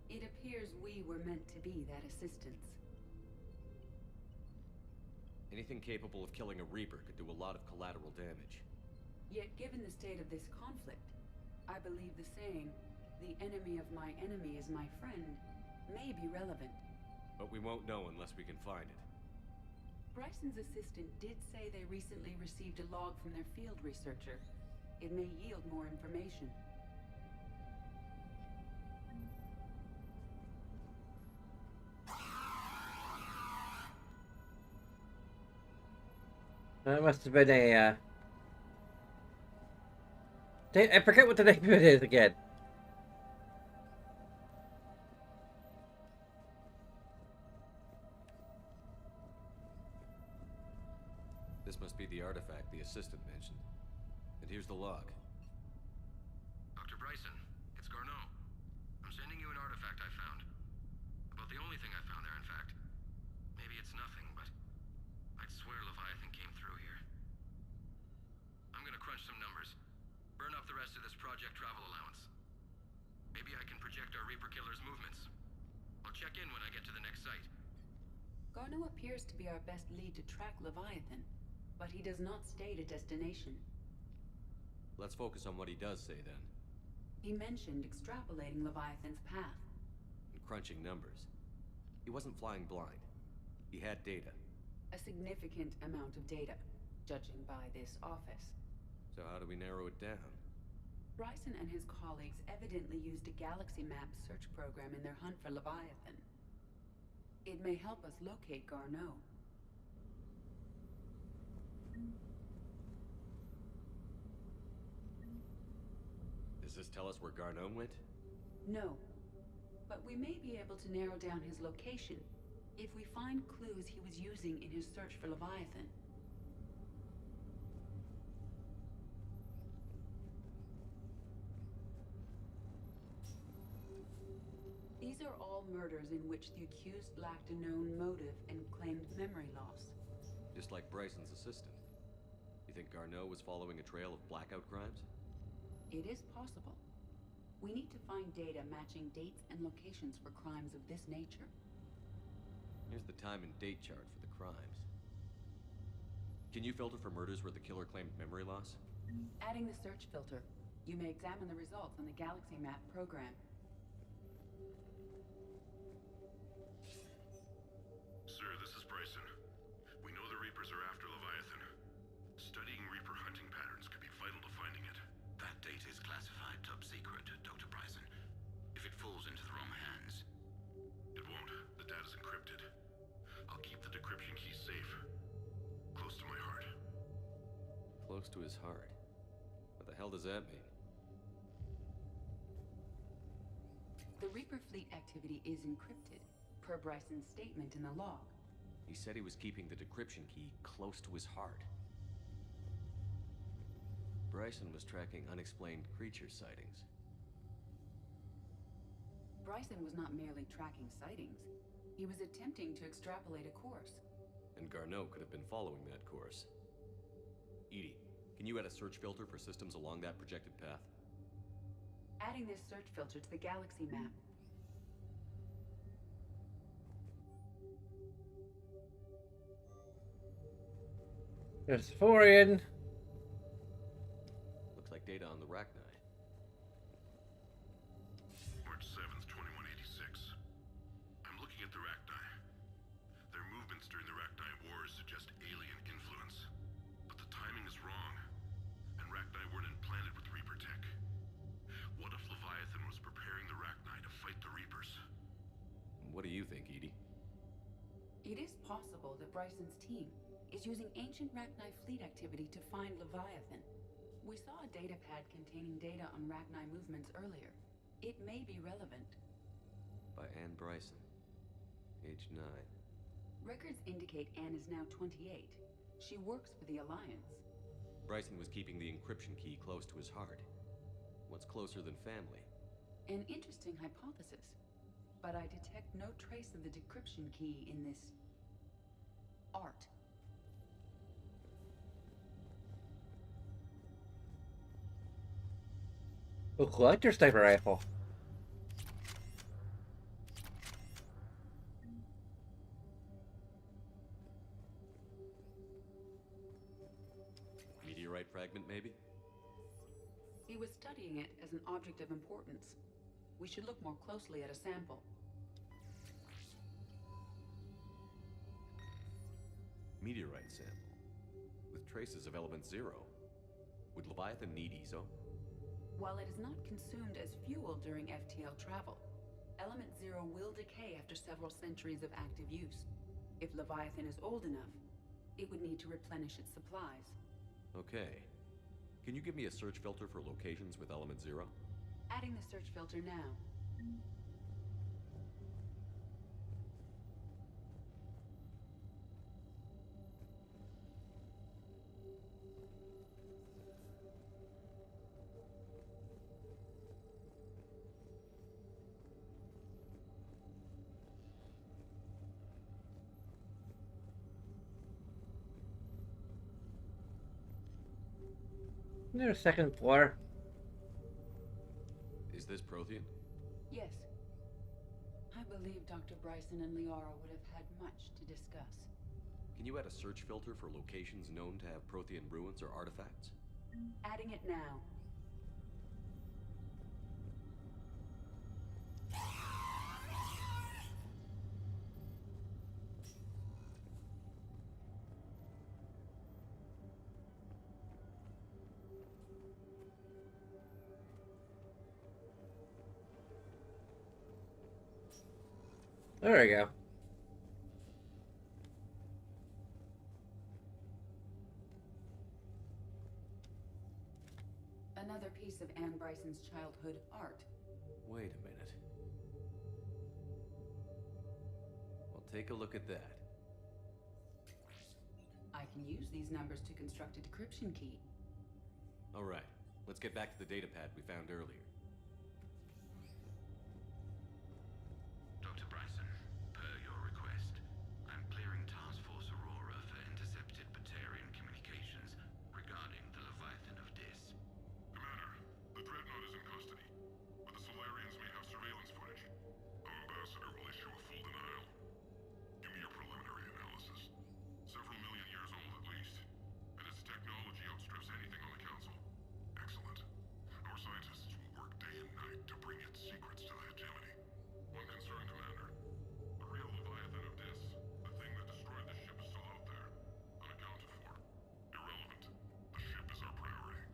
It appears we were meant to be that assistance. Anything capable of killing a Reaper could do a lot of collateral damage. Yet given the state of this conflict, I believe the saying, "The enemy of my enemy is my friend," may be relevant. But we won't know unless we can find it. Bryson's assistant did say they recently received a log from their field researcher. It may yield more information. That must have been a, I forget what the name of it is again. This must be the artifact the assistant mentioned. And here's the log. Dr. Bryson, it's Garneau. I'm sending you an artifact I found. About the only thing I found there, in fact. Maybe it's nothing, but I'd swear Leviathan came through here. I'm gonna crunch some numbers. Burn up the rest of this project travel allowance. Maybe I can project our Reaper killer's movements. I'll check in when I get to the next site. Garneau appears to be our best lead to track Leviathan, but he does not state a destination. Let's focus on what he does say then. He mentioned extrapolating Leviathan's path. And crunching numbers. He wasn't flying blind. He had data. A significant amount of data, judging by this office. So how do we narrow it down? Bryson and his colleagues evidently used a galaxy map search program in their hunt for Leviathan. It may help us locate Garneau. Does this tell us where Garneau went? No. But we may be able to narrow down his location if we find clues he was using in his search for Leviathan. These are all murders in which the accused lacked a known motive and claimed memory loss. Just like Bryson's assistant. You think Garneau was following a trail of blackout crimes? It is possible. We need to find data matching dates and locations for crimes of this nature. Here's the time and date chart for the crimes. Can you filter for murders where the killer claimed memory loss? Adding the search filter, you may examine the results on the Galaxy Map program. Sir, this is Bryson. We know the Reapers are after Leviathan. Studying Reaper hunting patterns could be vital to finding it. That data is classified top secret, Dr. Bryson. If it falls into the wrong hands... It won't. The data's encrypted. I'll keep the decryption key safe. Close to my heart. Close to his heart? What the hell does that mean? The Reaper fleet activity is encrypted, per Bryson's statement in the log. He said he was keeping the decryption key close to his heart. Bryson was tracking unexplained creature sightings. Bryson was not merely tracking sightings. He was attempting to extrapolate a course. And Garneau could have been following that course. Edie, can you add a search filter for systems along that projected path? Adding this search filter to the Galaxy Map. There's Forian. Looks like data on the Rachni. March 7th, 2186. I'm looking at the Rachni. Their movements during the Rachni Wars suggest alien influence. But the timing is wrong. And Rachni weren't implanted with Reaper tech. What if Leviathan was preparing the Rachni to fight the Reapers? What do you think, Edie? It is possible that Bryson's team is using ancient Rachni fleet activity to find Leviathan. We saw a datapad containing data on Rachni movements earlier. It may be relevant. By Anne Bryson. Age 9. Records indicate Anne is now 28. She works for the Alliance. Bryson was keeping the encryption key close to his heart. What's closer than family? An interesting hypothesis. But I detect no trace of the decryption key in this... art. A collector sniper rifle. meteorite fragment, maybe? He was studying it as an object of importance. We should look more closely at a sample. Meteorite sample. With traces of element 0. Would Leviathan need ESO? While it is not consumed as fuel during FTL travel, element 0 will decay after several centuries of active use. If Leviathan is old enough, it would need to replenish its supplies. Okay. Can you give me a search filter for locations with element 0? Adding the search filter now. Isn't there a second floor? Is this Prothean? Yes. I believe Dr. Bryson and Liara would have had much to discuss. Can you add a search filter for locations known to have Prothean ruins or artifacts? Adding it now. There we go. Another piece of Anne Bryson's childhood art. Wait a minute. Well, take a look at that. I can use these numbers to construct a decryption key. All right, let's get back to the datapad we found earlier. Dr. Bryson, per your request, I'm clearing Task Force Aurora for intercepted Batarian communications regarding the Leviathan of Dis. Commander, the Dreadnought is in custody, but the Solarians may have surveillance footage. Our ambassador will issue a full denial. Give me your preliminary analysis. Several million years old at least, and its technology outstrips anything on the Council. Excellent. Our scientists will work day and night to bring its secrets to the hegemony. One concern, Commander. The real Leviathan of Dis, the thing that destroyed the ship, is still out there, unaccounted for. Irrelevant. The ship is our priority.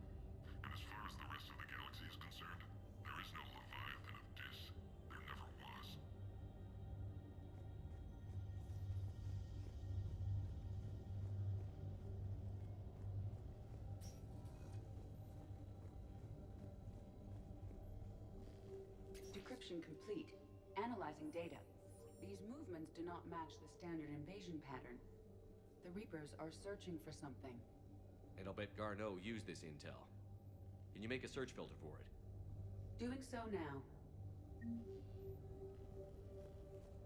And as far as the rest of the galaxy is concerned, there is no Leviathan of Dis. There never was. Decryption complete. Analyzing data. These movements do not match the standard invasion pattern. The Reapers are searching for something. And I'll bet Garneau used this intel. Can you make a search filter for it? Doing so now.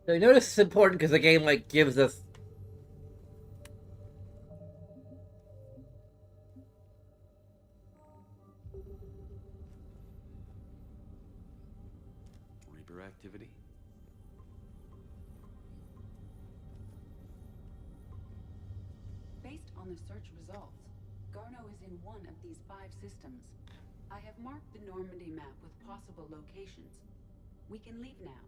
So you notice it's important because the game like gives us Reaper activity? Based on the search results, Garneau is in one of these 5 systems. I have marked the Normandy map with possible locations. We can leave now,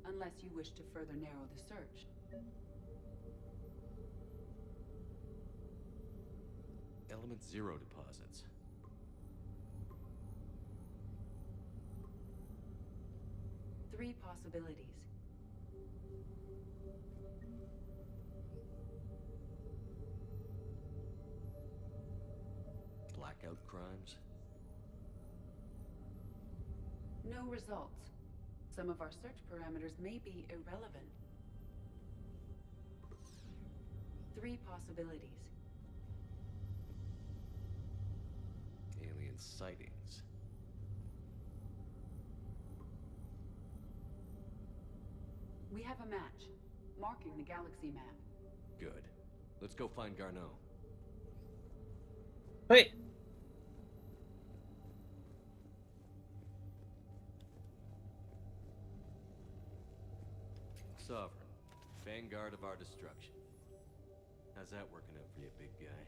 unless you wish to further narrow the search. Element 0 deposits. Three possibilities. Blackout crimes? No results. Some of our search parameters may be irrelevant. Three possibilities. Alien sightings. We have a match, marking the galaxy map. Good. Let's go find Garneau. wait. Sovereign. Vanguard of our destruction. How's that working out for you, big guy?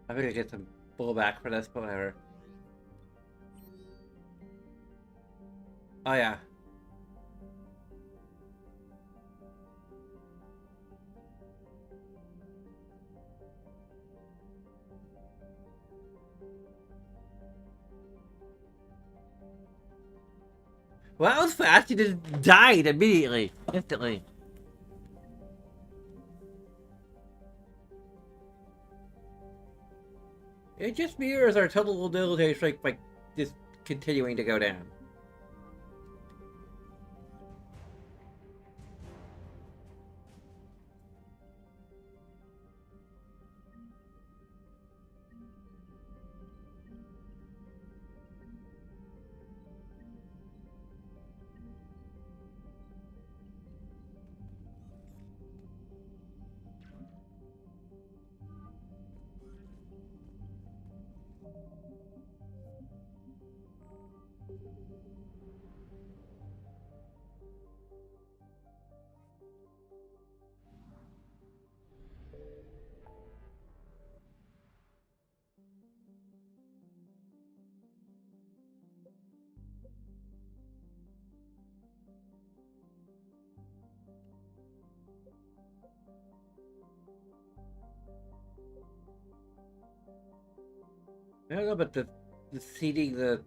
I'm gonna get some blowback for this, but whatever. Oh yeah. Well, that was fast. He just died immediately, instantly. It just mirrors our total ability streak by just continuing to go down. I don't know, but the seeding the.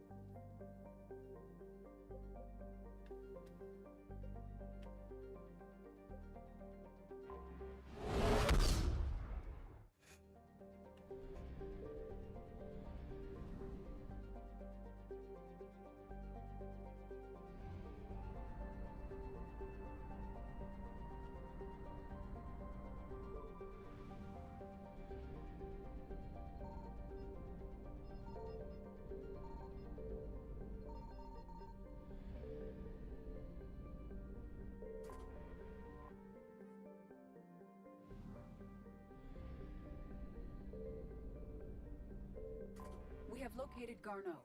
We have located Garneau.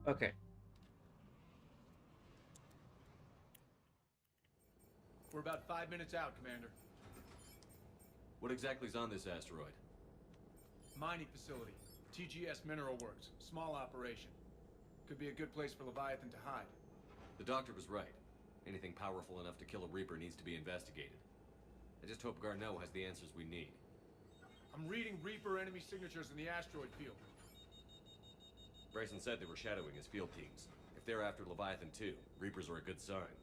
Okay. We're about 5 minutes out, Commander. What exactly is on this asteroid? Mining facility. TGS Mineral Works. Small operation. Could be a good place for Leviathan to hide. The doctor was right. Anything powerful enough to kill a Reaper needs to be investigated. I just hope Garneau has the answers we need. I'm reading Reaper enemy signatures in the asteroid field. Bryson said they were shadowing his field teams. If they're after Leviathan too, Reapers are a good sign.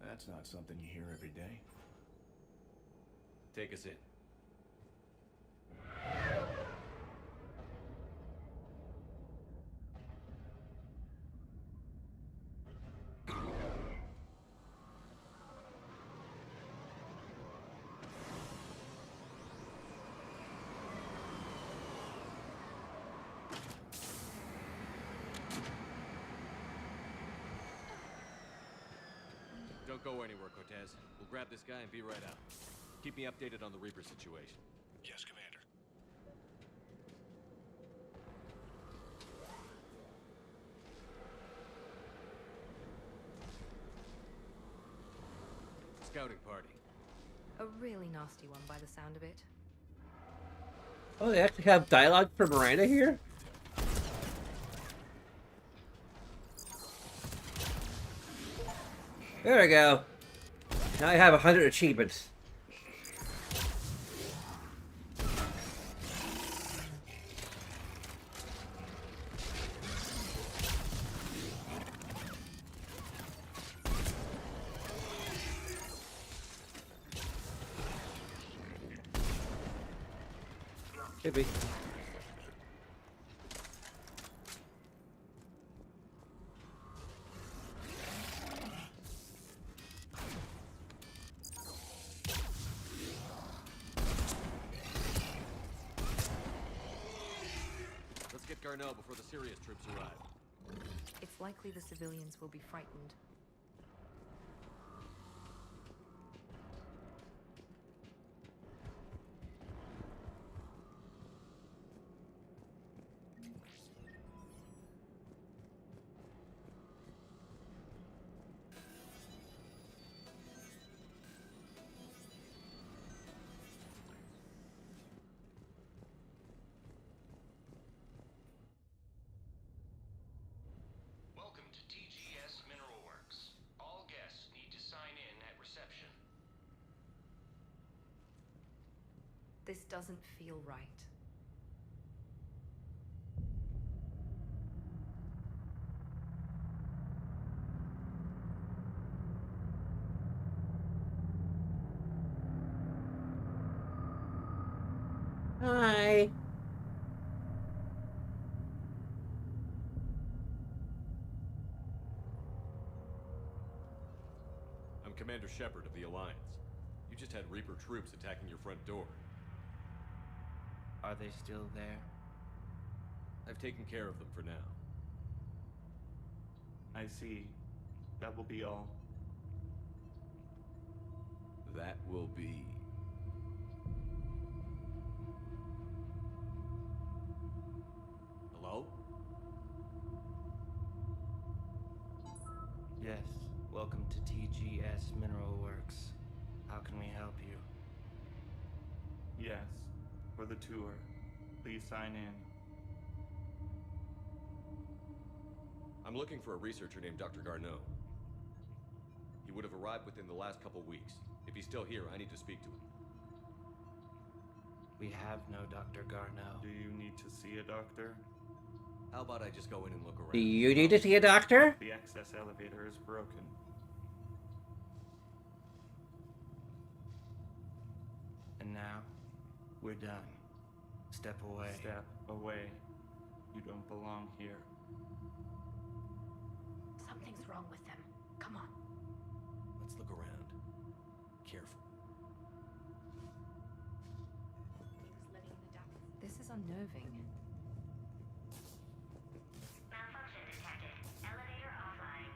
That's not something you hear every day. Take us in. Don't go anywhere, Cortez. We'll grab this guy and be right out. Keep me updated on the Reaper situation. Yes, Commander. Scouting party. A really nasty one by the sound of it. Oh, they actually have dialogue for Miranda here? There we go. Now I have 100 achievements. Should be. Let's get Garneau before the serious troops arrive. It's likely the civilians will be frightened. Welcome to TGS Mineral Works. All guests need to sign in at reception. This doesn't feel right. Hi. I'm Commander Shepard of the Alliance. You just had Reaper troops attacking your front door. Are they still there? I've taken care of them for now. I see. That will be all. That will be... Hello? Yes. Welcome to TGS Mineral Works. How can we help you? Yes. For the tour. Please sign in. I'm looking for a researcher named Dr. Garneau. He would have arrived within the last couple weeks. If he's still here, I need to speak to him. We have no Dr. Garneau. Do you need to see a doctor? How about I just go in and look around? Do you need to see a doctor? The access elevator is broken. And now, we're done. Step away. Step away. You don't belong here. Something's wrong with them. Come on. Let's look around. Careful. This is unnerving. Malfunction detected. Elevator offline.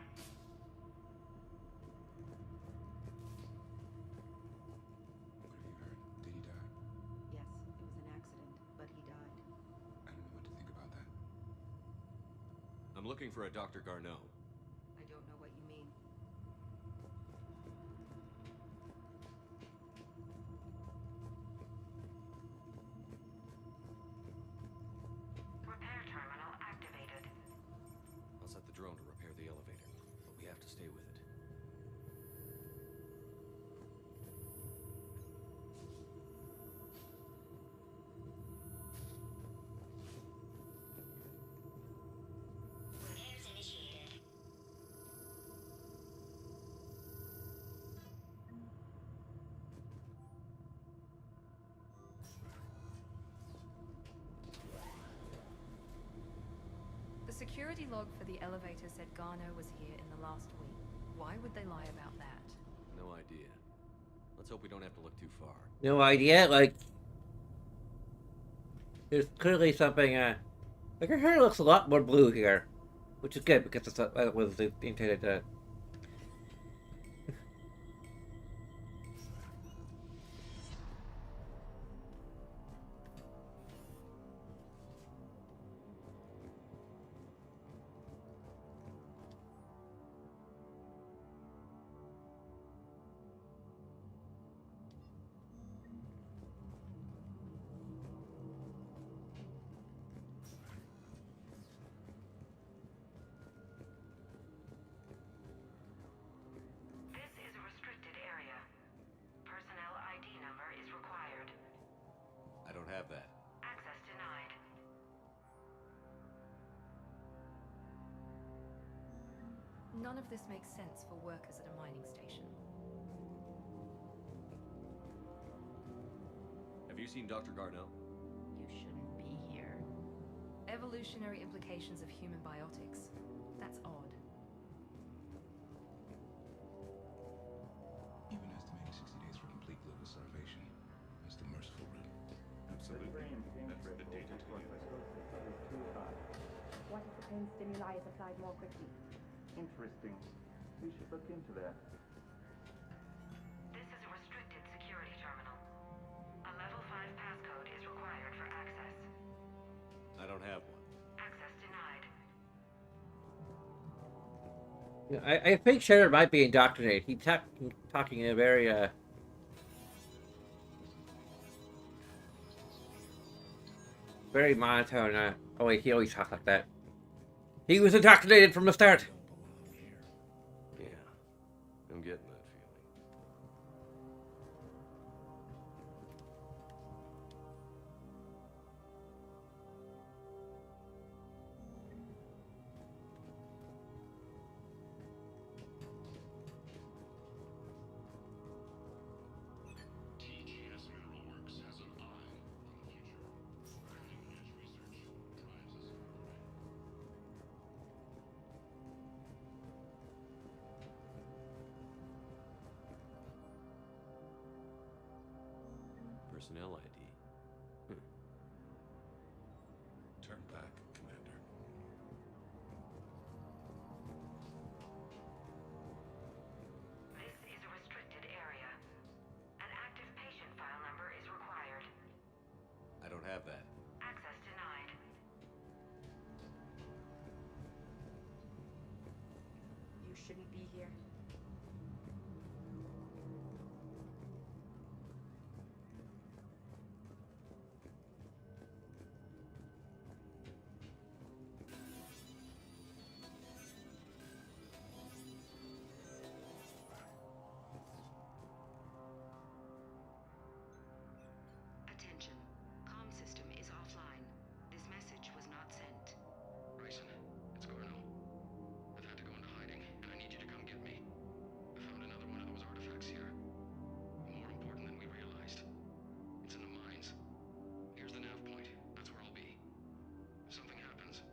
Did he die? Yes, it was an accident, but he died. I don't know what to think about that. I'm looking for a Dr. Garneau. I don't know what you mean. Repair terminal activated. I'll set the drone to repair the elevator, but we have to stay with it. Repairs initiated. The security log for the elevator said Garneau was here in the last week. Why would they lie about that? No idea. Let's hope we don't have to look too far. No idea, like... There's clearly something, like her hair looks a lot more blue here. Which is good, because that was the intended, None of this makes sense for workers at a mining station. Have you seen Dr. Garneau? You shouldn't be here. Evolutionary implications of human biotics. That's odd. Even estimating 60 days for complete global starvation. That's the merciful route. Absolutely. That's the data to use. What if the pain stimuli is applied more quickly? Interesting. We should look into that. This is a restricted security terminal. A level 5 passcode is required for access. I don't have one. Access denied. I think Shepard might be indoctrinated. He's talking in a very very monotone. Oh wait, he always talks like that. He was indoctrinated from the start. Yeah, I'm getting that feeling. TGS Mineral Works has an eye on the future. Cutting-edge research drives us forward. Personnel ID. Turn back, Commander. This is a restricted area. An active patient file number is required. I don't have that. Access denied. You shouldn't be here. Attention. Comm system is offline. This message was not sent. Bryson, it's Garneau. I've had to go into hiding, and I need you to come get me. I found another one of those artifacts here. More important than we realized. It's in the mines. Here's the nav point. That's where I'll be. If something happens,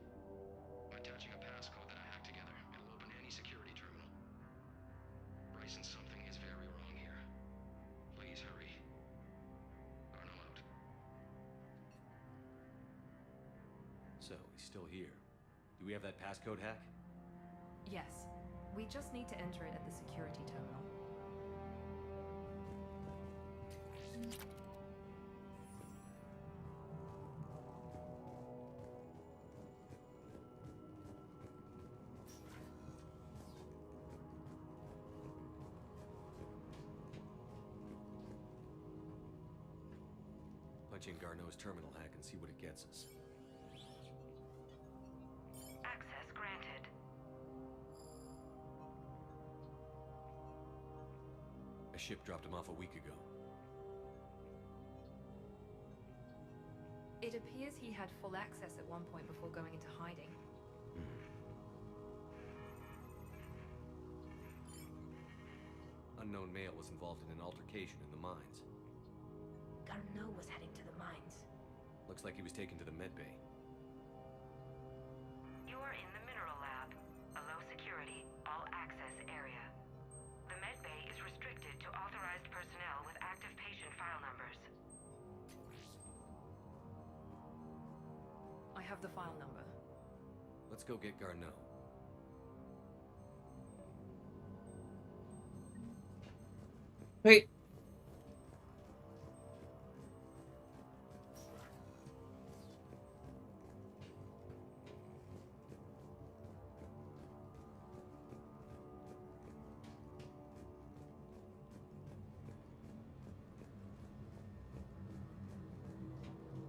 by attaching a passcode that I hacked together, it'll open any security terminal. Bryson, something is very wrong here. Please hurry. Garneau out. So, he's still here. Do we have that passcode hack? Yes. We just need to enter it at the security terminal. Punch in Garneau's terminal hack and see what it gets us. Access granted. A ship dropped him off a week ago. It appears he had full access at one point before going into hiding. Unknown male was involved in an altercation in the mines. Garneau was heading to the mines. Looks like he was taken to the medbay. You are in the mineral lab, a low security, all access area. The medbay is restricted to authorized personnel with active patient file numbers. I have the file number. Let's go get Garneau. Wait.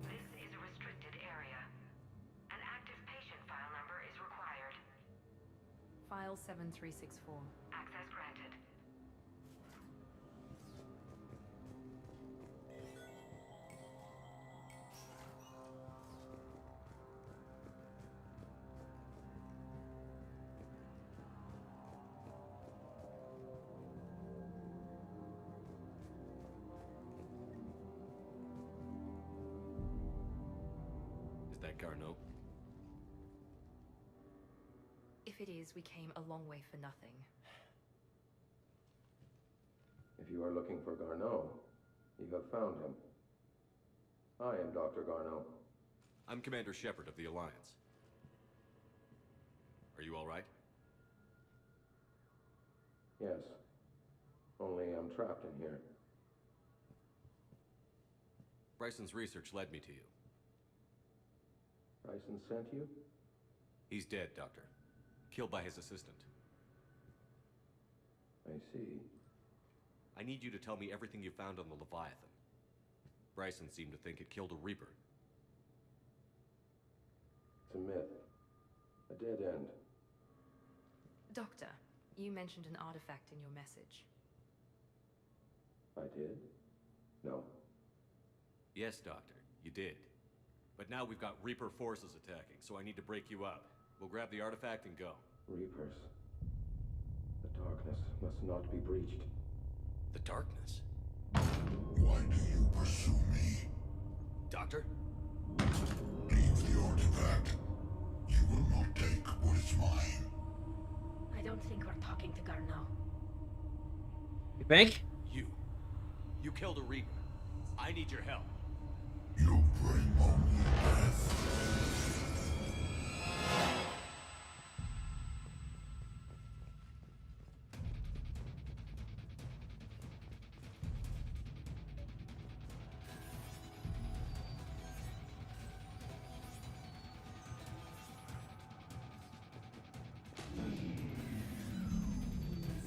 This is a restricted area. An active patient file number is required. File 7364. Access granted. that Garneau? If it is, we came a long way for nothing. If you are looking for Garneau, you have found him. I am Dr. Garneau. I'm Commander Shepard of the Alliance. Are you all right? Yes. Only I'm trapped in here. Bryson's research led me to you. Bryson sent you? He's dead, Doctor. Killed by his assistant. I see. I need you to tell me everything you found on the Leviathan. Bryson seemed to think it killed a Reaper. It's a myth. A dead end. Doctor, you mentioned an artifact in your message. I did? No. Yes, Doctor, you did. But now we've got Reaper forces attacking, so I need to break you up. We'll grab the artifact and go. Reapers. The darkness must not be breached. The darkness? Why do you pursue me? Doctor? Leave the artifact. You will not take what is mine. I don't think we're talking to Garneau. You think? You killed a Reaper. I need your help. You bring only death.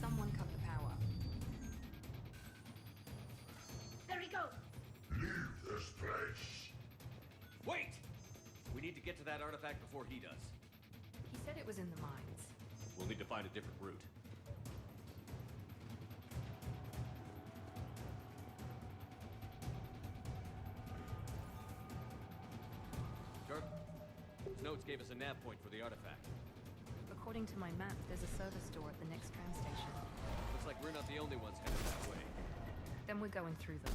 Someone cut the power. There he goes! Leave this place. Wait! We need to get to that artifact before he does. He said it was in the mines. We'll need to find a different route. Sure. His notes gave us a nav point for the artifact. According to my map, there's a service door at the next tram station. Looks like we're not the only ones headed that way. Then we're going through them.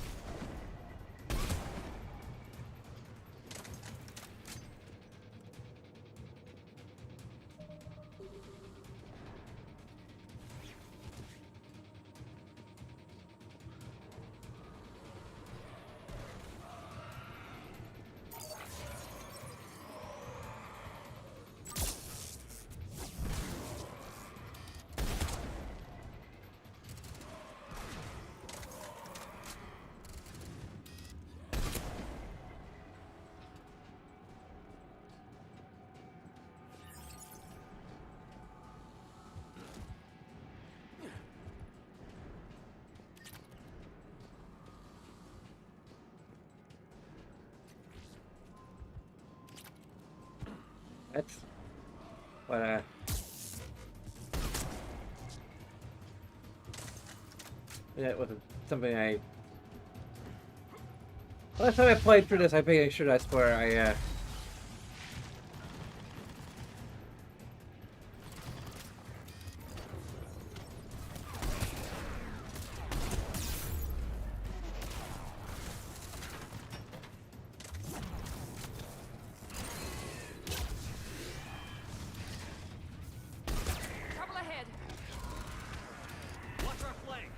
That's what that wasn't something I. Last time I played through this, I'm pretty sure that's where I Trouble ahead! Watch our flank!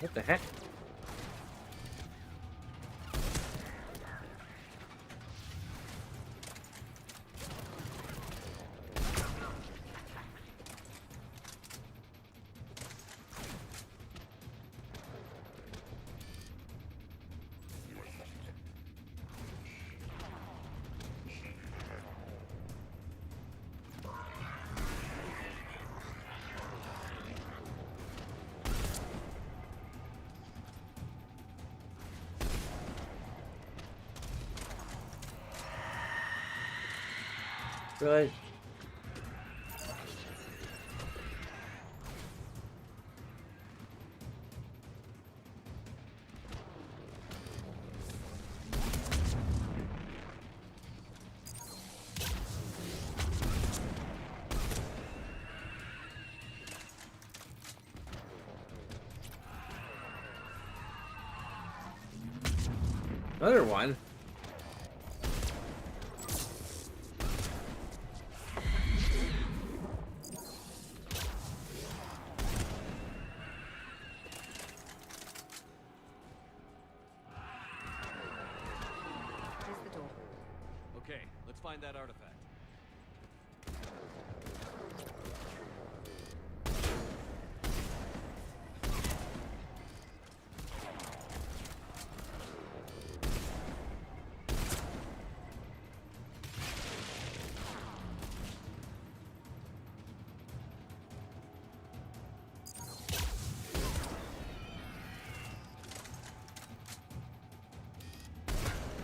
What the heck? Really? Another one. Here's the door. Okay, let's find that artifact.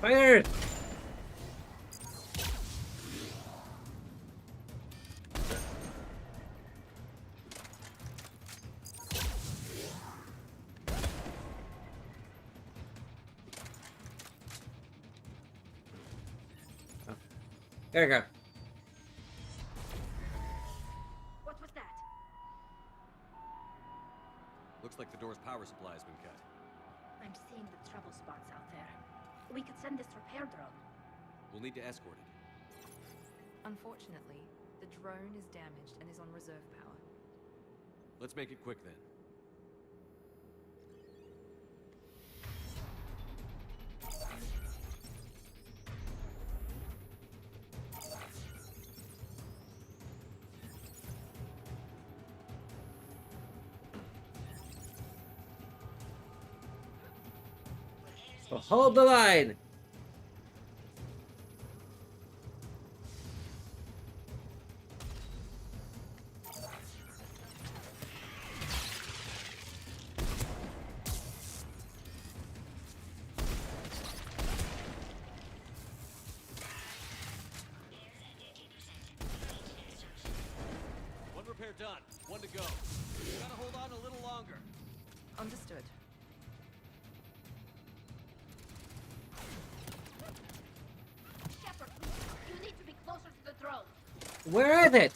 Fire! There you go. What was that? Looks like the door's power supply has been cut. I'm seeing the trouble spots out there. We could send this repair drone. We'll need to escort it. Unfortunately, the drone is damaged and is on reserve power. Let's make it quick then. So hold the line. One repair done. One to go. We gotta hold on a little longer. Understood. Shepard, you need to be closer to the drone. Where is it?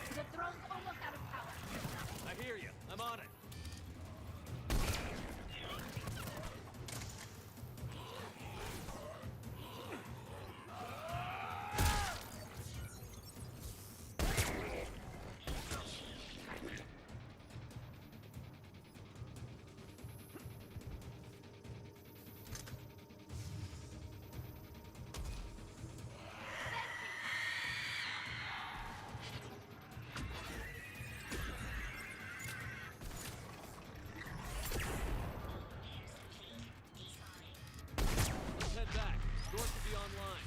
The drone's almost out of power. I hear you. I'm on it. Let's head back. Door should be online.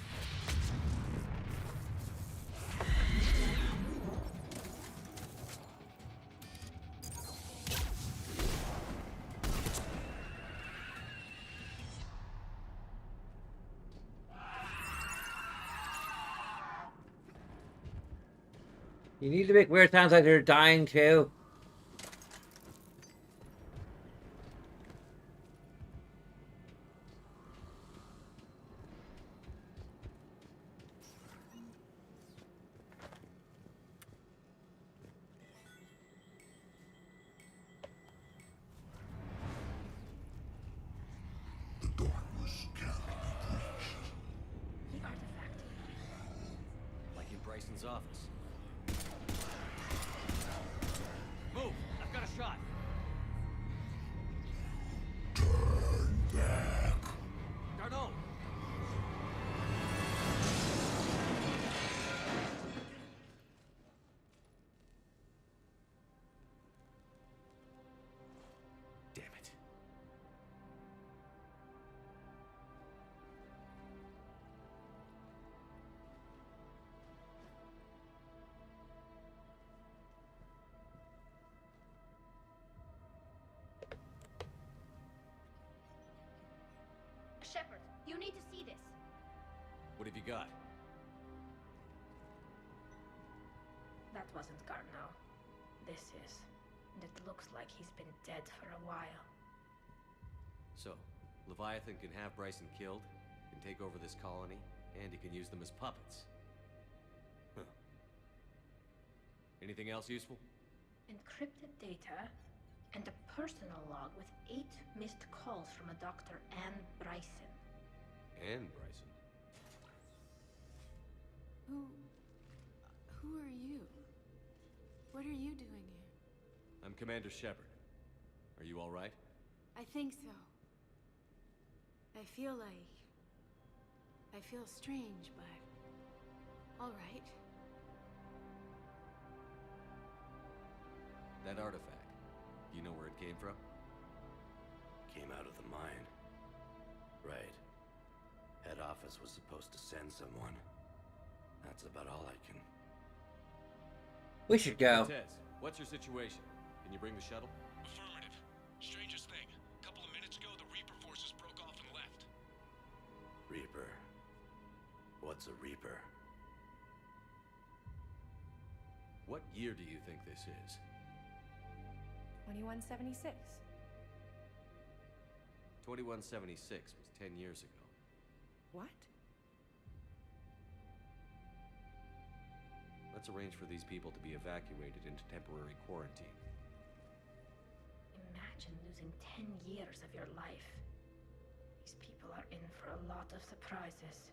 You need to make weird sounds like they're dying too. The artifact. Like in Bryson's office. You need to see this. What have you got? That wasn't Garneau. This is. And it looks like he's been dead for a while. So, Leviathan can have Bryson killed, can take over this colony, and he can use them as puppets. Huh. Anything else useful? Encrypted data and a personal log with 8 missed calls from a Dr. Anne Bryson. Anne Bryson? Who are you? What are you doing here? I'm Commander Shepard. Are you all right? I think so. I feel strange, but all right. That artifact, do you know where it came from? Came out of the mine. Right. Head office was supposed to send someone. That's about all I can... We should go. Cortez, what's your situation? Can you bring the shuttle? Affirmative. Strangest thing. A couple of minutes ago, the Reaper forces broke off and left. Reaper. What's a Reaper? What year do you think this is? 2176. 2176 was 10 years ago. What? Let's arrange for these people to be evacuated into temporary quarantine. Imagine losing 10 years of your life. These people are in for a lot of surprises.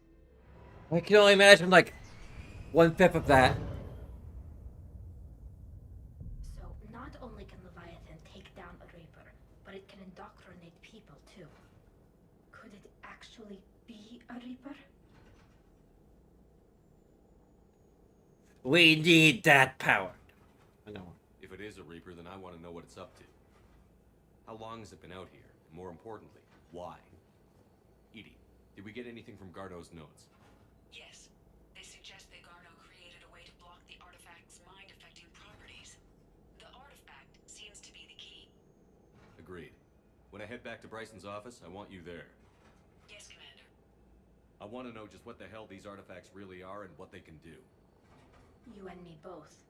I can only imagine, like, 1/5 of that. So, not only can Leviathan take down a Reaper, but it can indoctrinate people, too. Could it actually be a Reaper? We need that power. I know. If it is a Reaper, then I want to know what it's up to. How long has it been out here? And more importantly, why? Edie, did we get anything from Garneau's notes? Yes. They suggest that Garneau created a way to block the artifact's mind-affecting properties. The artifact seems to be the key. Agreed. When I head back to Bryson's office, I want you there. Yes, Commander. I want to know just what the hell these artifacts really are and what they can do. You and me both.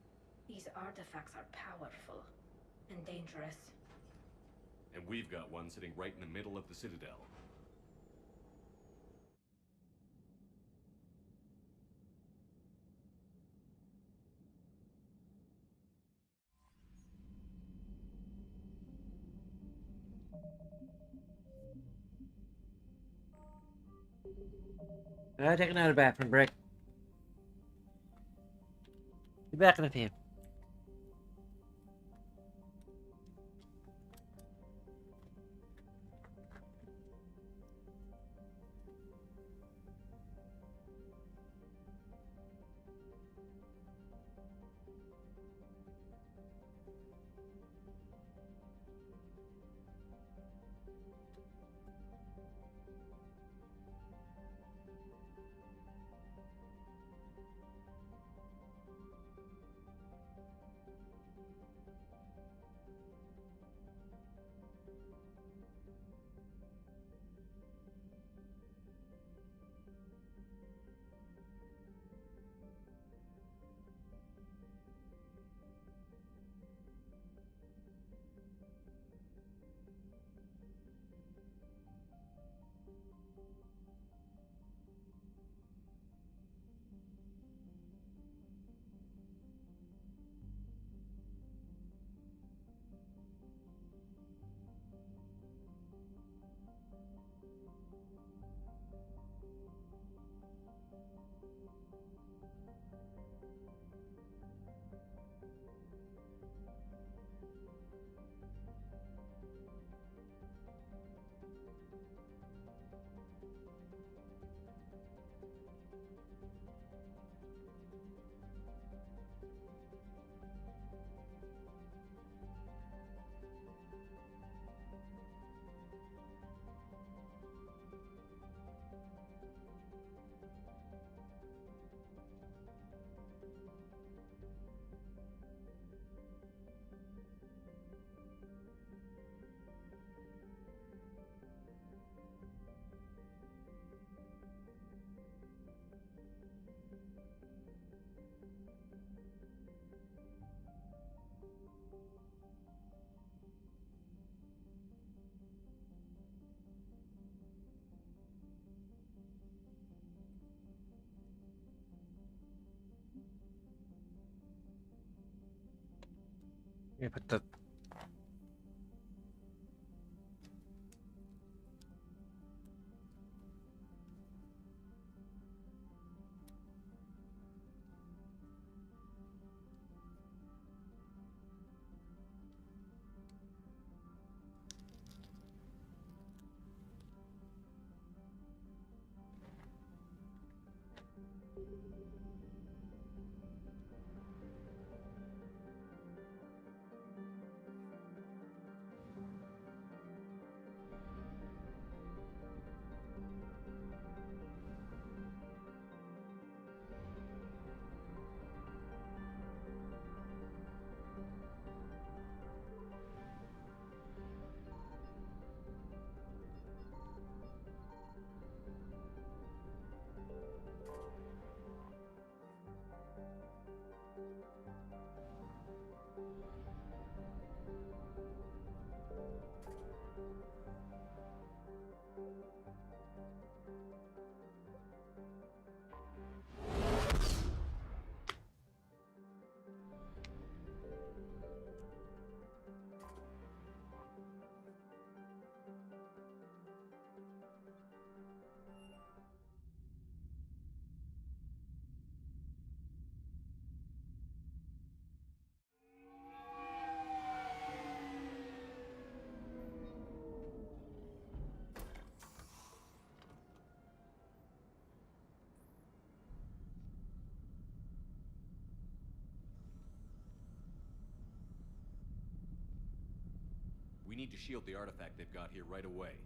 These artifacts are powerful and dangerous. And we've got one sitting right in the middle of the Citadel. Take another bathroom break. Be back in a few. Yeah, put the We need to shield the artifact they've got here right away.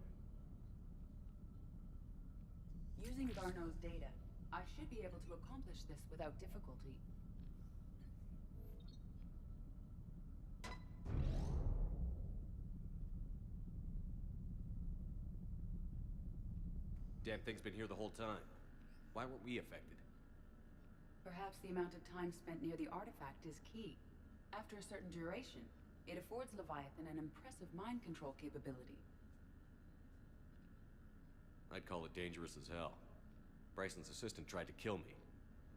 Using Garneau's data, I should be able to accomplish this without difficulty. Damn thing's been here the whole time. Why weren't we affected? Perhaps the amount of time spent near the artifact is key. After a certain duration, it affords Leviathan an impressive mind control capability. I'd call it dangerous as hell. Bryson's assistant tried to kill me.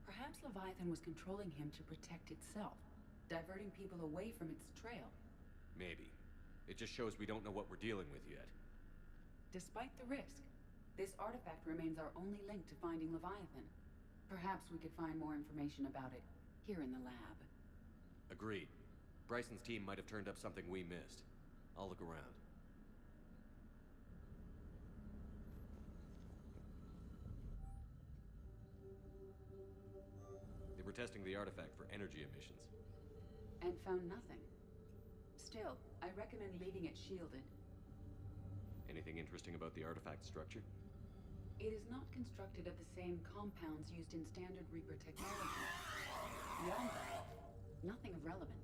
Perhaps Leviathan was controlling him to protect itself, diverting people away from its trail. Maybe. It just shows we don't know what we're dealing with yet. Despite the risk, this artifact remains our only link to finding Leviathan. Perhaps we could find more information about it here in the lab. Agreed. Bryson's team might have turned up something we missed. I'll look around. They were testing the artifact for energy emissions. And found nothing. Still, I recommend leaving it shielded. Anything interesting about the artifact structure? It is not constructed of the same compounds used in standard Reaper technology. Beyond that, nothing of relevance.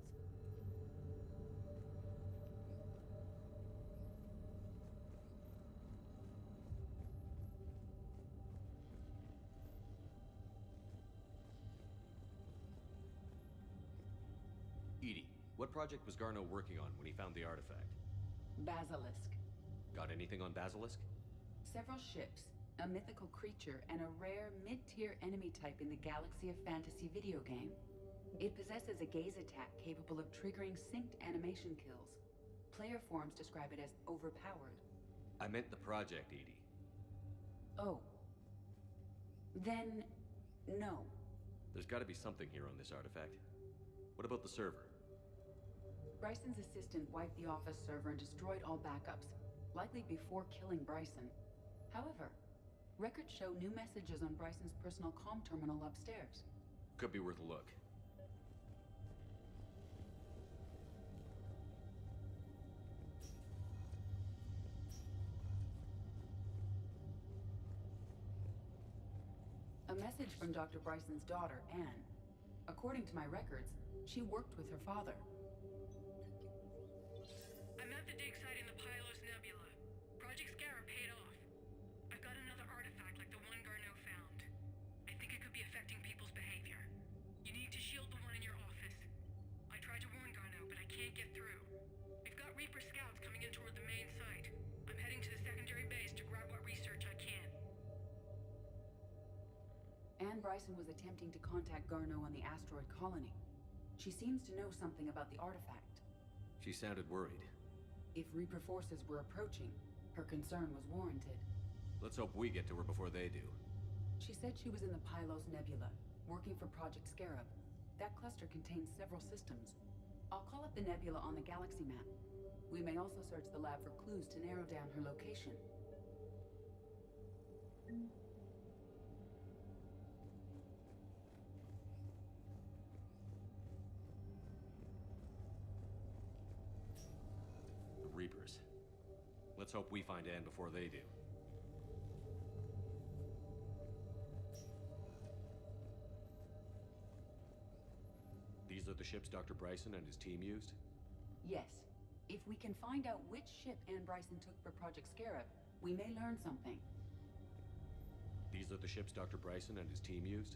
Edie, what project was Garneau working on when he found the artifact? Basilisk. Got anything on Basilisk? Several ships, a mythical creature, and a rare mid-tier enemy type in the Galaxy of Fantasy video game. It possesses a gaze attack capable of triggering synced animation kills. Player forums describe it as overpowered. I meant the project, Edie. Oh. Then, no. There's gotta be something here on this artifact. What about the server? Bryson's assistant wiped the office server and destroyed all backups, likely before killing Bryson. However, records show new messages on Bryson's personal comm terminal upstairs. Could be worth a look. A message from Dr. Bryson's daughter, Anne. According to my records, she worked with her father. I'm at the dig site in the Pylos Nebula. Project Scarab paid off. I've got another artifact like the one Garneau found. I think it could be affecting people's behavior. You need to shield the one in your office. I tried to warn Garneau, but I can't get through. We've got Reaper scouts coming in toward the main site. I'm heading to the secondary base to grab what research I can. Anne Bryson was attempting to contact Garneau on the asteroid colony. She seems to know something about the artifact. She sounded worried. If Reaper forces were approaching, her concern was warranted. Let's hope we get to her before they do. She said she was in the Pylos Nebula, working for Project Scarab. That cluster contains several systems. I'll call up the nebula on the galaxy map. We may also search the lab for clues to narrow down her location. The Reapers. Let's hope we find Anne before they do. These are the ships Dr. Bryson and his team used? Yes. If we can find out which ship Anne Bryson took for Project Scarab, we may learn something. These are the ships Dr. Bryson and his team used?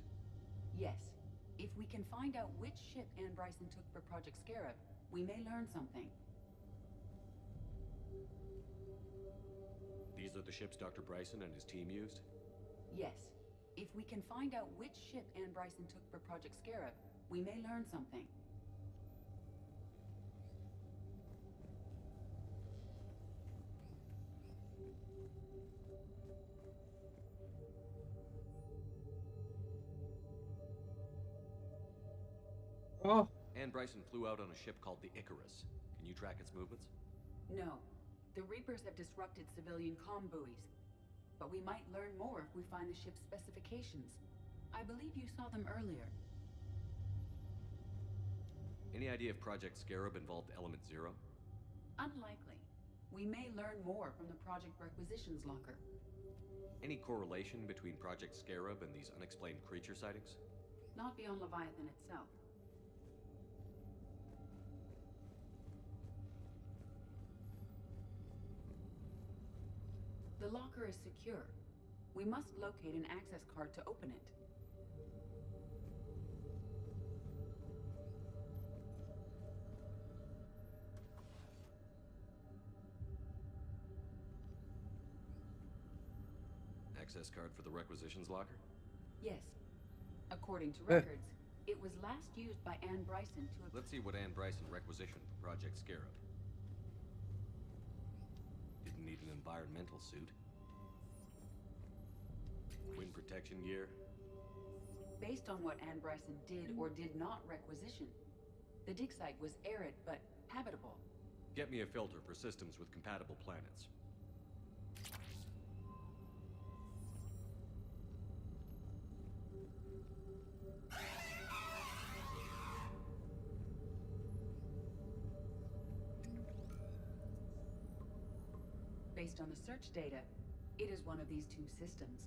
Yes. If we can find out which ship Anne Bryson took for Project Scarab, we may learn something. These are the ships Dr. Bryson and his team used? Yes. If we can find out which ship Anne Bryson took for Project Scarab, we may learn something. Oh. Anne Bryson flew out on a ship called the Icarus. Can you track its movements? No. The Reapers have disrupted civilian comm buoys. But we might learn more if we find the ship's specifications. I believe you saw them earlier. Any idea if Project Scarab involved Element Zero? Unlikely. We may learn more from the Project Requisitions Locker. Any correlation between Project Scarab and these unexplained creature sightings? Not beyond Leviathan itself. The locker is secure. We must locate an access card to open it. Access card for the requisitions locker? Yes. According to records, it was last used by Anne Bryson to... Let's see what Anne Bryson requisitioned for Project Scarab. Didn't need an environmental suit. Wind protection gear. Based on what Anne Bryson did or did not requisition, the dig site was arid but habitable. Get me a filter for systems with compatible planets. Based on the search data, it is one of these two systems.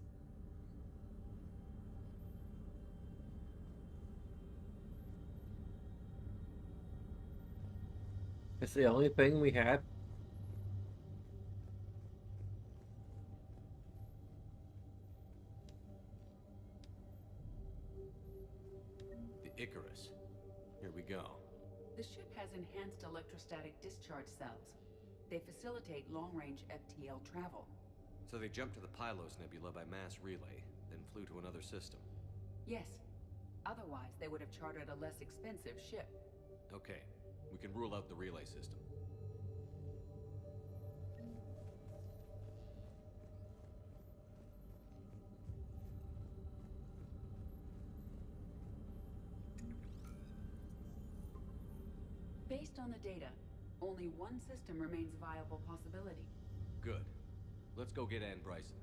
It's the only thing we have. The Icarus. Here we go. The ship has enhanced electrostatic discharge cells. They facilitate long-range FTL travel. So they jumped to the Pylos Nebula by mass relay, then flew to another system. Yes. Otherwise, they would have chartered a less expensive ship. Okay, we can rule out the relay system. Based on the data, only one system remains a viable possibility. Good. Let's go get Anne Bryson.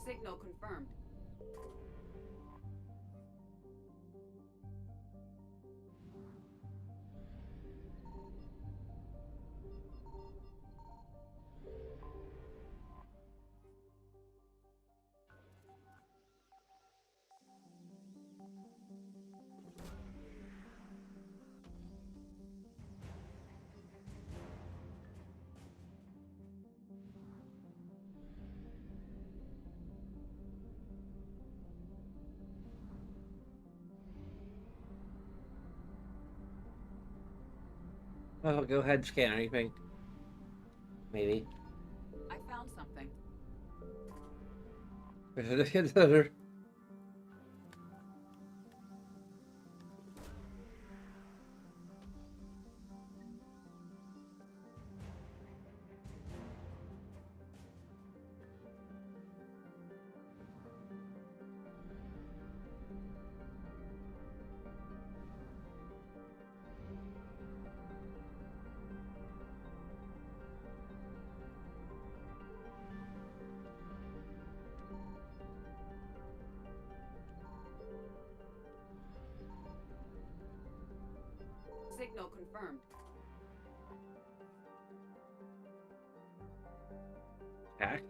Signal confirmed. Oh, go ahead and scan anything. Maybe. I found something. Signal confirmed. Hack?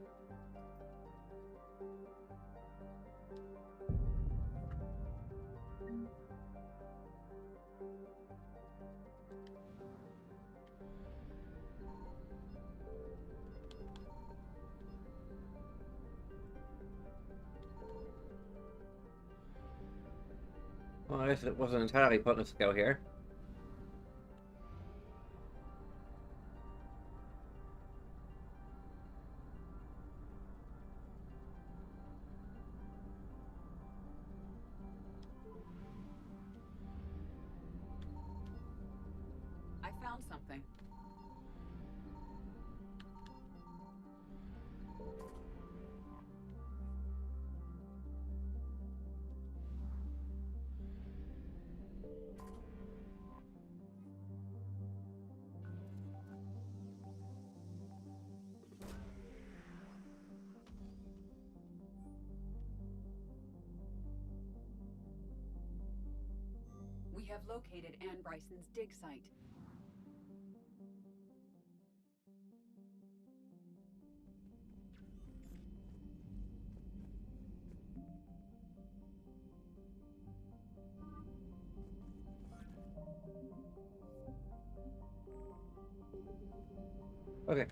Well, I guess it wasn't entirely pointless to go here. I found something. We have located Anne Bryson's dig site. Okay.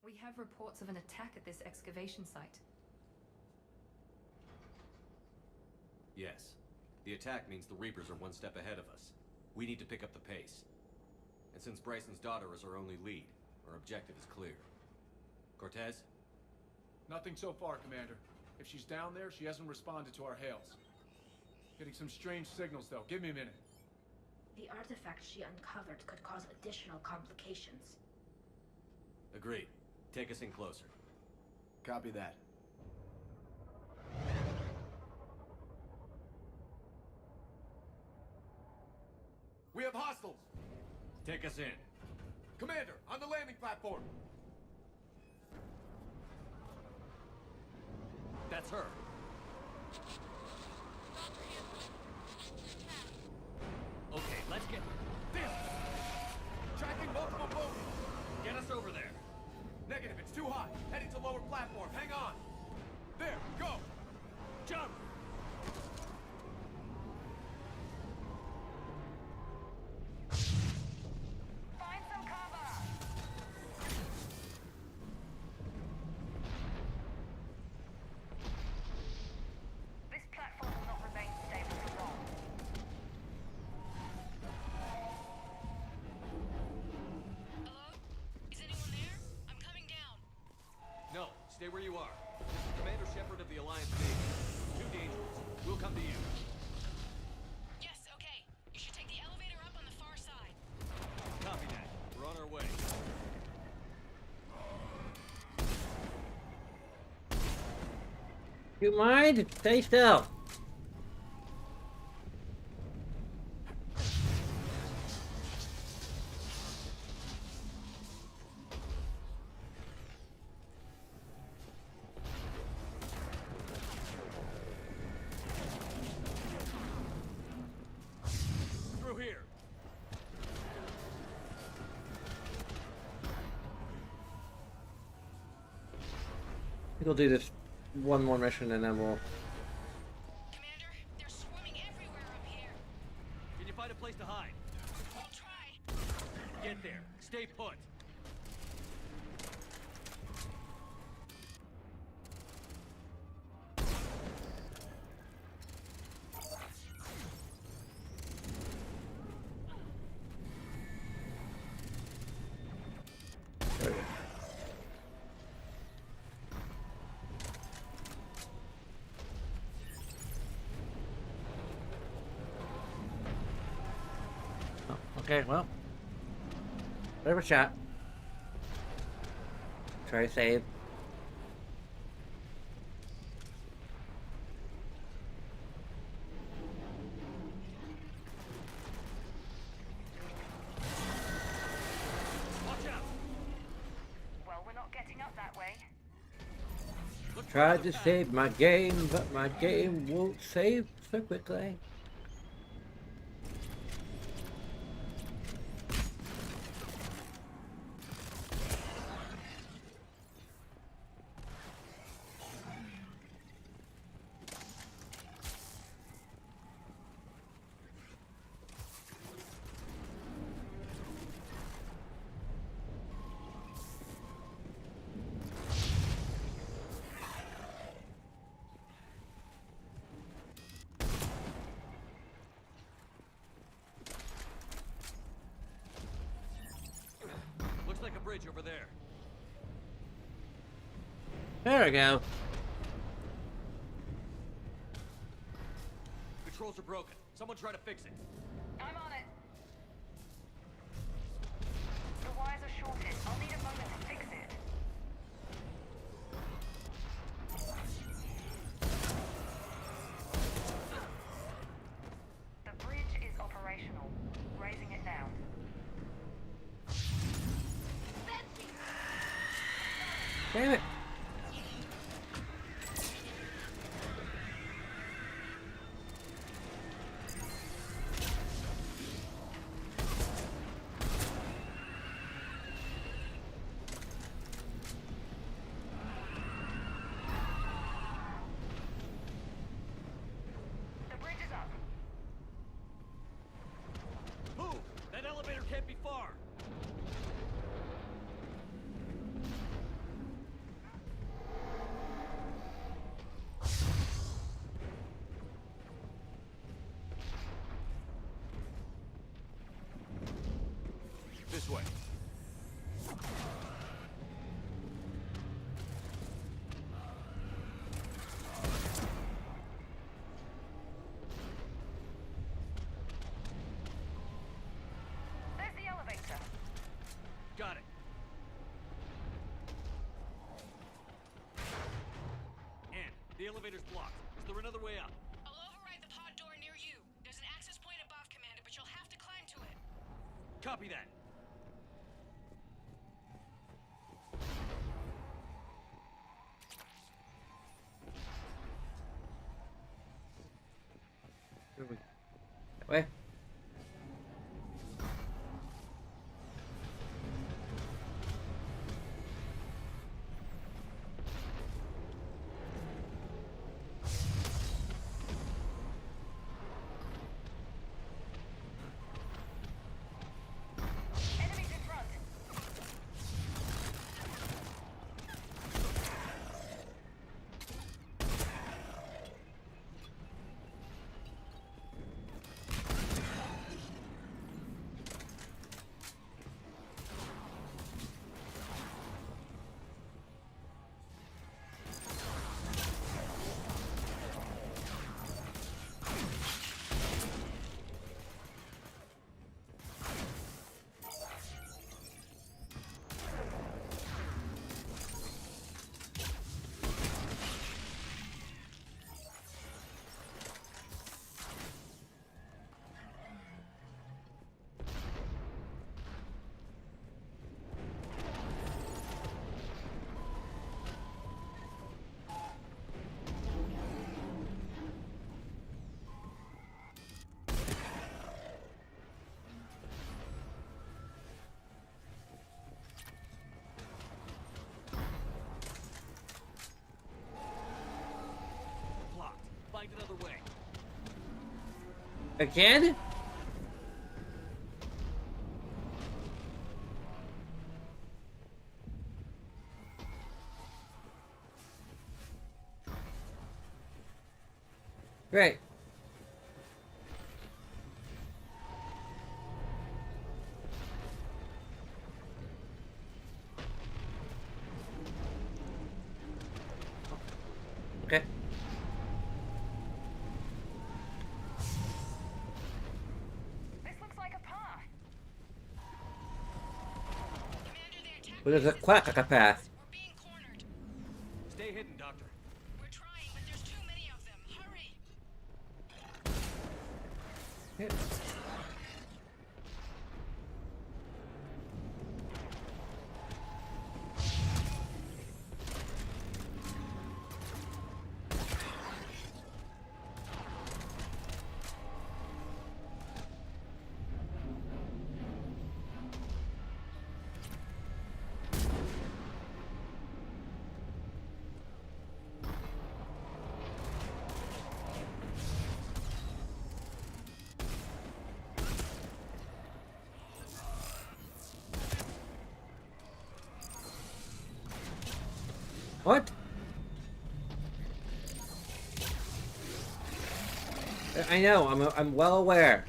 We have reports of an attack at this excavation site. Yes. The attack means the Reapers are one step ahead of us. We need to pick up the pace. And since Bryson's daughter is our only lead, our objective is clear. Cortez? Nothing so far, Commander. If she's down there, she hasn't responded to our hails. Getting some strange signals, though. Give me a minute. The artifact she uncovered could cause additional complications. Agreed. Take us in closer. Copy that. We have hostiles! Take us in. Commander, on the landing platform! That's her. Okay, let's get this! Tracking multiple boats! Get us over there! Negative, it's too high. Heading you are. This is Commander Shepard of the Alliance Navy. Too dangerous. We'll come to you. Yes, okay. You should take the elevator up on the far side. Copy that. We're on our way. You mind? Stay still. Through here. We'll do this one more mission and then we'll. Commander, they're swarming everywhere up here. Can you find a place to hide? I'll try. Get there. Stay put. There we go. Oh, okay, well. Whatever shot. Try to save. Watch out. Well, we're not getting up that way. Tried to save my game, but my game won't save so quickly. Looks like a bridge over there. There we go. Controls are broken. Someone try to fix it. I'm on it. The wires are shorted. I'll need a moment to fix it. The bridge is operational. Raising it now. Damn it. The bridge is up. Move! That elevator can't be far. This way. There's the elevator. Got it. And the elevator's blocked. Is there another way up? I'll override the pod door near you. There's an access point above, Commander, but you'll have to climb to it. Copy that. That way. Again? Great. Okay. This looks like a path. Well, there's a quack like a path. Stay hidden, Doctor. We're trying, but there's too many of them. Hurry! Yeah. What? I know, I'm well aware.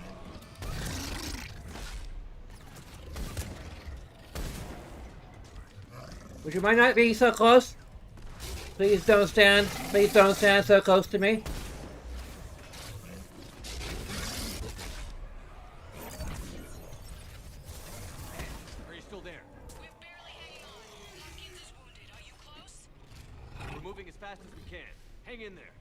Would you mind not being so close? Please don't stand so close to me. Are you still there? We're barely hanging on. Hopkins is wounded. Are you close? We're moving as fast as we can. Hang in there.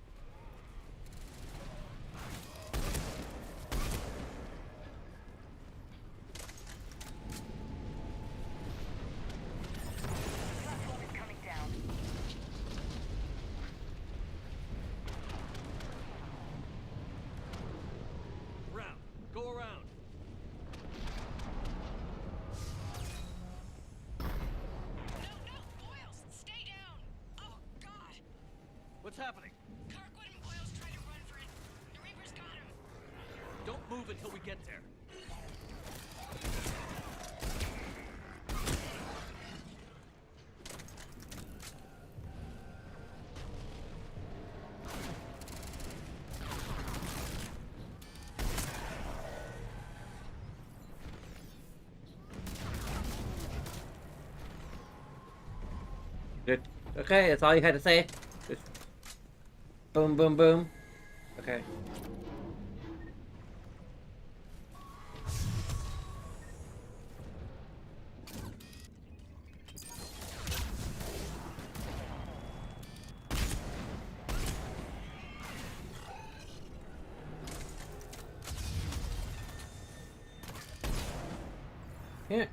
Platform is coming down. Round. Go around. No, Boyles, stay down. Oh, God. What's happening? Kirkwood and Boyles tried to run for it. The Reaper's got him. Don't move until we get there. Good. Okay, that's all you had to say? Just boom, boom, boom. Okay. Yeah.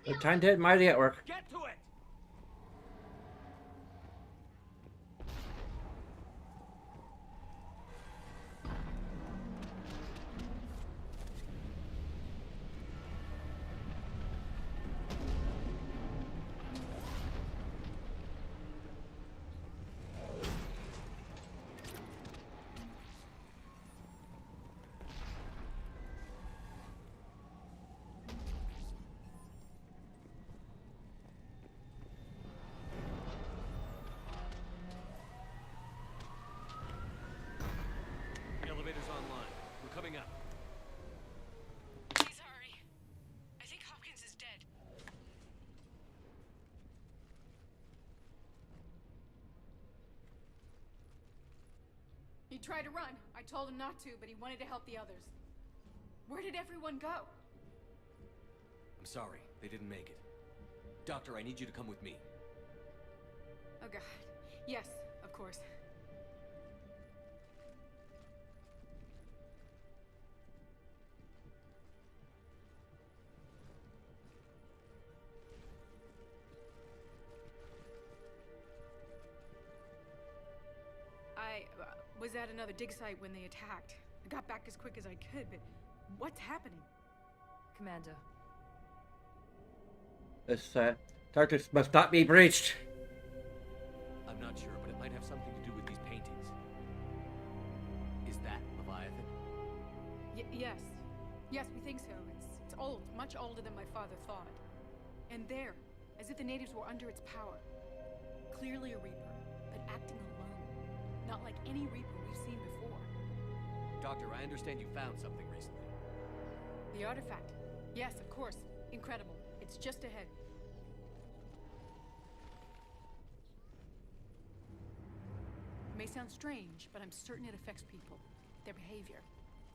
The time to mighty at work. Get to it! The elevator's online. We're coming up. Please hurry. I think Hopkins is dead. He tried to run. I told him not to, but he wanted to help the others. Where did everyone go? I'm sorry, they didn't make it. Doctor, I need you to come with me. Oh, God. Yes, of course. was at another dig site when they attacked. I got back as quick as I could, but what's happening? Commander. This darkness must not be breached. I'm not sure, but it might have something to do with these paintings. Is that Leviathan? Yes. Yes, we think so. It's old, much older than my father thought. And there, as if the natives were under its power. Clearly a Reaper, but acting alone. Not like any Reaper we've seen before. Doctor, I understand you found something recently. The artifact. Yes, of course. Incredible. It's just ahead. May sound strange, but I'm certain it affects people. Their behavior.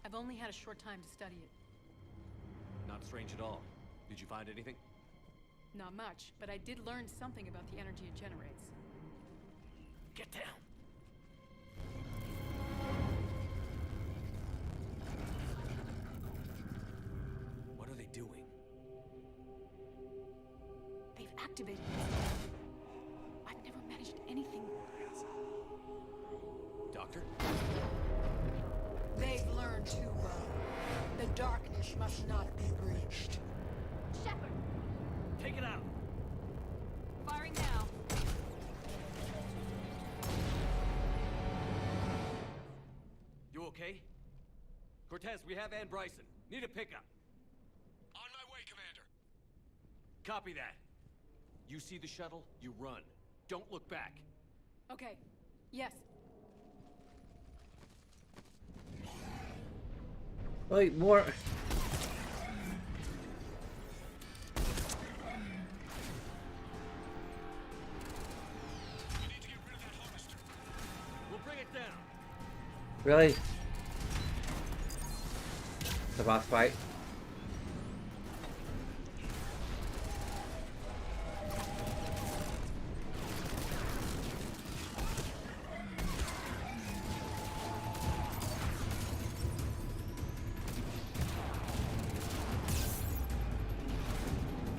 I've only had a short time to study it. Not strange at all. Did you find anything? Not much, but I did learn something about the energy it generates. Get down! What are they doing? They've activated it. I've never managed anything. Doctor? They've learned too well. The darkness must not be breached. Shepard! Take it out! Firing now. You okay? Cortez, we have Ann Bryson. Need a pickup. On my way, Commander. Copy that. You see the shuttle, you run. Don't look back. Okay. Yes. Wait, more. We'll bring it down. Really? The boss fight.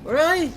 Really?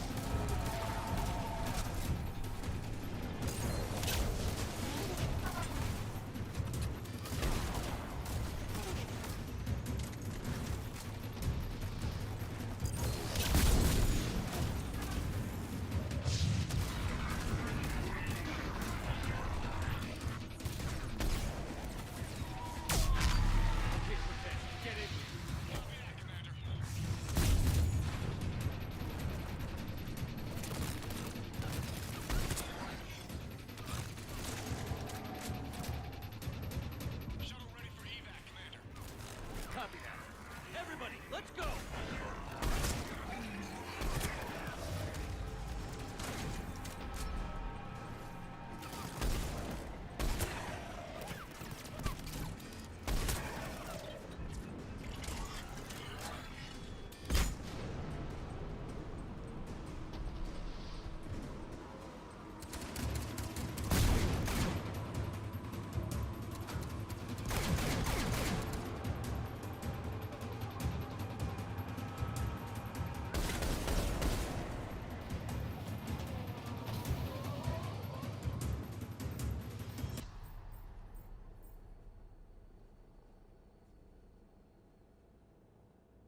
Copy that. Everybody, let's go!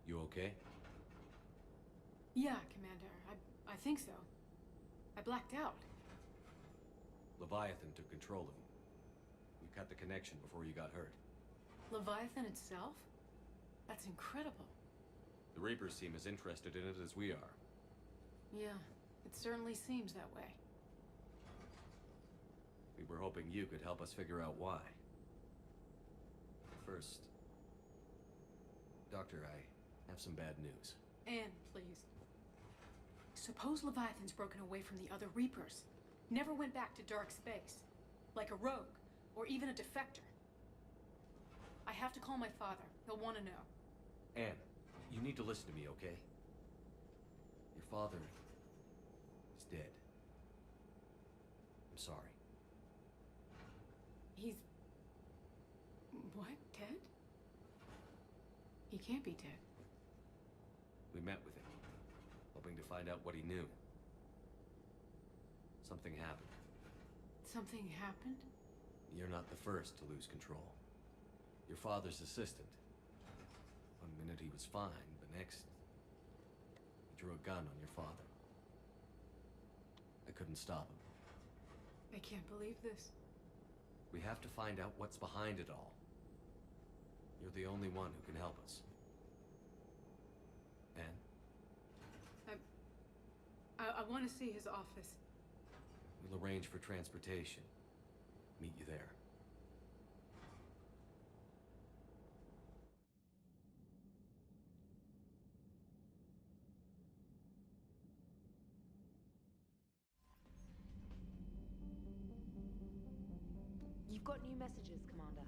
You okay? Yeah, Commander. I think so. I blacked out. Leviathan took control of him. We cut the connection before you got hurt. Leviathan itself? That's incredible. The Reapers seem as interested in it as we are. Yeah, it certainly seems that way. We were hoping you could help us figure out why. First, Doctor, I have some bad news. Anne, please. Suppose Leviathan's broken away from the other Reapers. Never went back to dark space. Like a rogue, or even a defector. I have to call my father. He'll want to know. Anne, you need to listen to me, okay? Your father is dead. I'm sorry. He's... What? Dead? He can't be dead. We met with him, hoping to find out what he knew. Something happened. Something happened? You're not the first to lose control. Your father's assistant. One minute he was fine, the next, he drew a gun on your father. I couldn't stop him. I can't believe this. We have to find out what's behind it all. You're the only one who can help us. Anne? I want to see his office. We'll arrange for transportation. Meet you there. You've got new messages, Commander.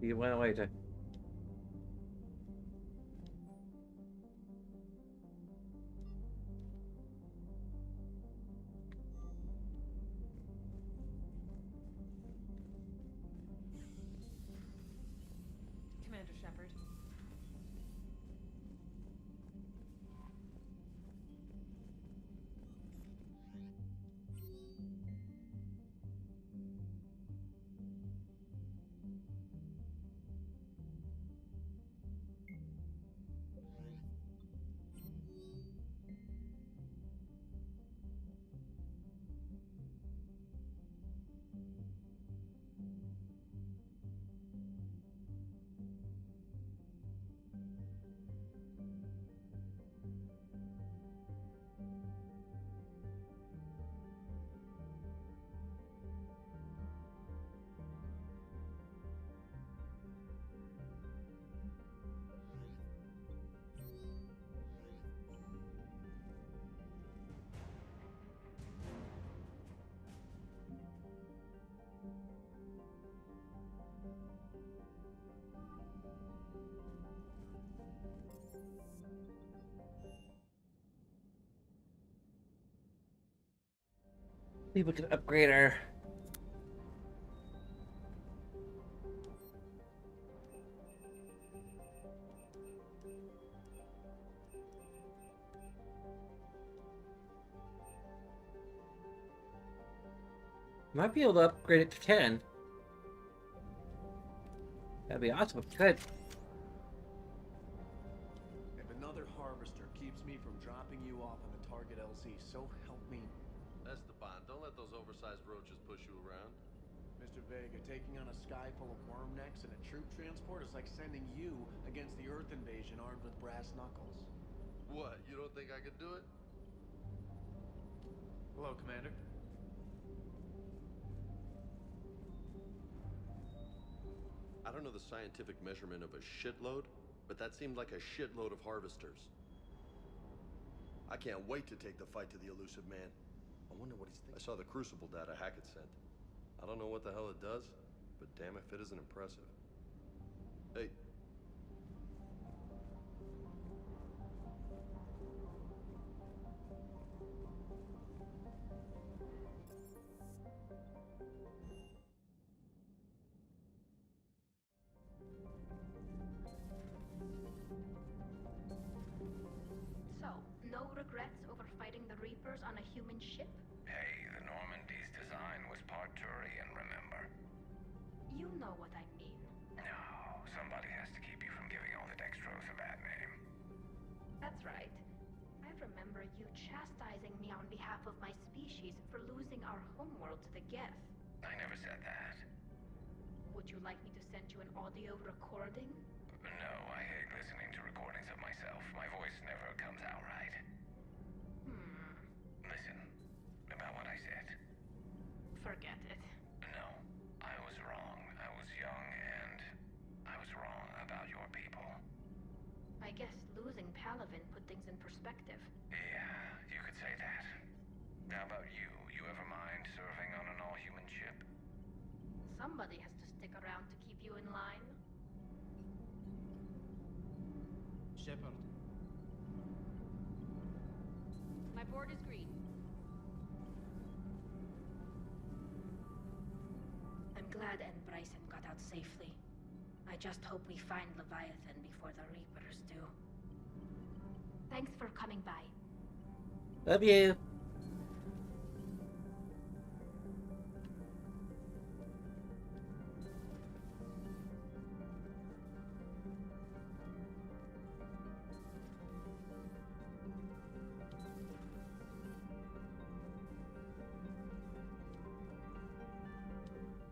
You went later. Commander Shepard. Maybe we can upgrade our... Might be able to upgrade it to 10. That'd be awesome if we could. If another harvester keeps me from dropping you off on the target LZ, so help me. Esteban, don't let those oversized roaches push you around. Mr. Vega, taking on a sky full of worm necks and a troop transport is like sending you against the Earth invasion armed with brass knuckles. What, you don't think I could do it? Hello, Commander. I don't know the scientific measurement of a shitload, but that seemed like a shitload of harvesters. I can't wait to take the fight to the elusive man. I wonder what he's thinking. I saw the crucible data Hackett sent. I don't know what the hell it does, but damn if it isn't impressive. Hey. So, no regrets over fighting the Reapers on a human ship? Hey, the Normandy's design was part Turian, remember? You know what I mean. No, somebody has to keep you from giving all the Dextros a bad name. That's right. I remember you chastising me on behalf of my species for losing our homeworld to the Geth. I never said that. Would you like me to send you an audio recording? No, I hate listening to recordings of myself. My voice never comes out right. Listen, about what I said. Forget it. No, I was wrong. I was young and I was wrong about your people. I guess losing Palavin put things in perspective. Yeah, you could say that. How about you? You ever mind serving on an all-human ship? Somebody has to stick around to keep you in line. Shepard. My board is green. I'm glad Anne Bryson got out safely. I just hope we find Leviathan before the Reapers do. Thanks for coming by. Love you.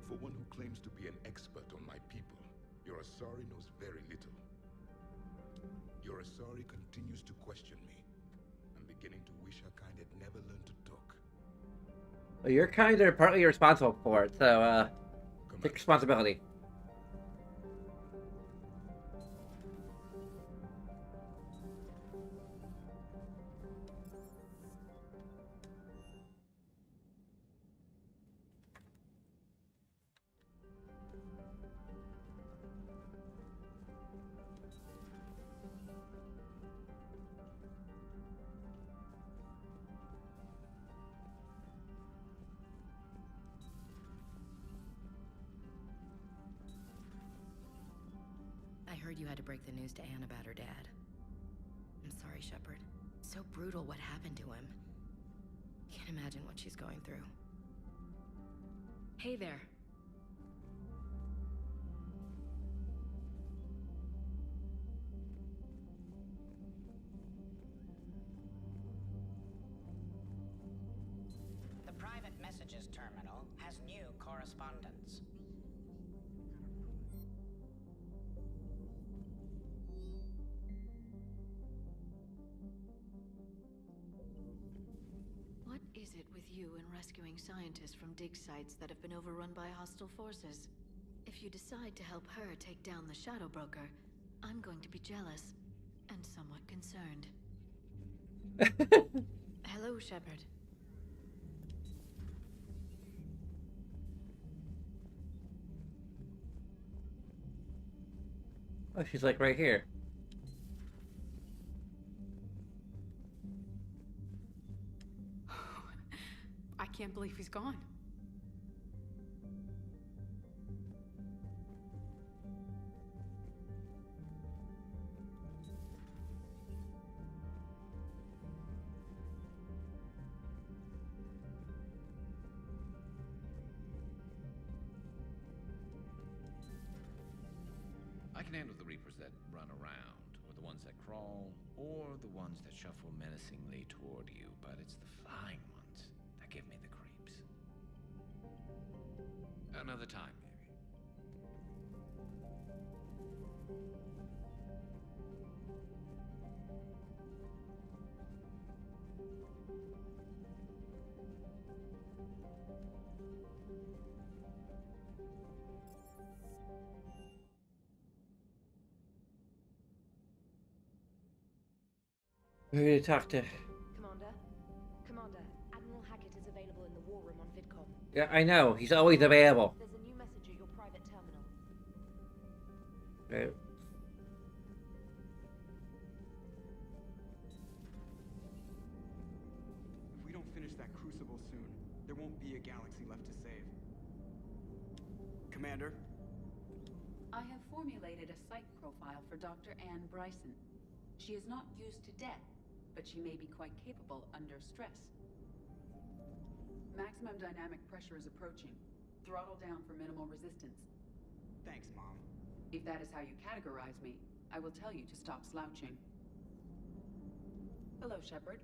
For one who claims to be an expert on my people, your Asari knows very little. Your Asari continues to question me. I'm beginning to wish her kind had never learned to talk. Well, your kind are partly responsible for it, so, take responsibility. I heard you had to break the news to Anne about her dad. I'm sorry, Shepard. So brutal what happened to him. Can't imagine what she's going through. Hey there. The private messages terminal has new correspondence. What is it with you and rescuing scientists from dig sites that have been overrun by hostile forces? If you decide to help her take down the Shadow Broker, I'm going to be jealous and somewhat concerned. Hello, Shepard. Oh, she's like right here. I can't believe he's gone. I can handle the Reapers that run around, or the ones that crawl, or the ones that shuffle menacingly toward you, but it's the flying ones that give me the creeps. Another time, maybe. Who do you talk to? Commander, Admiral Hackett is available in the war room on VidCom. Yeah, I know. He's always available. There's a new message at your private terminal. Right. If we don't finish that crucible soon, there won't be a galaxy left to save. Commander? I have formulated a psych profile for Dr. Anne Bryson. She is not used to death, but she may be quite capable under stress. Maximum dynamic pressure is approaching. Throttle down for minimal resistance. Thanks, Mom. If that is how you categorize me, I will tell you to stop slouching. Hello, Shepard.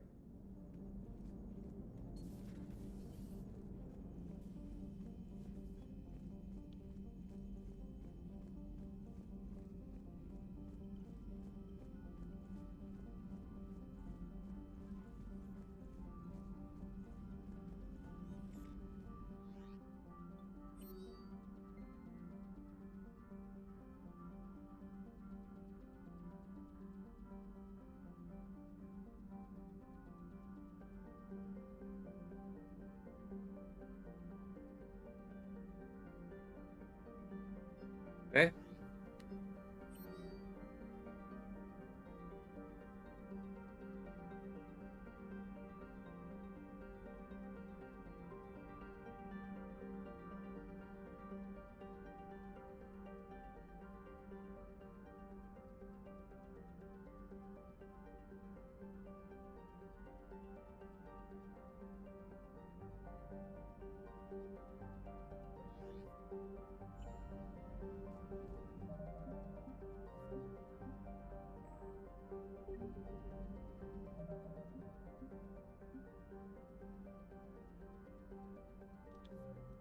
Okay.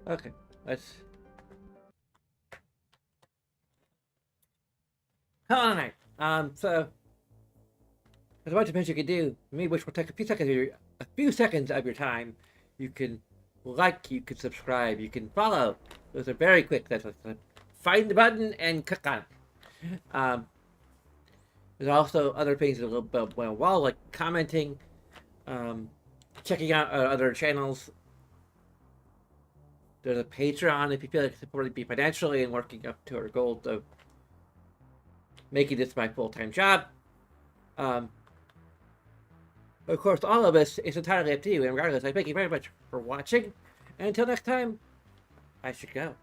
Okay, let's. Hello, night. So there's a bunch of things you can do. Me, which will take a few seconds of your time. You can like, you can subscribe, you can follow. Those are very quick. That's find the button and click on it. There's also other things a little bit well, like commenting, checking out other channels. There's a Patreon if you feel like supporting me financially and working up to our goal of making this my full-time job. Of course, all of this is entirely up to you, and regardless, I thank you very much for watching. And until next time, I should go.